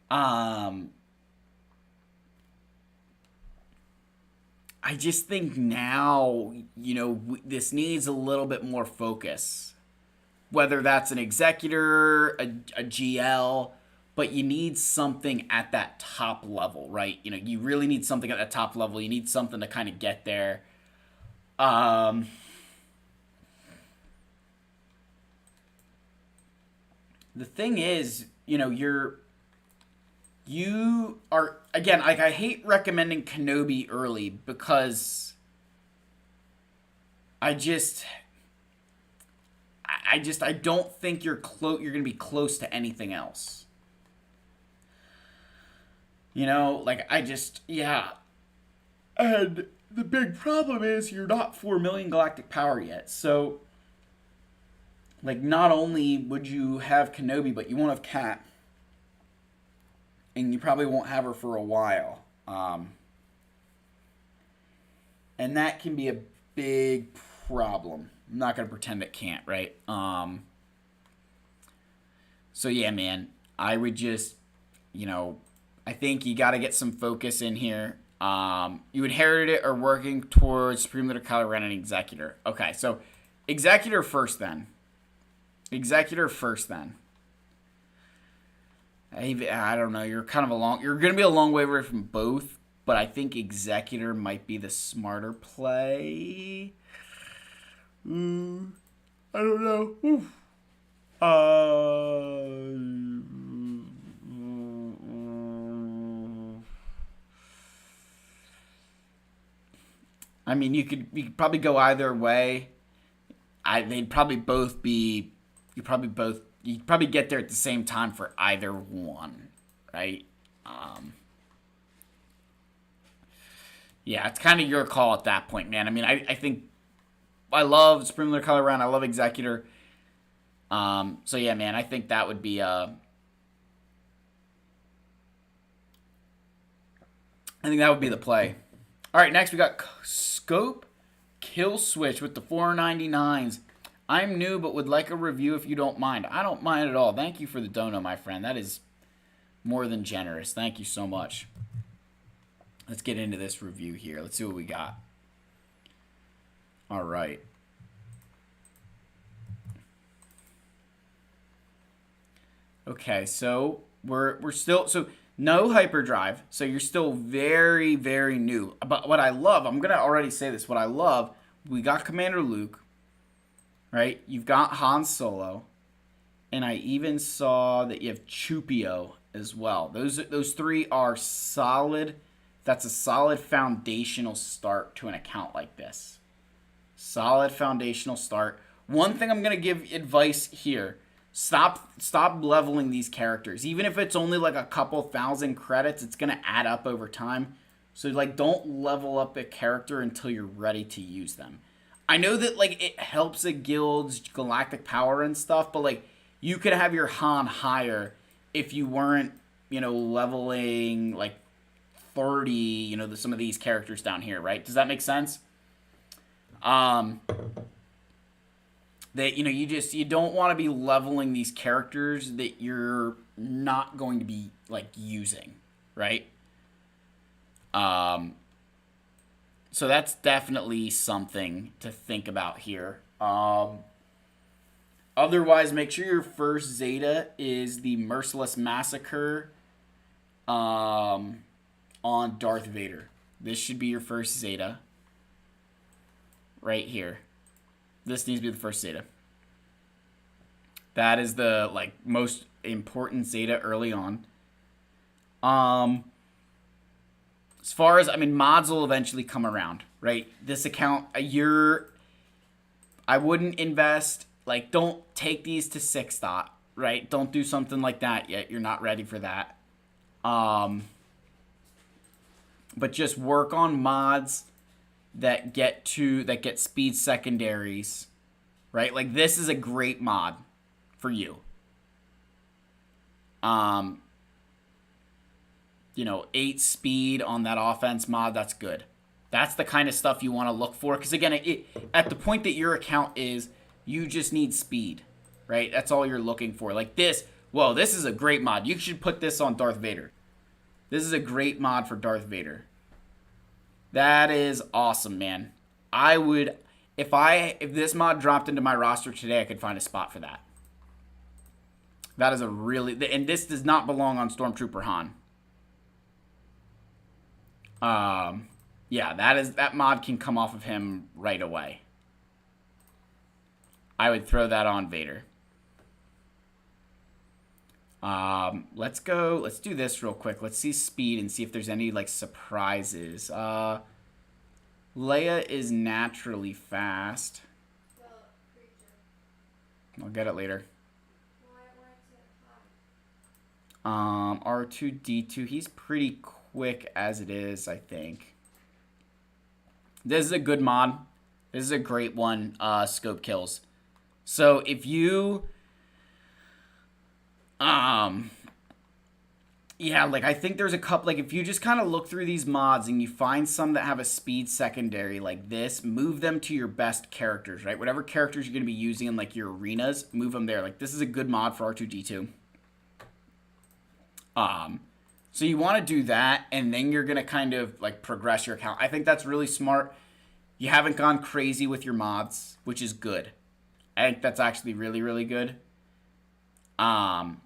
I just think now, this needs a little bit more focus. Whether that's an executor, a GL, but you need something at that top level, right? You really need something at that top level. You need something to kind of get there. The thing is, you are, again, like, I hate recommending Kenobi early because I don't think you're going to be close to anything else. Yeah. And the big problem is you're not 4 million galactic power yet. So, like, not only would you have Kenobi, but you won't have Kat. And you probably won't have her for a while. And that can be a big problem. I'm not going to pretend it can't, right? So yeah, man, I would just, you know, I think you got to get some focus in here. You inherited it or working towards Supreme Leader Kylo Ren and Executor. Okay, so Executor first then. Executor first then. I don't know. You're kind of you're going to be a long way away from both, but I think Executor might be the smarter play. I don't know. Oof. I mean, you could probably go either way. They'd probably both be. You'd probably get there at the same time for either one, right? Yeah, it's kind of your call at that point, man. I mean, I think I love Supreme Leader Kylo Ren. I love Executor. So yeah, man, I think that would be I think that would be the play. All right, next we got Scope Killswitch with the 499s. I'm new, but would like a review if you don't mind. I don't mind at all. Thank you for the dono, my friend. That is more than generous. Thank you so much. Let's get into this review here. Let's see what we got. All right. Okay, so we're still no hyperdrive, so you're still very, very new. But what I love, I'm gonna already say this. What I love, we got Commander Luke, right? You've got Han Solo, and I even saw that you have Chupio as well. Those three are solid. That's a solid foundational start to an account like this. Solid foundational start. One thing I'm gonna give advice here. Stop leveling these characters. Even if it's only like a couple thousand credits, it's going to add up over time. So like don't level up a character until you're ready to use them. I know that like it helps a guild's galactic power and stuff, but like you could have your Han higher if you weren't, leveling like 30, some of these characters down here, right? Does that make sense? That you don't want to be leveling these characters that you're not going to be like using, right? So that's definitely something to think about here. Otherwise, make sure your first Zeta is the Merciless Massacre on Darth Vader. This should be your first Zeta right here. This needs to be the first Zeta. That is the most important Zeta early on. As far as mods will eventually come around, right? This account I wouldn't invest. Don't take these to 6 dot, right? Don't do something like that yet. You're not ready for that. But just work on mods that get speed secondaries, right? Like this is a great mod for you. 8 speed on that offense mod, that's good. That's the kind of stuff you want to look for. Because again, at the point that your account is, you just need speed, right? That's all you're looking for. Like this, this is a great mod. You should put this on Darth Vader. This is a great mod for Darth Vader. That is awesome, man. I would, if this mod dropped into my roster today, I could find a spot for that. That is a really, and this does not belong on Stormtrooper Han. Yeah, that mod can come off of him right away. I would throw that on Vader. Let's do this real quick. Let's see speed and see if there's any surprises. Leia is naturally fast. I'll get it later. R2-D2, he's pretty quick as it is, I think. This is a good mod. This is a great one, scope kills. So if you I think there's a couple, if you just kind of look through these mods and you find some that have a speed secondary like this, move them to your best characters, right? Whatever characters you're going to be using in your arenas, move them there. This is a good mod for R2-D2. So you want to do that, and then you're going to kind of like progress your account. I think that's really smart. You haven't gone crazy with your mods, which is good. I think that's actually really, really good.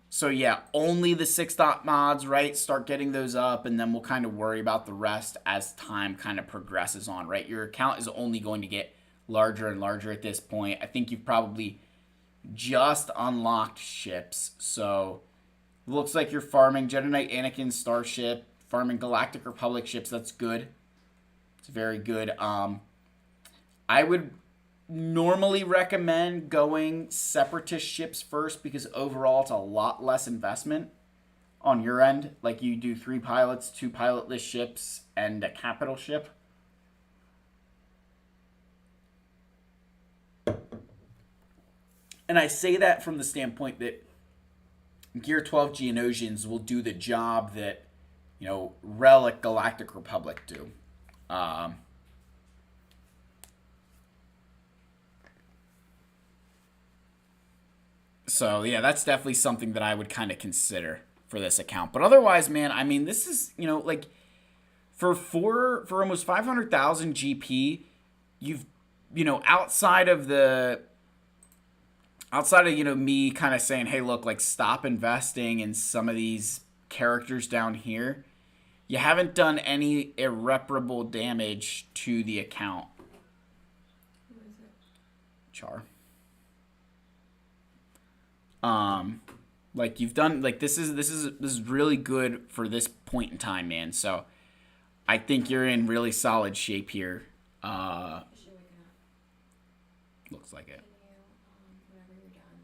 So yeah, only the 6-dot mods, right? Start getting those up, and then we'll kind of worry about the rest as time kind of progresses on, right? Your account is only going to get larger and larger at this point. I think you've probably just unlocked ships, so looks like you're farming Jedi Knight Anakin's starship, farming Galactic Republic ships. That's good. It's very good. I would normally recommend going Separatist ships first because overall it's a lot less investment on your end. Like you do 3 pilots, 2 pilotless ships, and a capital ship. And I say that from the standpoint that Gear 12 Geonosians will do the job that, Relic Galactic Republic do. So, yeah, that's definitely something that I would kind of consider for this account. But otherwise, man, I mean, this is, for almost 500,000 GP, you've, outside of me kind of saying, hey, look, like, stop investing in some of these characters down here, you haven't done any irreparable damage to the account. What is it? Char. Like you've done, like this is really good for this point in time, man. So I think you're in really solid shape here. Looks like it. Can you, whenever you're done,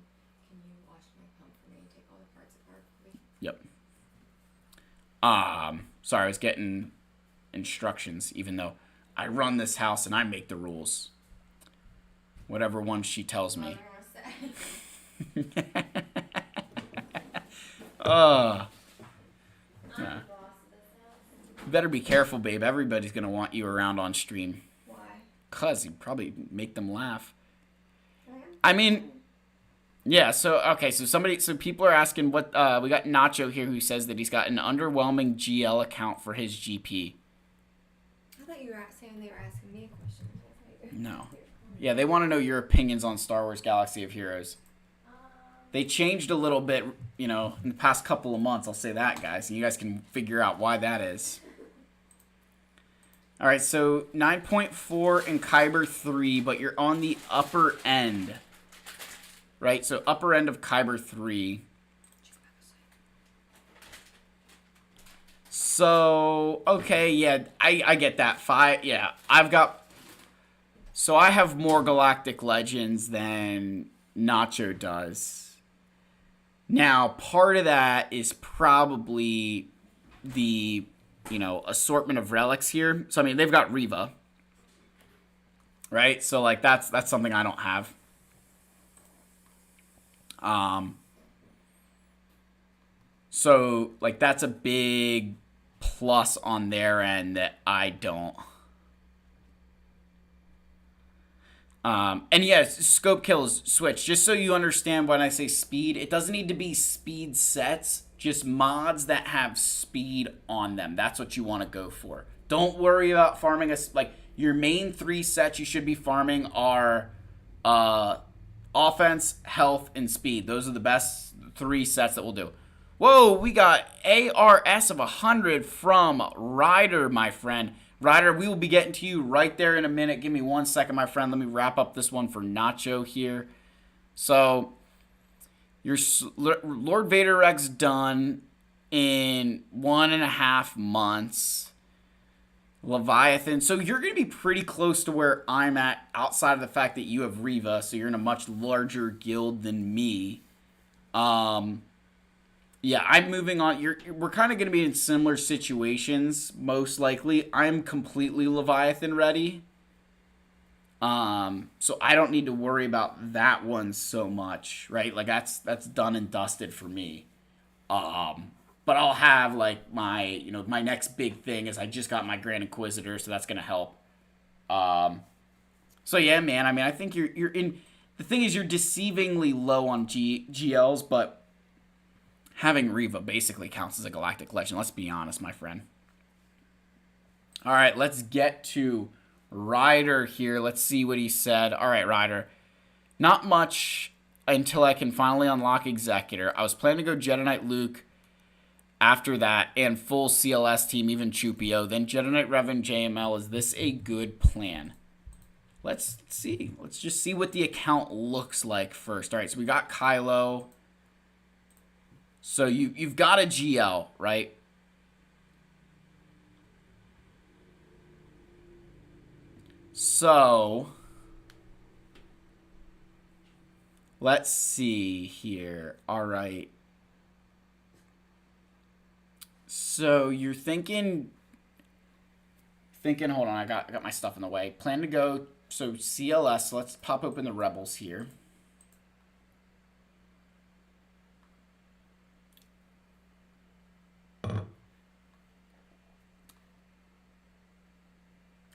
can you wash my pump for me and take all the parts apart for me? Yep. Sorry, I was getting instructions, even though I run this house and I make the rules. Whatever one she tells me. Yeah. You better be careful, babe. Everybody's gonna want you around on stream. Why? 'Cause you probably make them laugh. I mean, yeah. So people are asking what. We got Nacho here who says that he's got an underwhelming GL account for his GP. I thought you were saying they were asking me a question. No. Yeah, they want to know your opinions on Star Wars Galaxy of Heroes. They changed a little bit, in the past couple of months. I'll say that, guys. And you guys can figure out why that is. All right, so 9.4 in Kyber 3, but you're on the upper end. Right? So upper end of Kyber 3. So, okay, yeah, I get that. 5, yeah. So I have more Galactic Legends than Nacho does. Now, part of that is probably the, assortment of relics here. So, I mean, they've got Reva. Right? So, like, that's something I don't have. So, like, that's a big plus on their end that I don't. And yes, scope kills switch. Just so you understand when I say speed, it doesn't need to be speed sets, just mods that have speed on them. That's what you want to go for. Don't worry about farming your main 3 sets you should be farming are offense, health, and speed. Those are the best 3 sets that we'll do. Whoa, we got ARS of 100 from Ryder, my friend. Ryder, we will be getting to you right there in a minute. Give me 1 second, my friend. Let me wrap up this one for Nacho here. So, your Lord Vader Rex done in 1.5 months. Leviathan. So, you're going to be pretty close to where I'm at outside of the fact that you have Reva. So, you're in a much larger guild than me. Yeah, I'm moving on. We're kind of going to be in similar situations, most likely. I'm completely Leviathan ready. So I don't need to worry about that one so much, right? Like, that's done and dusted for me. But I'll have, like, my next big thing is I just got my Grand Inquisitor, so that's going to help. So, yeah, man, I mean, I think you're in... The thing is, you're deceivingly low on GLs, but... Having Reva basically counts as a galactic legend. Let's be honest, my friend. All right, let's get to Ryder here. Let's see what he said. All right, Ryder. Not much until I can finally unlock Executor. I was planning to go Jedi Knight Luke after that and full CLS team, even Chupio. Then Jedi Knight Revan JML. Is this a good plan? Let's see. Let's just see what the account looks like first. All right, so we got Kylo. So you've got a GL, right? So let's see here. All right. So you're thinking, hold on, I got my stuff in the way. Plan to go, so CLS, so let's pop open the Rebels here.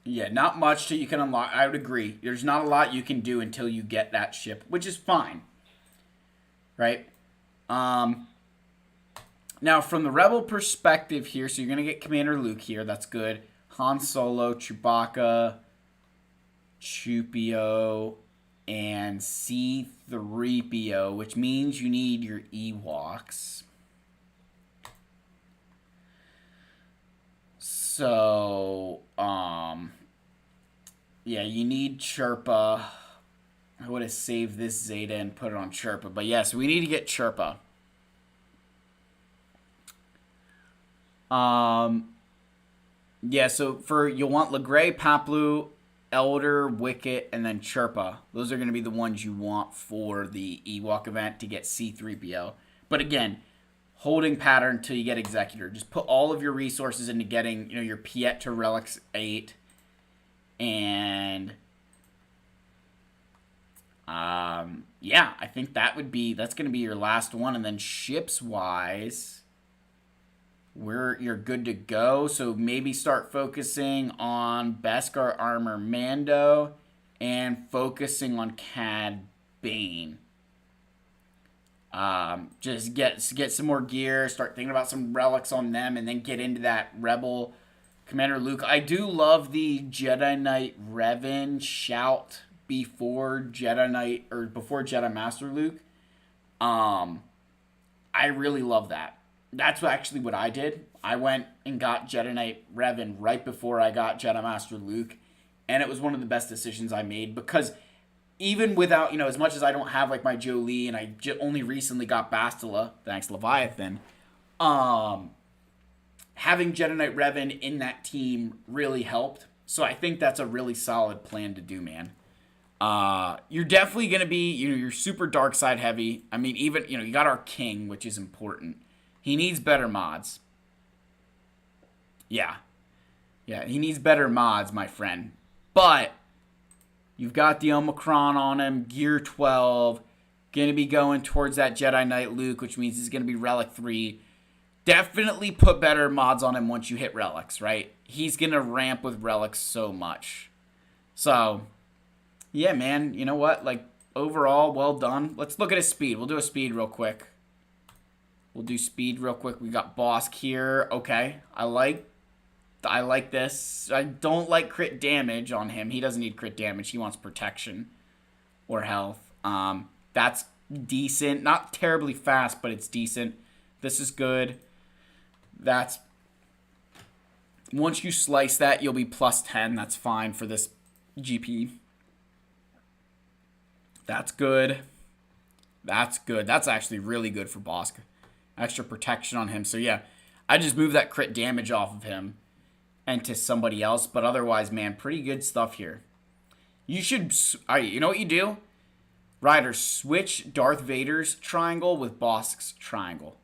Yeah, not much till you can unlock. I would agree. There's not a lot you can do until you get that ship, which is fine. Right? Now, from the Rebel perspective here, so you're going to get Commander Luke here. That's good. Han Solo, Chewbacca, Chupio, and C-3PO, which means you need your Ewoks. So, yeah, you need Chirpa. I would have saved this Zeta and put it on Chirpa. But yes, we need to get Chirpa. Yeah, so you'll want Legray, Paplu, Elder, Wicket, and then Chirpa. Those are going to be the ones you want for the Ewok event to get C-3PO. But again, holding pattern until you get Executor. Just put all of your resources into getting, your Piet to Relics 8. And yeah, I think that's going to be your last one. And then ships wise, you're good to go. So maybe start focusing on Beskar Armor Mando and focusing on Cad Bane. Just get some more gear, start thinking about some relics on them, and then get into that Rebel Commander Luke. I do love the Jedi Knight Revan shout before Jedi Knight or before Jedi Master Luke. I really love that. That's actually what I did. I went and got Jedi Knight Revan right before I got Jedi Master Luke, and it was one of the best decisions I made because even without, as much as I don't have like my Jolie and I only recently got Bastila, thanks Leviathan, having Jedi Knight Revan in that team really helped. So I think that's a really solid plan to do, man. You're definitely going to be, you're super dark side heavy. I mean, even, you got our king, which is important. He needs better mods. Yeah, he needs better mods, my friend. But you've got the Omicron on him, Gear 12, going to be going towards that Jedi Knight Luke, which means he's going to be Relic 3. Definitely put better mods on him once you hit Relics, right? He's going to ramp with Relics so much. So, yeah, man, you know what? Like, overall, well done. Let's look at his speed. We'll do a speed real quick. We got Bosk here. Okay, I like this. I don't like crit damage on him. He doesn't need crit damage. He wants protection or health. That's decent. Not terribly fast, but it's decent. This is good. Once you slice that, you'll be plus 10. That's fine for this GP. That's good. That's actually really good for Bosk. Extra protection on him. So yeah, I just moved that crit damage off of him and to somebody else. But otherwise, man, pretty good stuff here. You should, all right, you know what you do? Ryder, switch Darth Vader's triangle with Bosk's triangle.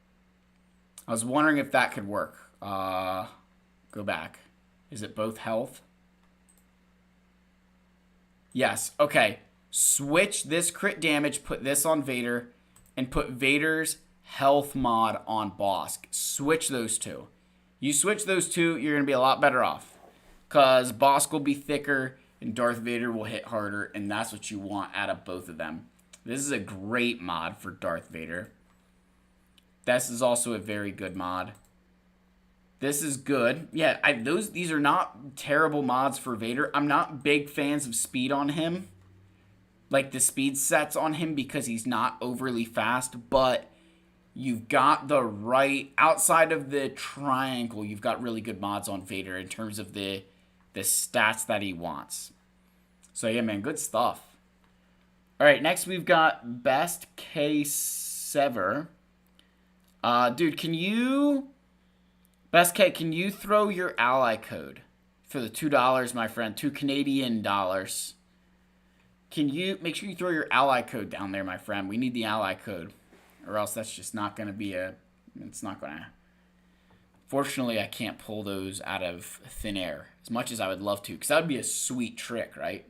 I was wondering if that could work. Go back. Is it both health? Yes. Okay. Switch this crit damage, put this on Vader, and put Vader's health mod on Bosk. Switch those two. You switch those two, you're going to be a lot better off. Because Bosk will be thicker and Darth Vader will hit harder, and that's what you want out of both of them. This is a great mod for Darth Vader. This is also a very good mod. This is good. Yeah, these are not terrible mods for Vader. I'm not big fans of speed on him. Like the speed sets on him because he's not overly fast, but you've got the right, outside of the triangle, you've got really good mods on Vader in terms of the stats that he wants. So yeah, man, good stuff. All right, next we've got Best Case Ever. Dude, Best K, can you throw your ally code for the $2, my friend? $2 Canadian. Can you make sure you throw your ally code down there, my friend? We need the ally code, or else that's just not going to be it's not going to. Fortunately, I can't pull those out of thin air as much as I would love to, because that would be a sweet trick, right?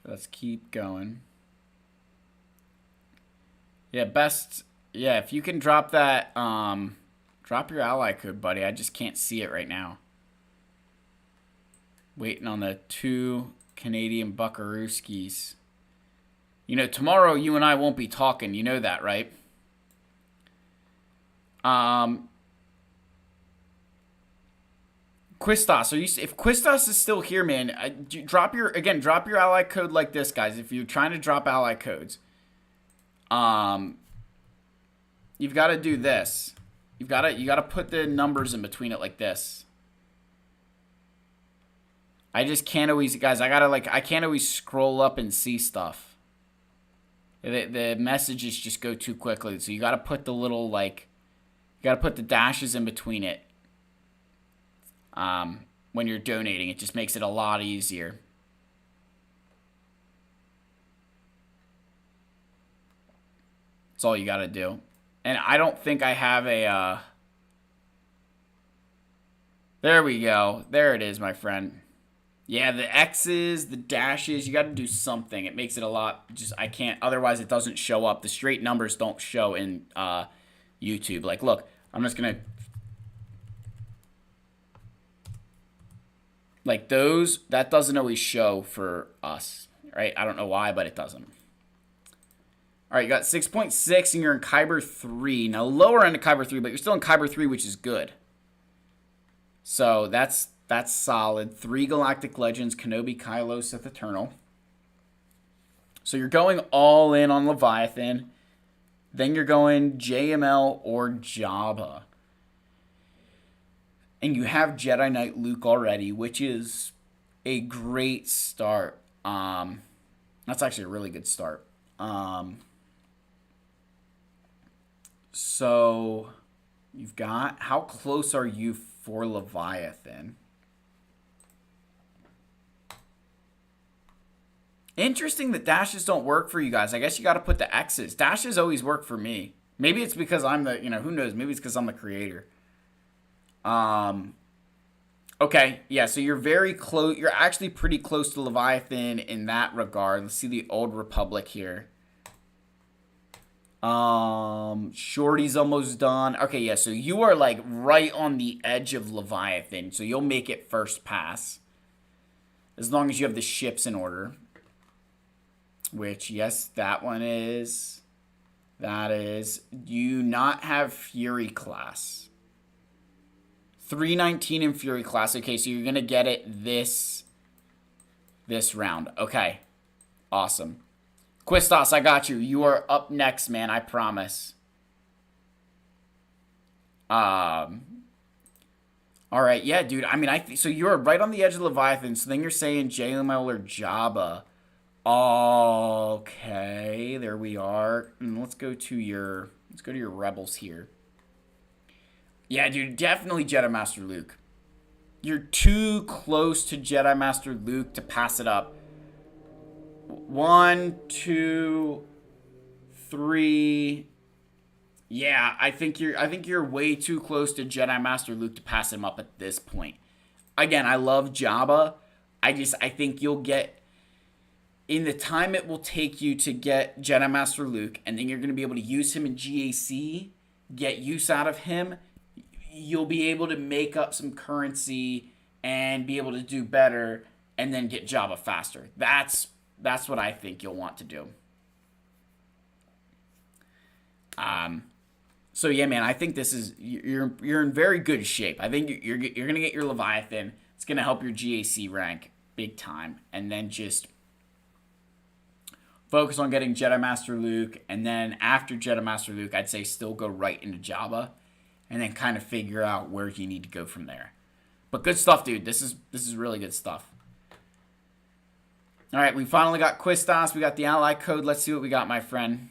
Let's keep going. Yeah, if you can drop that, drop your ally code, buddy. I just can't see it right now. Waiting on the 2 Canadian buckarooskies. You know, tomorrow you and I won't be talking. You know that, right? Quistas, if Quistas is still here, man, drop your ally code like this, guys. If you're trying to drop ally codes, you've got to do this. You got to put the numbers in between it like this. I just can't always, guys. I can't always scroll up and see stuff. The messages just go too quickly, so you got to put the little you got to put the dashes in between it. When you're donating, it just makes it a lot easier. That's all you got to do. And I don't think I have a, there we go. There it is, my friend. Yeah, the X's, the dashes, you got to do something. It makes it a lot, I can't, otherwise it doesn't show up. The straight numbers don't show in, YouTube. Like, look, I'm just going to, like those, that doesn't always show for us, right? I don't know why, but it doesn't. All right, you got 6.6 and you're in Kyber 3. Now, lower end of Kyber 3, but you're still in Kyber 3, which is good. So that's solid. 3 Galactic Legends, Kenobi, Kylo, Sith Eternal. So you're going all in on Leviathan. Then you're going JML or Jabba. And you have Jedi Knight Luke already, which is a great start. That's actually a really good start. So you've got, how close are you for Leviathan? Interesting that dashes don't work for you guys. I guess you got to put the X's. Dashes always work for me. Maybe it's because I'm the, who knows? Maybe it's because I'm the creator. Okay, yeah, so you're very close. You're actually pretty close to Leviathan in that regard. Let's see the Old Republic here. Shorty's almost done. Okay, yeah, so you are like right on the edge of Leviathan, so you'll make it first pass. As long as you have the ships in order. Which, yes, that one is. That is. Do you not have Fury class? 319 in Fury class. Okay, so you're going to get it this round. Okay. Awesome. Quistas, I got you. You are up next, man. I promise. All right. Yeah, dude. I mean, so you're right on the edge of Leviathan. So then you're saying JML or Jabba. Okay. There we are. And let's go to your rebels here. Yeah, dude, definitely Jedi Master Luke. You're too close to Jedi Master Luke to pass it up. 1, 2, 3, Yeah, I think you're way too close to Jedi Master Luke to pass him up at this point. Again, I love Jabba. I think you'll get in the time it will take you to get Jedi Master Luke, and then you're going to be able to use him in GAC, get use out of him. You'll be able to make up some currency and be able to do better, and then get Jabba faster. That's what I think you'll want to do. So yeah, man, I think this is you're in very good shape. I think you're gonna get your Leviathan. It's gonna help your GAC rank big time, and then just focus on getting Jedi Master Luke, and then after Jedi Master Luke, I'd say still go right into Jabba, and then kind of figure out where you need to go from there. But good stuff, dude. This is really good stuff. All right, we finally got Quistas. We got the ally code. Let's see what we got, my friend.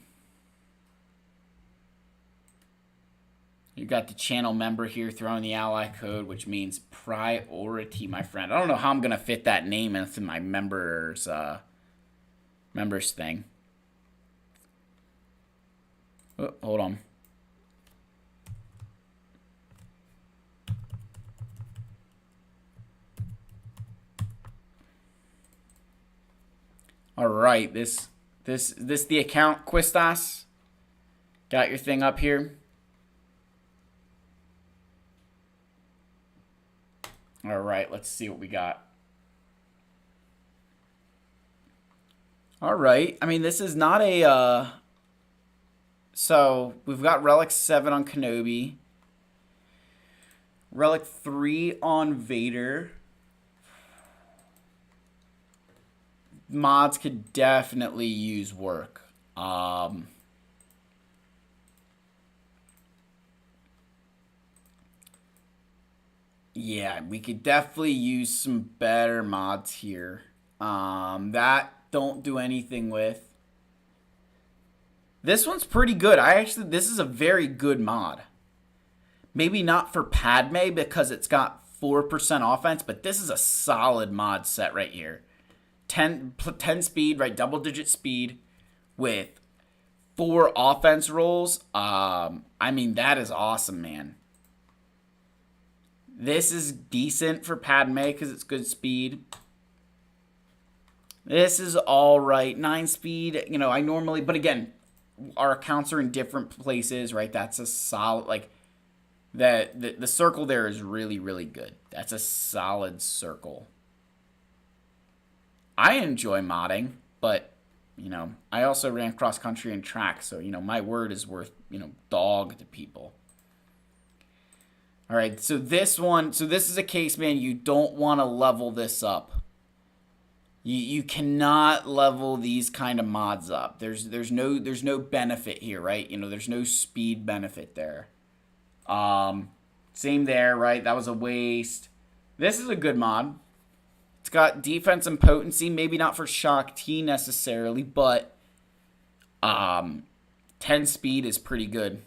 You got the channel member here throwing the ally code, which means priority, my friend. I don't know how I'm gonna fit that name into my members thing. Oh, hold on. All right, this the account, Quistas. Got your thing up here. All right, let's see what we got. All right, I mean, this is not a, so we've got Relic 7 on Kenobi. Relic 3 on Vader. Mods could definitely use work. Yeah, we could definitely use some better mods here. That don't do anything with. This one's pretty good. This is a very good mod. Maybe not for Padme because it's got 4% offense, but this is a solid mod set right here. 10 speed, right? Double digit speed with 4 offense rolls. I mean, that is awesome, man. This is decent for Padme because it's good speed. This is all right. 9 speed, you know, I normally, but again, our accounts are in different places, right? That's a solid, like, the circle there is really, really good. That's a solid circle. I enjoy modding, but, you know, I also ran cross country and track, so, you know, my word is worth, you know, dog to people. All right, so this is a case, man, you don't want to level this up. You cannot level these kind of mods up. There's no benefit here, right? You know, there's no speed benefit there. Same there, right? That was a waste. This is a good mod. It's got defense and potency, maybe not for Shock T necessarily, but 10 speed is pretty good.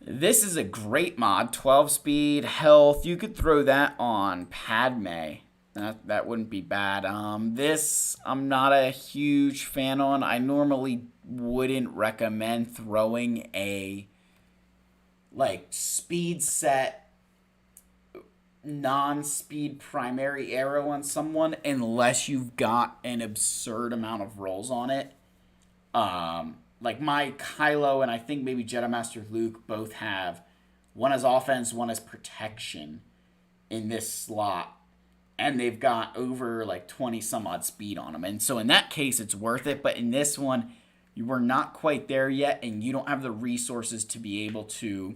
This is a great mod. 12 speed, health. You could throw that on Padme. That wouldn't be bad. This I'm not a huge fan on. I normally wouldn't recommend throwing a like speed set non-speed primary arrow on someone unless you've got an absurd amount of rolls on it. Like my Kylo and I think maybe Jedi Master Luke both have one as offense, one as protection in this slot. And they've got over like 20 some odd speed on them. And so in that case, it's worth it. But in this one, you were not quite there yet. And you don't have the resources to be able to,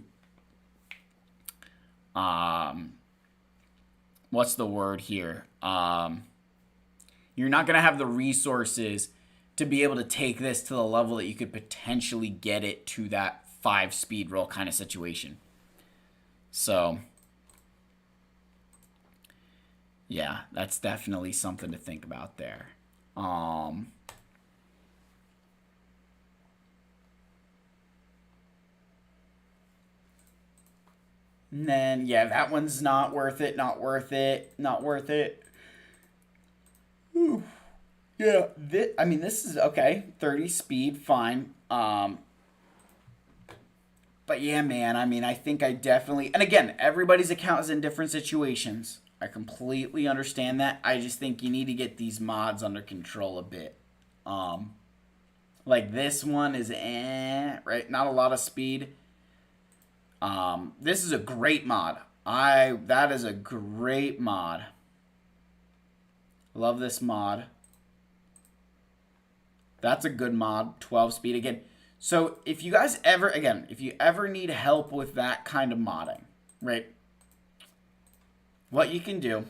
what's the word here? You're not going to have the resources to be able to take this to the level that you could potentially get it to that 5 speed roll kind of situation. So, yeah, that's definitely something to think about there. And then, yeah, that one's not worth it, not worth it, not worth it. Whew. Yeah, this is okay. 30 speed, fine. But yeah, man, I think I definitely, and again, everybody's account is in different situations. I completely understand that. I just think you need to get these mods under control a bit. Um, like this one is right? Not a lot of speed. This is a great mod. That is a great mod. Love this mod. That's a good mod. 12 speed again. So if you guys ever, again, if you ever need help with that kind of modding, right? What you can do,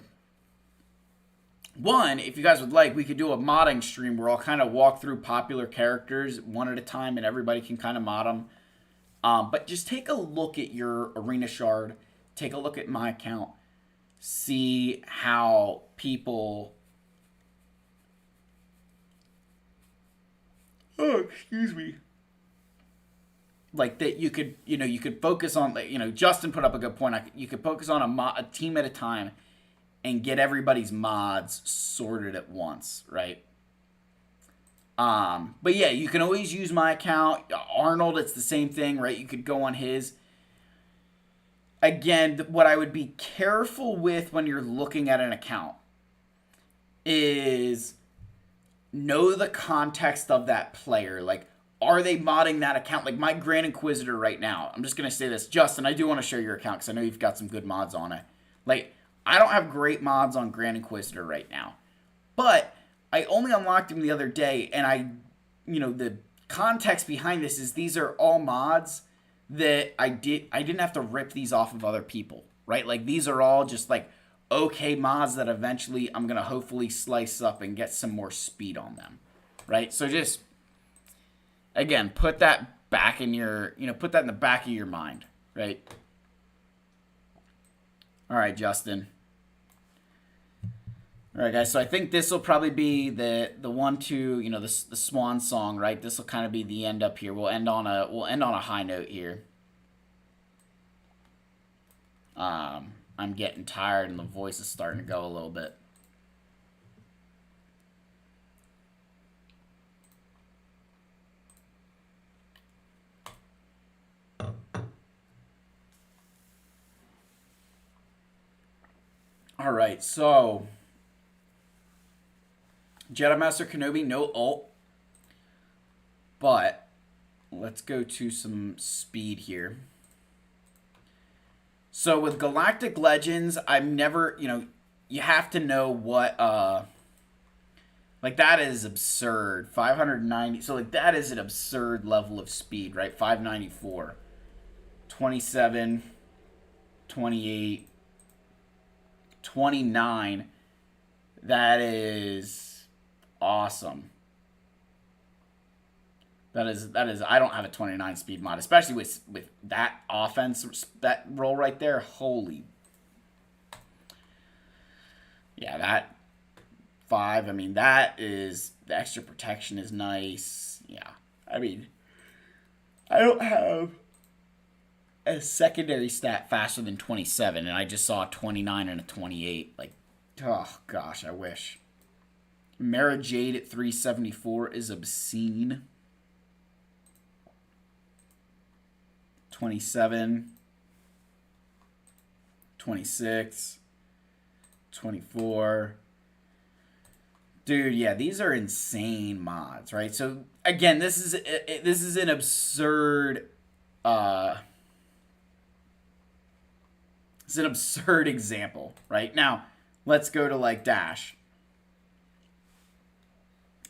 one, if you guys would like, we could do a modding stream where I'll kind of walk through popular characters one at a time and everybody can kind of mod them. But just take a look at your arena shard. Take a look at my account. See how people... Oh, excuse me. Like that you could focus on, Justin put up a good point. You could focus on a team at a time and get everybody's mods sorted at once, right? But yeah, you can always use my account. Arnold, it's the same thing, right? You could go on his. Again, what I would be careful with when you're looking at an account is know the context of that player. Like, are they modding that account? Like my Grand Inquisitor right now. I'm just going to say this. Justin, I do want to share your account because I know you've got some good mods on it. Like, I don't have great mods on Grand Inquisitor right now. But I only unlocked him the other day, and the context behind this is these are all mods that I didn't have to rip these off of other people, right? Like, these are all just, like, okay mods that eventually I'm going to hopefully slice up and get some more speed on them, right? So just... Again, put that back in put that in the back of your mind, right? All right, Justin. All right, guys. So I think this will probably be the 1-2, the swan song, right? This will kind of be the end up here. We'll end on a high note here. I'm getting tired and the voice is starting to go a little bit. All right, so Jedi Master Kenobi, no ult, but let's go to some speed here. So with Galactic Legends, I've never, you have to know what, like that is absurd. 590, so like that is an absurd level of speed, right? 594, 27, 28, 29. That is awesome. That is I don't have a 29 speed mod, especially with that offense, that roll right there. Holy. Yeah, that 5, that is, the extra protection is nice. Yeah. I don't have a secondary stat faster than 27, and I just saw a 29 and a 28. Like, oh gosh, I wish. Mara Jade at 374 is obscene. 27, 26, 24. Dude, yeah, these are insane mods, right? So again, this is an absurd it's an absurd example, right? Now, let's go to like Dash.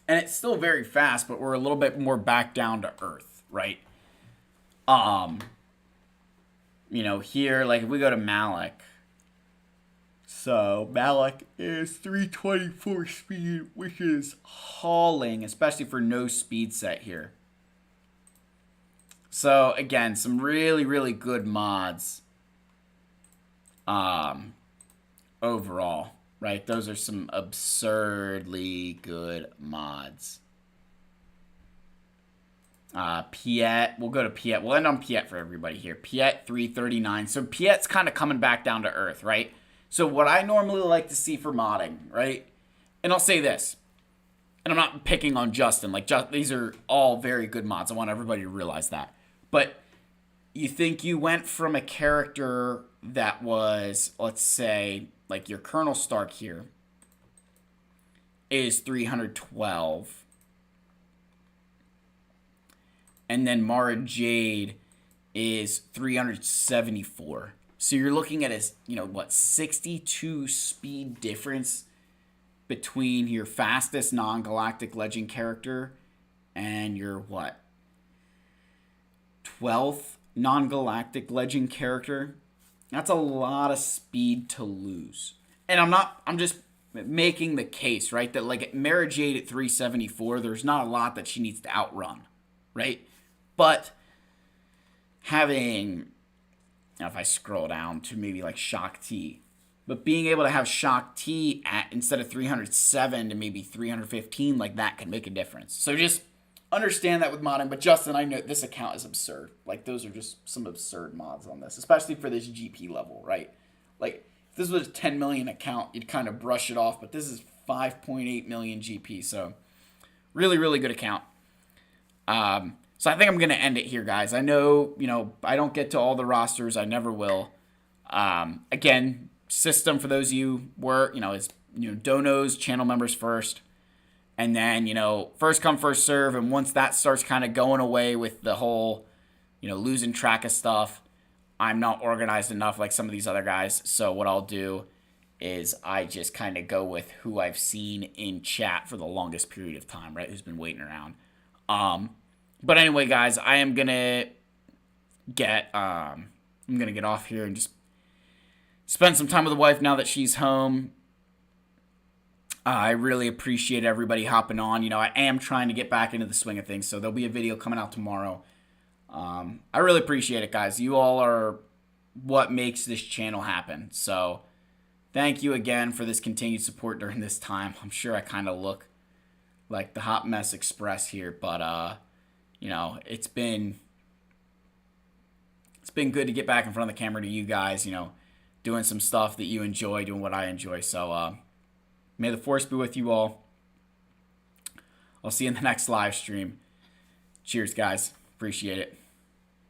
And it's still very fast, but we're a little bit more back down to earth, right? Here, like if we go to Malik. So Malik is 324 speed, which is hauling, especially for no speed set here. So again, some really, really good mods. Overall, right? Those are some absurdly good mods. Piet, we'll go to Piet. We'll end on Piet for everybody here. Piet 339. So Piet's kind of coming back down to earth, right? So what I normally like to see for modding, right? And I'll say this. And I'm not picking on Justin. Like, these are all very good mods. I want everybody to realize that. But you think you went from a character that was, let's say, like your Colonel Stark here is 312. And then Mara Jade is 374. So you're looking at a, 62 speed difference between your fastest non-galactic legend character and your 12th non-galactic legend character. That's a lot of speed to lose. And I'm just making the case, right? That like at Mara Jade at 374, there's not a lot that she needs to outrun, right? But having, now if I scroll down to maybe like Shock T, but being able to have Shock T at instead of 307 to maybe 315, like that can make a difference. So just understand that with modding. But Justin, I know this account is absurd. Like those are just some absurd mods on this, especially for this GP level, right? Like if this was a 10 million account, you'd kind of brush it off, but this is 5.8 million GP, so really, really good account. So I think I'm going to end it here, guys. I know, I don't get to all the rosters. I never will. Again, system for those of you were, is, donos, channel members first. And then, first come, first serve. And once that starts kind of going away with the whole, losing track of stuff, I'm not organized enough like some of these other guys. So what I'll do is I just kind of go with who I've seen in chat for the longest period of time, right? Who's been waiting around. But anyway, guys, I am gonna get off here and just spend some time with the wife now that she's home. I really appreciate everybody hopping on. I am trying to get back into the swing of things, so there'll be a video coming out tomorrow. I really appreciate it, guys. You all are what makes this channel happen. So thank you again for this continued support during this time. I'm sure I kind of look like the Hot Mess Express here, but it's been good to get back in front of the camera to you guys, doing some stuff that you enjoy, doing what I enjoy. So may the force be with you all. I'll see you in the next live stream. Cheers, guys. Appreciate it.